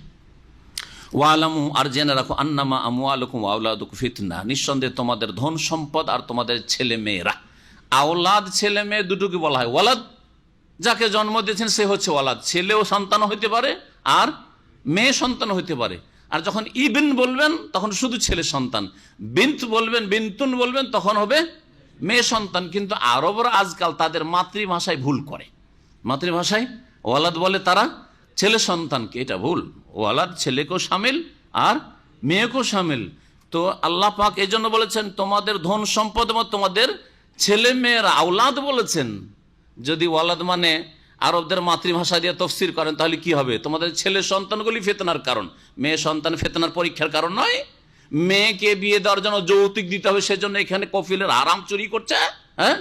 ওয়ালামু, আর জেনে রাখো, আন্নামা আমওয়ালুকুম ওয়া আওলাদুকুম ফিতনা, নিঃসন্দেহে তোমাদের ধন সম্পদ আর তোমাদের ছেলে মেয়েরা। আওলাদ, ছেলে মেয়ে দুটোকে বলা হয় ওয়ালাদ। যাকে জন্ম দিয়েছেন সে হচ্ছে ওয়ালাদ, ছেলেও সন্তান হইতে পারে আর মেয়ে সন্তান হইতে পারে। আর যখন ইবিন বলবেন তখন শুধু ছেলে সন্তান, বিন্ত বলবেন, বিন্তুন বলবেন তখন হবে মেয়ে সন্তান। কিন্তু আরবরা আজকাল তাদের মাতৃভাষায় ভুল করে, মাতৃভাষায় ওয়ালাদ বলে তারা ছেলে সন্তানকে, এটা ভুল। ওয়ালাদ ছেলেকেও সামিল আর মেয়েকেও সামিল। তো আল্লাহ পাক এই জন্য বলেছেন তোমাদের ধন সম্পদ এবং তোমাদের ছেলে মেয়েরা, আওলাদ বলেছেন। যদি ওয়ালাদ মানে আরবদের মাতৃভাষা দিয়ে তফসির করেন তাহলে কি হবে? তোমাদের ছেলে সন্তানগুলি ফিতনার কারণ, মেয়ে সন্তান ফিতনার পরীক্ষার কারণ নয়। মেয়েকে বিয়ে দেওয়ার জন্য যৌতুক দিতে হবে, সেজন্য এখানে কফিলের হারাম চুরি করছে, হ্যাঁ,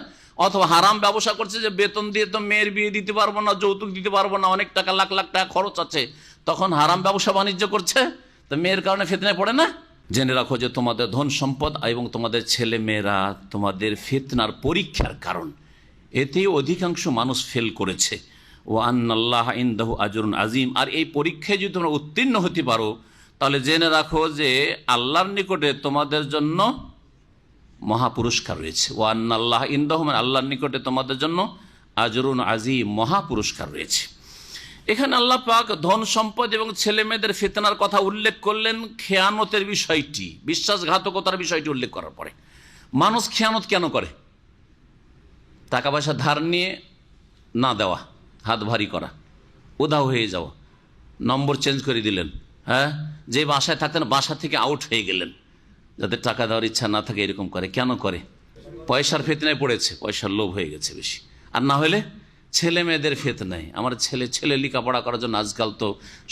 অথবা হারাম ব্যবসা করছে যে বেতন দিয়ে তো মেয়ের বিয়ে দিতে পারবো না, যৌতুক দিতে পারবো না, অনেক টাকা, লাখ লাখ টাকা খরচ আছে, তখন হারাম ব্যবসা বাণিজ্য করছে, তো মেয়ের কারণে ফিতনায় পড়ে না। জেনে রাখো যে তোমাদের ধন সম্পদ এবং তোমাদের ছেলে মেয়েরা তোমাদের ফিতনার পরীক্ষার কারণ। এতে অধিকাংশ মানুষ ফেল করেছে। ও আন্নাল্লাহ ইনদাহু আজরুন আজিম, আর এই পরীক্ষায় যদি তোমরা উত্তীর্ণ হতে পারো তাহলে জেনে রাখো যে আল্লাহর নিকটে তোমাদের জন্য মহাপুরস্কার রয়েছে। ও আন্নাল্লাহ ইনদাহু, মানে আল্লাহর নিকটে তোমাদের জন্য আজরুন আজিম, মহাপুরস্কার রয়েছে। এখানে আল্লাহ পাক ধন সম্পদ এবং ছেলে মেয়েদের ফিতনার কথা উল্লেখ করলেন। খেয়ানতের বিষয়টি, বিশ্বাসঘাতকতার বিষয়টি উল্লেখ করার পরে মানুষ খেয়ানত কেন করে? টাকা পয়সা ধার নিয়ে না দেওয়া, হাত ভারী করা, উধাও হয়ে যাওয়া, নম্বর চেঞ্জ করে দিলেন, হ্যাঁ, যে বাসায় থাকতেন বাসা থেকে আউট হয়ে গেলেন, যাদের টাকা দেওয়ার ইচ্ছা না থাকে এরকম করে। কেন করে? পয়সার ফিতনায় পড়েছে, পয়সার লোভ হয়ে গেছে বেশি। আর না হলে ছেলে মেয়েদের ফিতনায়। আমার ছেলে লেখাপড়া করার জন্য আজকাল তো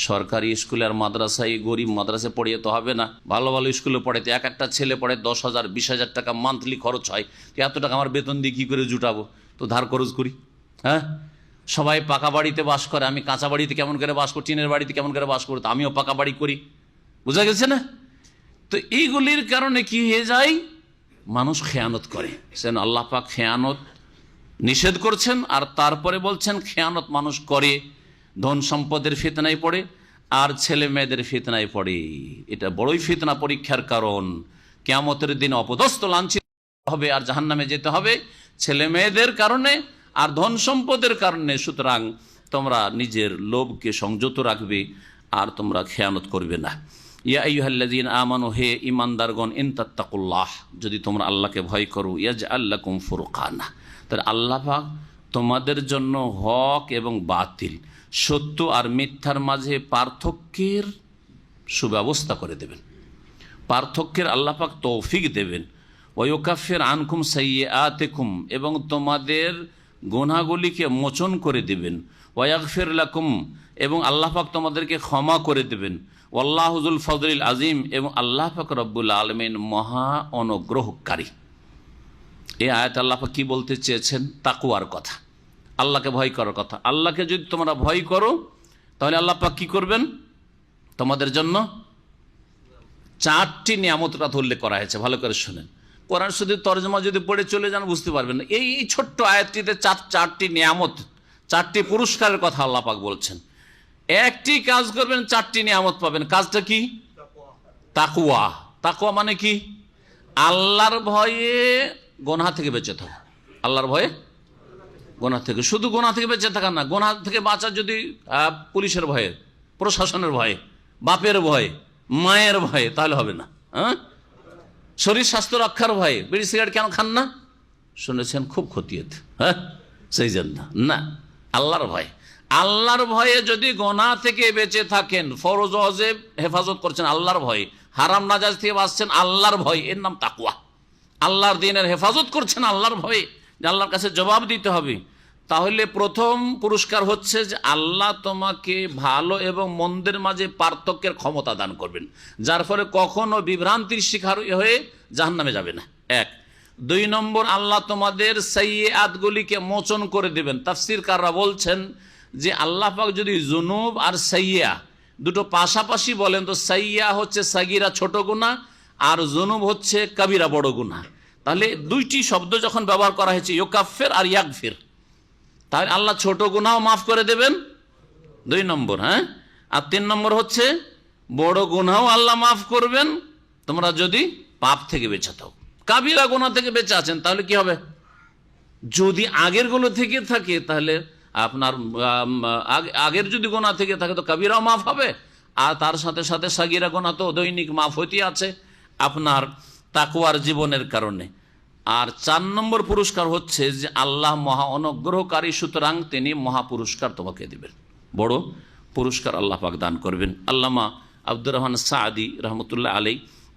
সরকারি স্কুলে আর মাদ্রাসায়, গরিব মাদ্রাসায় পড়িয়ে তো হবে না, ভালো ভালো স্কুলে পড়াইতে এক একটা ছেলে পড়ে 10,000 20,000 টাকা মান্থলি খরচ হয়। তো এত টাকা আমার বেতন দিয়ে কী করে জুটাবো? তো ধার খরচ করি। হ্যাঁ, সবাই পাকা বাড়িতে বাস করে, আমি কাঁচা বাড়িতে কেমন করে বাস করি, টিনের বাড়িতে কেমন করে বাস করি, তো আমিও পাকা বাড়ি করি। বোঝা গেছে না? তো এইগুলির কারণে কি হয়ে যায়? মানুষ খেয়ানত করে। সেন আল্লাহ পাক খেয়ানত নিষেধ করছেন, আর তারপরে বলছেন খেয়ানত মানুষ করে ধন সম্পদের ফিতনায় পড়ে আর ছেলে মেয়েদের ফিতনায় পড়ে। এটা বড়ই ফিতনা, পরীক্ষার কারণ। কিয়ামতের দিন অপদস্থ লাঞ্ছিত হবে আর জাহান্নামে যেতে হবে। ছেলে মেয়েদের কারণে আর ধন সম্পদের কারণে। সুতরাং তোমরা নিজের লোভকে সংযত রাখবে আর তোমরা খেয়ানত করবে না। ইয়া আইয়ুহাল্লাযীনা আমানু, হে ঈমানদারগণ, ইন তাত্তাকুল্লাহ, যদি তোমরা আল্লাহকে ভয় করো, ইয়াজআল লাকুম ফুরকানা, তাহলে আল্লাহ পাক তোমাদের জন্য হক এবং বাতিল, সত্য আর মিথ্যার মাঝে পার্থক্যের সুব্যবস্থা করে দেবেন, পার্থক্যের আল্লাহ পাক তৌফিক দেবেন। ওয়ায়ুকাফির আনকুম সাইয়্যাতিকুম, এবং তোমাদের গুনাহগুলিকে মোচন করে দেবেন। ওয়াগফির লাকুম, এবং আল্লাহ পাক তোমাদেরকে ক্ষমা করে দেবেন। ওয়াল্লাহু যুল ফজলিল আযীম, এবং আল্লাহ পাক রব্বুল আলামিন মহা অনুগ্রহকারী। এই আয়াত আল্লাহ পাক কি বলতে চেয়েছেন? তাকওয়ার কথা, আল্লাহকে ভয় করার কথা। আল্লাহকে যদি তোমরা ভয় করো তাহলে আল্লাহ পাক কি করবেন? তোমাদের জন্য 4টি নিয়ামতের কথা উল্লেখ করা হয়েছে, ভালো করে শুনেন। কোরআন শুধু তরজমা যদি পড়ে চলে যান বুঝতে পারবেন না। এই ছোট্ট আয়াতটিতে 4টি নিয়ামত, 4টি পুরস্কারের কথা আল্লাহ পাক বলছেন। একটি কাজ করবেন 4টি নিয়ামত পাবেন। কাজটা কি? তাকওয়া। তাকওয়া মানে কি? আল্লাহর ভয়ে গোনাহ থেকে বেঁচে থাকা। আল্লাহর ভয়ে গোনাহ থেকে, শুধু গোনাহ থেকে বেঁচে থাকা না, গোনাহ থেকে বাঁচা যদি পুলিশের ভয়ে, প্রশাসনের ভয়ে, বাপের ভয়ে, মায়ের ভয়ে, তাহলে হবে না। হ্যাঁ, শরীর স্বাস্থ্য রক্ষার ভয়ে বিড়ি সিগারেট কেন খান না? শুনেছেন খুব ক্ষতি হতো, হ্যাঁ, সেই জন্য না, আল্লাহর ভয়। আল্লাহর ভয়ে যদি গোনাহ থেকে বেঁচে থাকেন, ফরজ ওয়াজিব হেফাজত করছেন আল্লাহর ভয়ে, হারাম নাজায়েজ থেকে বাঁচছেন আল্লাহর ভয়, এর নাম তাকওয়া। আল্লাহর দ্বীনের হেফাজত করছেন আল্লাহর ভয়ে, যে আল্লাহর কাছে জবাব দিতে হবে। তাহলে প্রথম পুরস্কার হচ্ছে যে আল্লাহ তোমাকে ভালো এবং মন্দের মাঝে পার্থক্যের ক্ষমতা দান করবেন, যার ফলে কখনো বিভ্রান্তির শিকার হয়ে জাহান্নামে যাবে না। 1। 2 নম্বর, আল্লাহ তোমাদের সাইয়্যাতগুলিকে মোচন করে দেবেন। তাফসীরকাররা বলছেন যে আল্লাহ পাক যদি জুনুব আর সাইয়্যা দুটো পাশাপাশি বলেন, তো সাইয়্যা হচ্ছে সাগীরা ছোট গুনাহ, আর জুনুব হচ্ছে কাবীরা বড় গুনাহ। তাহলে 2টি শব্দ যখন ব্যবহার করা হয়েছে, ইউকাফির আর ইয়াগফির, তাহলে আল্লাহ ছোট গুনাহ মাফ করে দেবেন, 2 নম্বর। হ্যাঁ, আর 3 নম্বর হচ্ছে বড় গুনাহ আল্লাহ মাফ করবেন তোমরা যদি পাপ থেকে বেঁচে থাকো। কাবিরা গুনাহ থেকে বেঁচে আছেন তাহলে কি হবে? যদি আগের গুলো থেকে থাকে তাহলে আপনার আগের যদি গুনাহ থেকে থাকে তো কাবিরাও মাফ হবে, আর তার সাথে সাথে সাগীরা গুনাহ তো দৈনিক মাফ হইতে আছে আপনার তাকওয়ার জীবনের কারণে। আর 4 নম্বর পুরস্কার হচ্ছে যে আল্লাহ মহা অনুগ্রহকারী, সুতরাং তিনি মহা পুরস্কার তোমাকে দিবেন, বড় পুরস্কার আল্লাহ পাক দান করবেন। আল্লামা আব্দুর রহমান সাদি রহমতুল্লাহ আলাই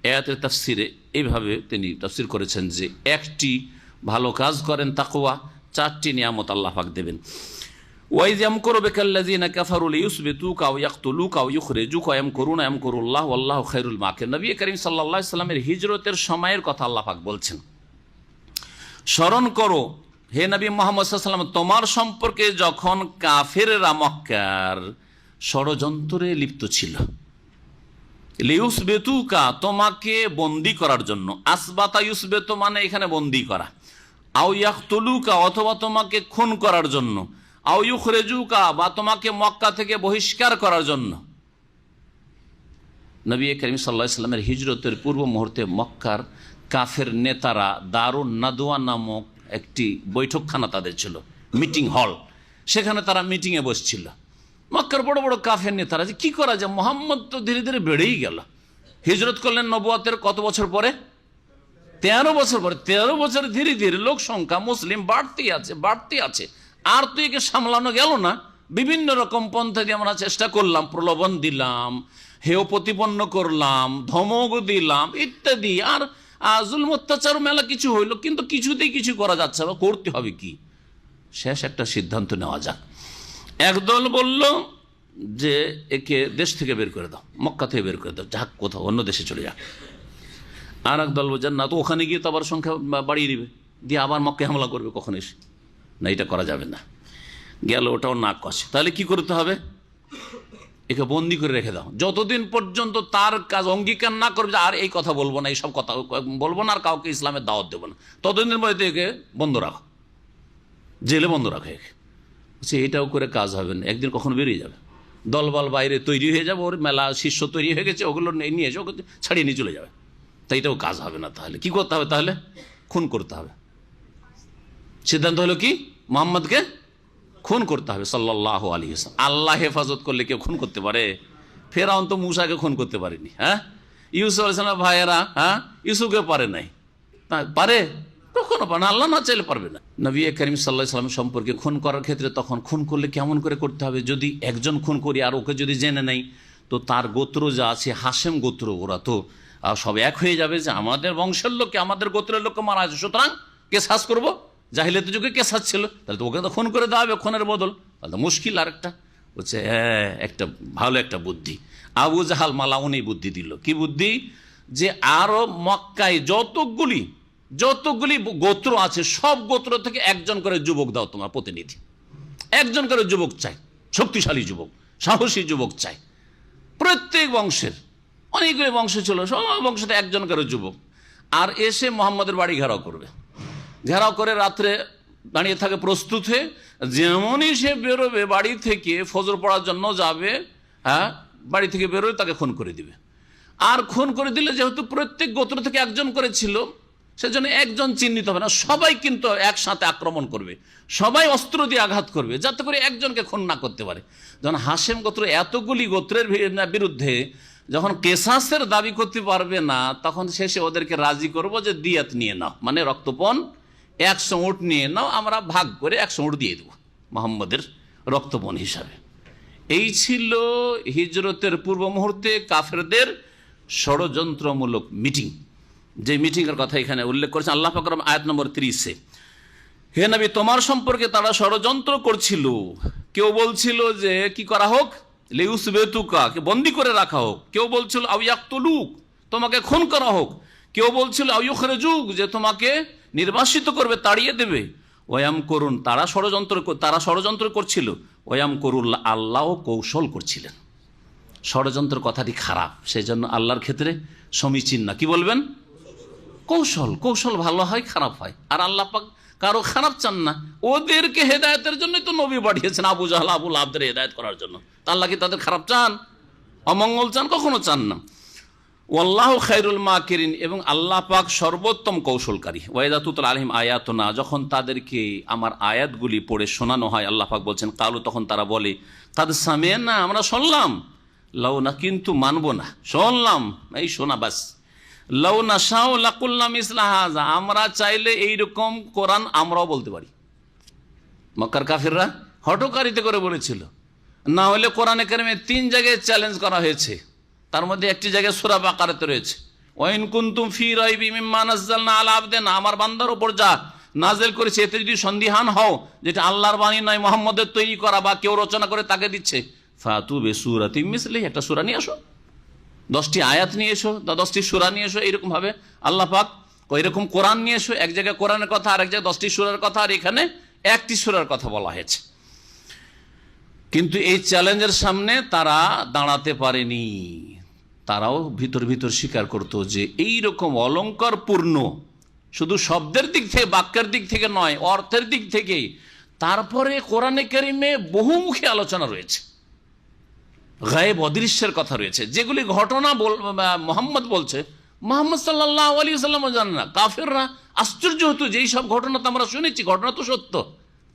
আয়াতের তাফসিরে এইভাবে তিনি তাফসির করেছেন যে একটি ভালো কাজ করেন তাকওয়া, 4টি নিয়ামত আল্লাহ পাক দেবেন। ওয়াইজ ইয়ামকুরু বিকাল্লাযিনা কাফারু লিইউসবিতুকা আও ইয়াকতুলুকা আও ইখরিজুকা ইয়ামকুরুনা ইয়ামকুরুল্লাহু ওয়াল্লাহু খায়রুল মাকিরিন। নবী করিম সাল্লাল্লাহু আলাইহি সাল্লামের হিজরতের সময়ের কথা আল্লাহ পাক বলছেন, স্মরণ করো হে নবী মুহাম্মদ সাল্লাল্লাহু আলাইহি ওয়াসাল্লাম, তোমার সম্পর্কে যখন কাফেররা মক্কার ষড়যন্ত্রে লিপ্ত ছিল, লিউসবিতুকা তোমাকে বন্দী করার জন্য, আসবাতা ইউসবিতু মানে এখানে বন্দী করা, আও ইয়াকতুলুকা অথবা তোমাকে খুন করার জন্য, আও ইখরিজুকা বা তোমাকে মক্কা থেকে বহিষ্কার করার জন্য। নবী করিম সাল্লাল্লাহু আলাইহি ওয়াসাল্লামের হিজরতের পূর্ব মুহূর্তে মক্কার কাফের নেতারা দারুন নাদওয়া নামক একটি বৈঠকখানা তাদের ছিল, মিটিং হল, সেখানে তারা মিটিংয়ে বসছিল। মক্কার বড় বড় কাফের নেতারা যে কী করা যায়, মুহাম্মদ তো ধীরে ধীরে বেড়েই গেল, হিজরত করলেন নবুয়তের কত বছর পরে? 13 বছর পরে। 13 বছর ধীরে ধীরে লোক সংখ্যা মুসলিম বাড়তে আছে, আর তো একে সামলানো গেল না। বিভিন্ন রকম পন্থা দিয়ে আমরা চেষ্টা করলাম, প্রলোভন দিলাম, হেয় প্রতিপন্ন করলাম, ধমক দিলাম ইত্যাদি, আর জুলম অত্যাচার মেলা কিছু হইল, কিন্তু কিছুতেই কিছু করা যাচ্ছে না, করতে হবে কি? শেষ একটা সিদ্ধান্ত নেওয়া যাক। একদল বলল যে একে দেশ থেকে বের করে দাও, মক্কা থেকে বের করে দাও, যাক কোথাও অন্য দেশে চলে যাক। আর এক দল বলছেন না, তো ওখানে গিয়ে তো আবার সংখ্যা বাড়িয়ে দিবে, দিয়ে আবার মক্কায় হামলা করবে কখন এসে, না এটা করা যাবে না। গেল ওটাও নাক কষে, তাহলে কি করতে হবে? একে বন্দি করে রেখে দাও, যতদিন পর্যন্ত তার কাজ অঙ্গীকার না করবে আর এই কথা বলবো না, এইসব কথা বলবো না, আর কাউকে ইসলামের দাওয়াত দেবো না, ততদিনের মধ্যে একে বন্ধ রাখো, জেলে বন্ধ রাখো একে। সে এটাও করে কাজ হবে না, একদিন কখনো বেরিয়ে যাবে, দলবল বাইরে তৈরি হয়ে যাবে, ওর মেলা শিষ্য তৈরি হয়ে গেছে, ওগুলো নিয়ে এসে ওকে ছাড়িয়ে নিয়ে চলে যাবে, তাই এটাও কাজ হবে না। তাহলে কি করতে হবে? তাহলে খুন করতে হবে। সিদ্ধান্ত হলো কি, মোহাম্মদকে খুন করতে হবে সাল্লাল্লাহু আলাইহি ওয়াসাল্লাম। আল্লাহ হেফাজত করলে কেউ খুন করতে পারে? ফেরাউন তো মুসাকে খুন করতে পারেনি। হ্যাঁ, ইউসুফ আলাইহিস সালামের ভাইয়েরা ইউসুফকে পারে নাই, পারে? কখনো পারে না, আল্লাহ না চাইলে পারবে না। নবী করিম সাল্লাল্লাহু আলাইহি ওয়াসাল্লাম সম্পর্কে খুন করার ক্ষেত্রে তখন খুন করলে কেমন করে করতে হবে? যদি একজন খুন করি আর ওকে যদি জেনে নেই, তো তার গোত্র যা আছে হাশেম গোত্র, ওরা তো সব এক হয়ে যাবে যে আমাদের বংশের লোককে, আমাদের গোত্রের লোককে মারা আছে, সুতরাং কেসাস করবো। জাহিলিয়াতের যুগে কেসাস ছিল, তাহলে তো ওকে তো খুন করে দেওয়া হবে খুনের বদল, তাহলে তো মুশকিল। আর একটা বলছে একটা ভালো একটা বুদ্ধি আবু জাহাল মালাউন এই বুদ্ধি দিল। কি বুদ্ধি? যে আরো মক্কায় যতগুলি গোত্র আছে সব গোত্র থেকে একজন করে যুবক দাও, তোমার প্রতিনিধি একজন করে যুবক চাই, শক্তিশালী যুবক, সাহসী যুবক চাই। প্রত্যেক বংশের, অনেকগুলি বংশ ছিল, সব বংশতে একজন করে যুবক, আর এসে মোহাম্মদের বাড়ি ঘেরাও করবে। ঘেরাও করে রাত্রে দাঁড়িয়ে থাকে প্রস্তুত হয়ে, যেমনই সে বেরোবে বাড়ি থেকে, ফজর পড়ার জন্য যাবে, হ্যাঁ, বাড়ি থেকে বেরোবে তাকে খুন করে দিবে। আর খুন করে দিলে যেহেতু প্রত্যেক গোত্র থেকে একজন করে ছিল, সেজন্য একজন চিহ্নিত হবে না, সবাই কিন্তু একসাথে আক্রমণ করবে, সবাই অস্ত্র দিয়ে আঘাত করবে, যাতে করে একজনকে খুন না করতে পারে। যখন হাশেম গোত্র এতগুলি গোত্রের বিরুদ্ধে যখন কেসাসের দাবি করতে পারবে না, তখন শেষে ওদেরকে রাজি করব যে দিয়াত নিয়ে নাও, মানে রক্তপণ 100 উট নিয়ে নাও, আমরা ভাগ করে 100 উট দিয়ে দেবো মোহাম্মদের রক্তপণ হিসাবে। এই ছিল হিজরতের পূর্ব মুহূর্তে কাফেরদের ষড়যন্ত্রমূলক মিটিং, যে মিটিংয়ের কথা এখানে উল্লেখ করেছেন আল্লাহ পাক আয়াত নম্বর 30-এ। হে নবী, তোমার সম্পর্কে তারা ষড়যন্ত্র করছিল। কেউ বলছিল যে কি করা হোক, লিউসবিতুকা, কে বন্দী করে রাখা হোক। কেউ বলছিল আও ইয়াকতুলুক, তোমাকে খুন করা হোক। কেউ বলছিল আও ইউখরিজুক, যে তোমাকে নির্বাসিত করবে, তাড়িয়ে দেবে। ওয়াম করুন, তারা ষড়যন্ত্র করছিল। ওয়াম করুল, আল্লাহ কৌশল করছিলেন। ষড়যন্ত্র কথাটি খারাপ, সেই জন্য আল্লাহর ক্ষেত্রে সমীচীন না। কি বলবেন? কৌশল ভালো হয়, খারাপ হয়। আর আল্লাহ পাক কারো খারাপ চান না। ওদেরকে হেদায়েতের জন্যই তো নবী পাঠিয়েছেন, আবু জাহল আবু লাহাবদের হেদায়েত করার জন্য। আল্লাহ কি তাদের খারাপ চান, অমঙ্গল চান? কখনো চান না। ওয়াল্লাহু খায়রুল মাকিরিন, এবং আল্লাহ পাক সর্বোত্তম কৌশলকারী। ওয়াইদা তুতলা আলাইহিম আয়াতুনা, যখন তাদেরকে আমার আয়াতগুলি পড়ে শোনানো হয়, আল্লাহ পাক বলছেন কালু, তখন তারা বলে কাদ সামি'না, আমরা শুনলাম, লাউ না, কিন্তু মানবো না, শুনলাম এই শোনা বাস। লাউ নাশাউ লাকুল্লা মিসলা হাযা, আমরা চাইলে এইরকম কোরআন আমরাও বলতে পারি। মক্কার কাফিররা হঠকারিতা করে বলেছিল। না হলে কোরআনে কারিমে 3 জায়গায় চ্যালেঞ্জ করা হয়েছে, তার মধ্যে একটি জায়গায় সূরা বাকারাতে রয়েছে, ওয়াইন কুনতুম ফি রাইবি মিম্মা নাযালনা আলা আবদিনা, আমার বান্দার উপর যা নাজেল করেছে এতে যদি সন্দিহান হও, যেটা আল্লাহর বাণী নয়, মুহাম্মদের তৈরি করা বা কেউ রচনা করে তাকে দিচ্ছে, ফাতু বিসূরাতিম মিসলিহি, একটা সূরা নিয়ে আসো, 10টি আয়াত নিয়ে এসো, 10টি সূরা নিয়ে এসো। এইরকম ভাবে আল্লাহ পাক ওইরকম কোরআন নিয়ে এসো। এক জায়গায় কোরআনের কথা, আর এক জায়গায় 10টি সূরার কথা, আর এখানে একটি সূরার কথা বলা হয়েছে। কিন্তু এই চ্যালেঞ্জের সামনে তারা দাঁড়াতে পারেনি। তারাও ভিতর ভিতর স্বীকার করতো যে এইরকম অলঙ্কারপূর্ণ, শুধু শব্দের দিক থেকে, বাক্যের দিক থেকে নয়, অর্থের দিক থেকেই। তারপরে কোরআনে কারিমে বহুমুখী আলোচনা রয়েছে, গায়েব অদৃশ্যের কথা রয়েছে, যেগুলি ঘটনা মোহাম্মদ বলছে, মোহাম্মদ সাল্লাল্লাহু আলাইহি ওয়াসাল্লামও জানে না। কাফেররা আশ্চর্য হতো যে এইসব ঘটনা তো আমরা শুনেছি, ঘটনা তো সত্য,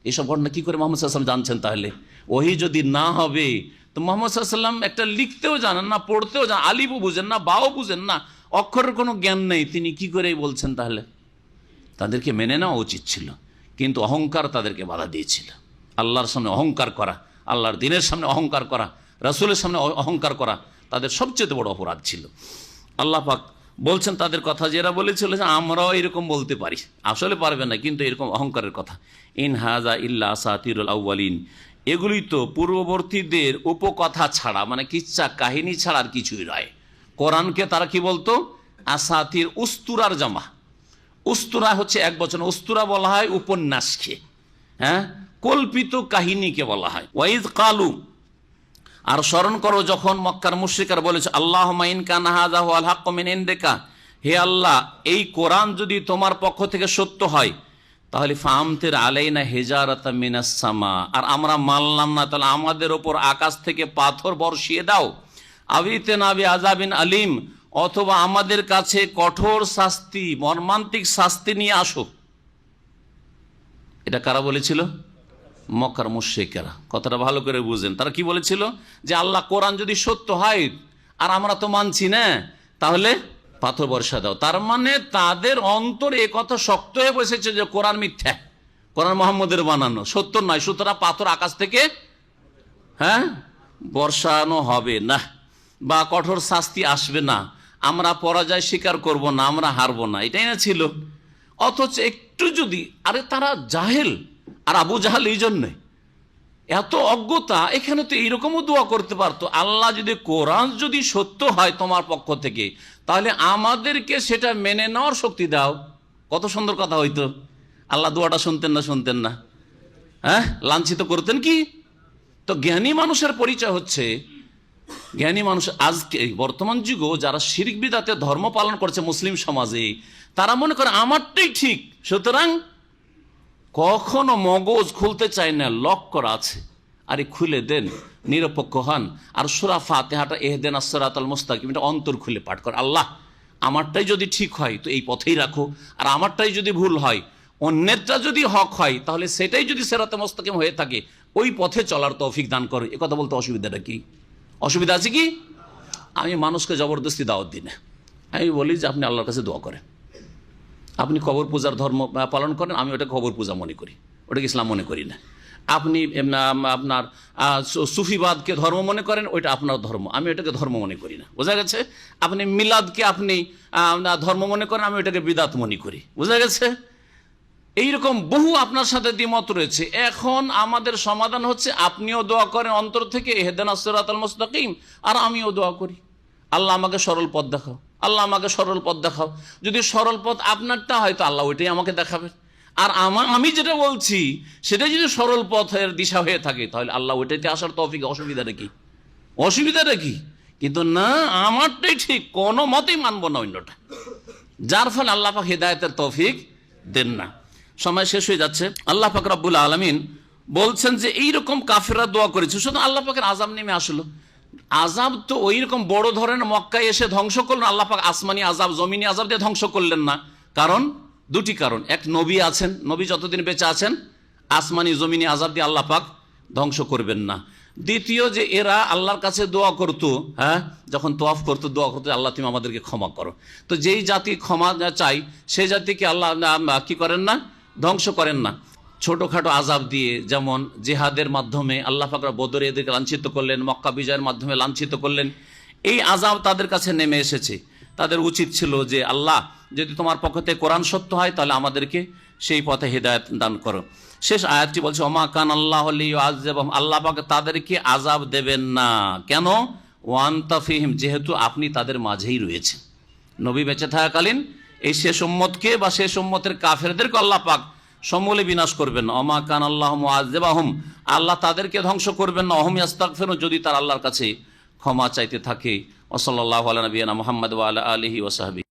এইসব ঘটনা কি করে মোহাম্মদ সাল্লাল্লাহু আলাইহি ওয়াসাল্লাম জানছেন? তাহলে ওহী যদি না হবে, তো মোহাম্মদ সাল্লাল্লাহু আলাইহি ওয়াসাল্লাম একটা লিখতেও জানেন না, পড়তেও জানেন, আলিফও বুঝেন না, বাও বুঝেন না, অক্ষরের কোনো জ্ঞান নেই, তিনি কি করে বলছেন? তাহলে তাদেরকে মেনে নেওয়া উচিত ছিল, কিন্তু অহংকার তাদেরকে বাধা দিয়েছিল। আল্লাহর সামনে অহংকার করা, আল্লাহর দ্বীনের সামনে অহংকার করা, রাসূলের সামনে অহংকার করা তাদের সবচেয়ে বড় অপরাধ ছিল। আল্লাহ পাক বলছেন তাদের কথা, যে এরা বলেছিল যে আমরাও এরকম বলতে পারি, আসলে পারবে না, কিন্তু এরকম অহংকারের কথা। ইন হাযা ইল্লা আসাতিরুল আউয়ালিন, এগুলি তো পূর্ববর্তীদের উপকথা ছাড়া, মানে কিচ্ছা কাহিনী ছাড়া আর কিছুই নয়। কোরআনকে তারা কি বলতো? আসাতির, উস্তুরার জামা। উস্তুরা হচ্ছে এক বচন, উস্তুরা বলা হয় উপন্যাসকে, হ্যাঁ, কল্পিত কাহিনীকে বলা হয়। ওয়াইদ কালু, আর স্মরণ করো যখন মক্কার মুশরিকরা বলেছে, আল্লাহুম্মা ইন কানা হাযা হুয়াল হাক্কু মিন ইনদিকা, হে আল্লাহ, এই কোরআন যদি তোমার পক্ষ থেকে সত্য হয়, তাহলে ফামতির আলাইনা হিজারাতাম মিনাস সামা, আর আমরা মানলাম না, তাহলে আমাদের ওপর আকাশ থেকে পাথর বর্ষিয়ে দাও। আবিতেনা বিআযাবিন আলিম, অথবা আমাদের কাছে কঠোর শাস্তি, মর্মান্তিক শাস্তি নিয়ে আসো। এটা কারা বলেছিল? মক্কার মুশরিকেরা। কথাটা ভালো করে বুঝেন। তারা কি বলেছিল? যে আল্লাহ কোরআন যদি সত্য হয় আর আমরা তো মানছি না, তাহলে পাথর বর্ষা দাও। তার মানে তাদের অন্তরে এ কথা শক্ত হয়ে বসেছে যে কোরআন মিথ্যা, কোরআন মুহাম্মদের বানানো, সত্য নয়, সুতরাং পাথর আকাশ থেকে বর্ষানো হবে না বা কঠোর শাস্তি আসবে না, আমরা পরাজয় স্বীকার করব না, আমরা হারবো না, এটাই না ছিল। অথচ একটু যদি, আরে তারা জাহেল, আর আবু জাহাল এই জন্যে এত অজ্ঞতা, এখানে তো এইরকমও দোয়া করতে পারতো, আল্লাহ যদি কোরআন যদি সত্য হয় তোমার পক্ষ থেকে, তাহলে আমাদেরকে সেটা মেনে নেওয়ার শক্তি দাও। কত সুন্দর কথা হইতো। আল্লাহ দোয়াটা শুনতেন না? শুনতেন না? লাঞ্ছিত করতেন কি? তো জ্ঞানী মানুষের পরিচয় হচ্ছে, জ্ঞানী মানুষ আজকে বর্তমান যুগেও যারা শিরক বিদআতে ধর্ম পালন করছে মুসলিম সমাজে, তারা মনে করে আমারটাই ঠিক, সুতরাং কখনো মগজ খুলতে চায় না, লক করা আছে, আরে খুলে দেন, নিরপেক্ষ হন, আর সূরা ফাতিহাটা ইহদিনাস সিরাতাল মুস্তাকিম এটা অন্তর খুলে পাঠ কর। আল্লাহ আমারটাই যদি ঠিক হয় তো এই পথেই রাখো, আর আমারটাই যদি ভুল হয়, অন্যেরটা যদি হক হয়, তাহলে সেটাই যদি সিরাতে মুস্তাকিম হয়ে থাকে, ওই পথে চলার তৌফিক দান করো। এ কথা বলতে অসুবিধাটা কি? অসুবিধা আছে কি? আমি মানুষকে জবরদস্তি দাওয়াত দিই না। আমি বলি যে আপনি আল্লাহর কাছে দোয়া করেন। আপনি কবর পূজার ধর্ম পালন করেন, আমি ওটা কবর পূজা মনে করি, ওটাকে ইসলাম মনে করি না। আপনি আপনার সুফিবাদকে ধর্ম মনে করেন, ওইটা আপনার ধর্ম, আমি ওটাকে ধর্ম মনে করি না। বোঝা গেছে? আপনি মিলাদকে আপনি ধর্ম মনে করেন, আমি ওটাকে বিদাত মনে করি। বোঝা গেছে? এইরকম বহু আপনার সাথে দ্বিমত রয়েছে। এখন আমাদের সমাধান হচ্ছে, আপনিও দোয়া করেন অন্তর থেকে ইহদিনাস সিরাতাল মুস্তাকিম, আর আমিও দোয়া করি, আল্লাহ আমাকে সরল পথ দেখাও, আল্লাহ আমাকে সরল পথ দেখাও। যদি সরল পথ আপনারটা হয় তো আল্লাহ ওইটাই আমাকে দেখাবেন, আর আমি যেটা বলছি সেটা যদি সরল পথের দিশা হয়ে থাকে, তাহলে আল্লাহ ওইটাতে আসার তৌফিক। অসুবিধাটা কি? অসুবিধাটা কি? কিন্তু না, আমারটাই ঠিক, কোনো মতেই মানবো না অন্যটা, যার ফলে আল্লাহ পাক হিদায়াতের তৌফিক দেন না। সময় শেষ হয়ে যাচ্ছে। আল্লাহ পাক রব্বুল আলামিন বলছেন যে এইরকম কাফেররা দোয়া করেছে, শুধু আল্লাহ পাকের আযাব নেমে আসলো। আযাব তো ওই রকম বড় ধরনের মক্কায় এসে ধ্বংস করলেন আল্লাহ পাক, আসমানি আযাব জমিনি আযাব দিয়ে ধ্বংস করলেন না। কারণ দুটি কারণ, এক, নবী আছেন, নবী যতদিন বেঁচে আছেন আসমানি জমিনি আযাব দিয়ে আল্লাহ পাক ধ্বংস করবেন না। দ্বিতীয়, যে এরা আল্লাহর কাছে দোয়া করতো, যখন তওয়াফ করতো, দোয়া করতো আল্লাহ তুমি আমাদেরকে ক্ষমা করো। তো যেই জাতি ক্ষমা চাই সেই জাতিকে আল্লাহ কি করেন না? ধ্বংস করেন না। ছোটোখাটো আযাব দিয়ে, যেমন জিহাদের মাধ্যমে আল্লাহ পাক বদরে এদেরকে লাঞ্ছিত করলেন, মক্কা বিজয়ের মাধ্যমে লাঞ্ছিত করলেন, এই আযাব তাদের কাছে নেমে এসেছে। তাদের উচিত ছিল যে আল্লাহ যদি তোমার পক্ষ থেকে কোরআন সত্য হয়, তাহলে আমাদেরকে সেই পথে হিদায়াত দান করো। শেষ আয়াতটি বলছে, ওমা কান আল্লাহু লিইউআযযিবাহুম, আল্লাহ পাক তাদেরকে আযাব দেবেন না। কেন? ওয়া আনতা ফীহিম, যেহেতু আপনি তাদের মাঝেই রয়েছেন। নবী বেঁচে থাকাকালীন এই শেষ উম্মতকে বা শেষ উম্মতের কাফেরদেরকে আল্লাহ পাক সমূলে বিনাশ করবেন না। ওমা কান আল্লাহু মুআযযিবাহুম, আল্লাহ তাদেরকে ধ্বংস করবেন না। ওহুম ইস্তাগফিরুন, যদি তার আল্লাহর কাছে ক্ষমা চাইতে থাকে। ওয়া সাল্লাল্লাহু আলা নবিয়িনা মুহাম্মদ ওয়া আলা আলিহি ওয়া সাহবিহি।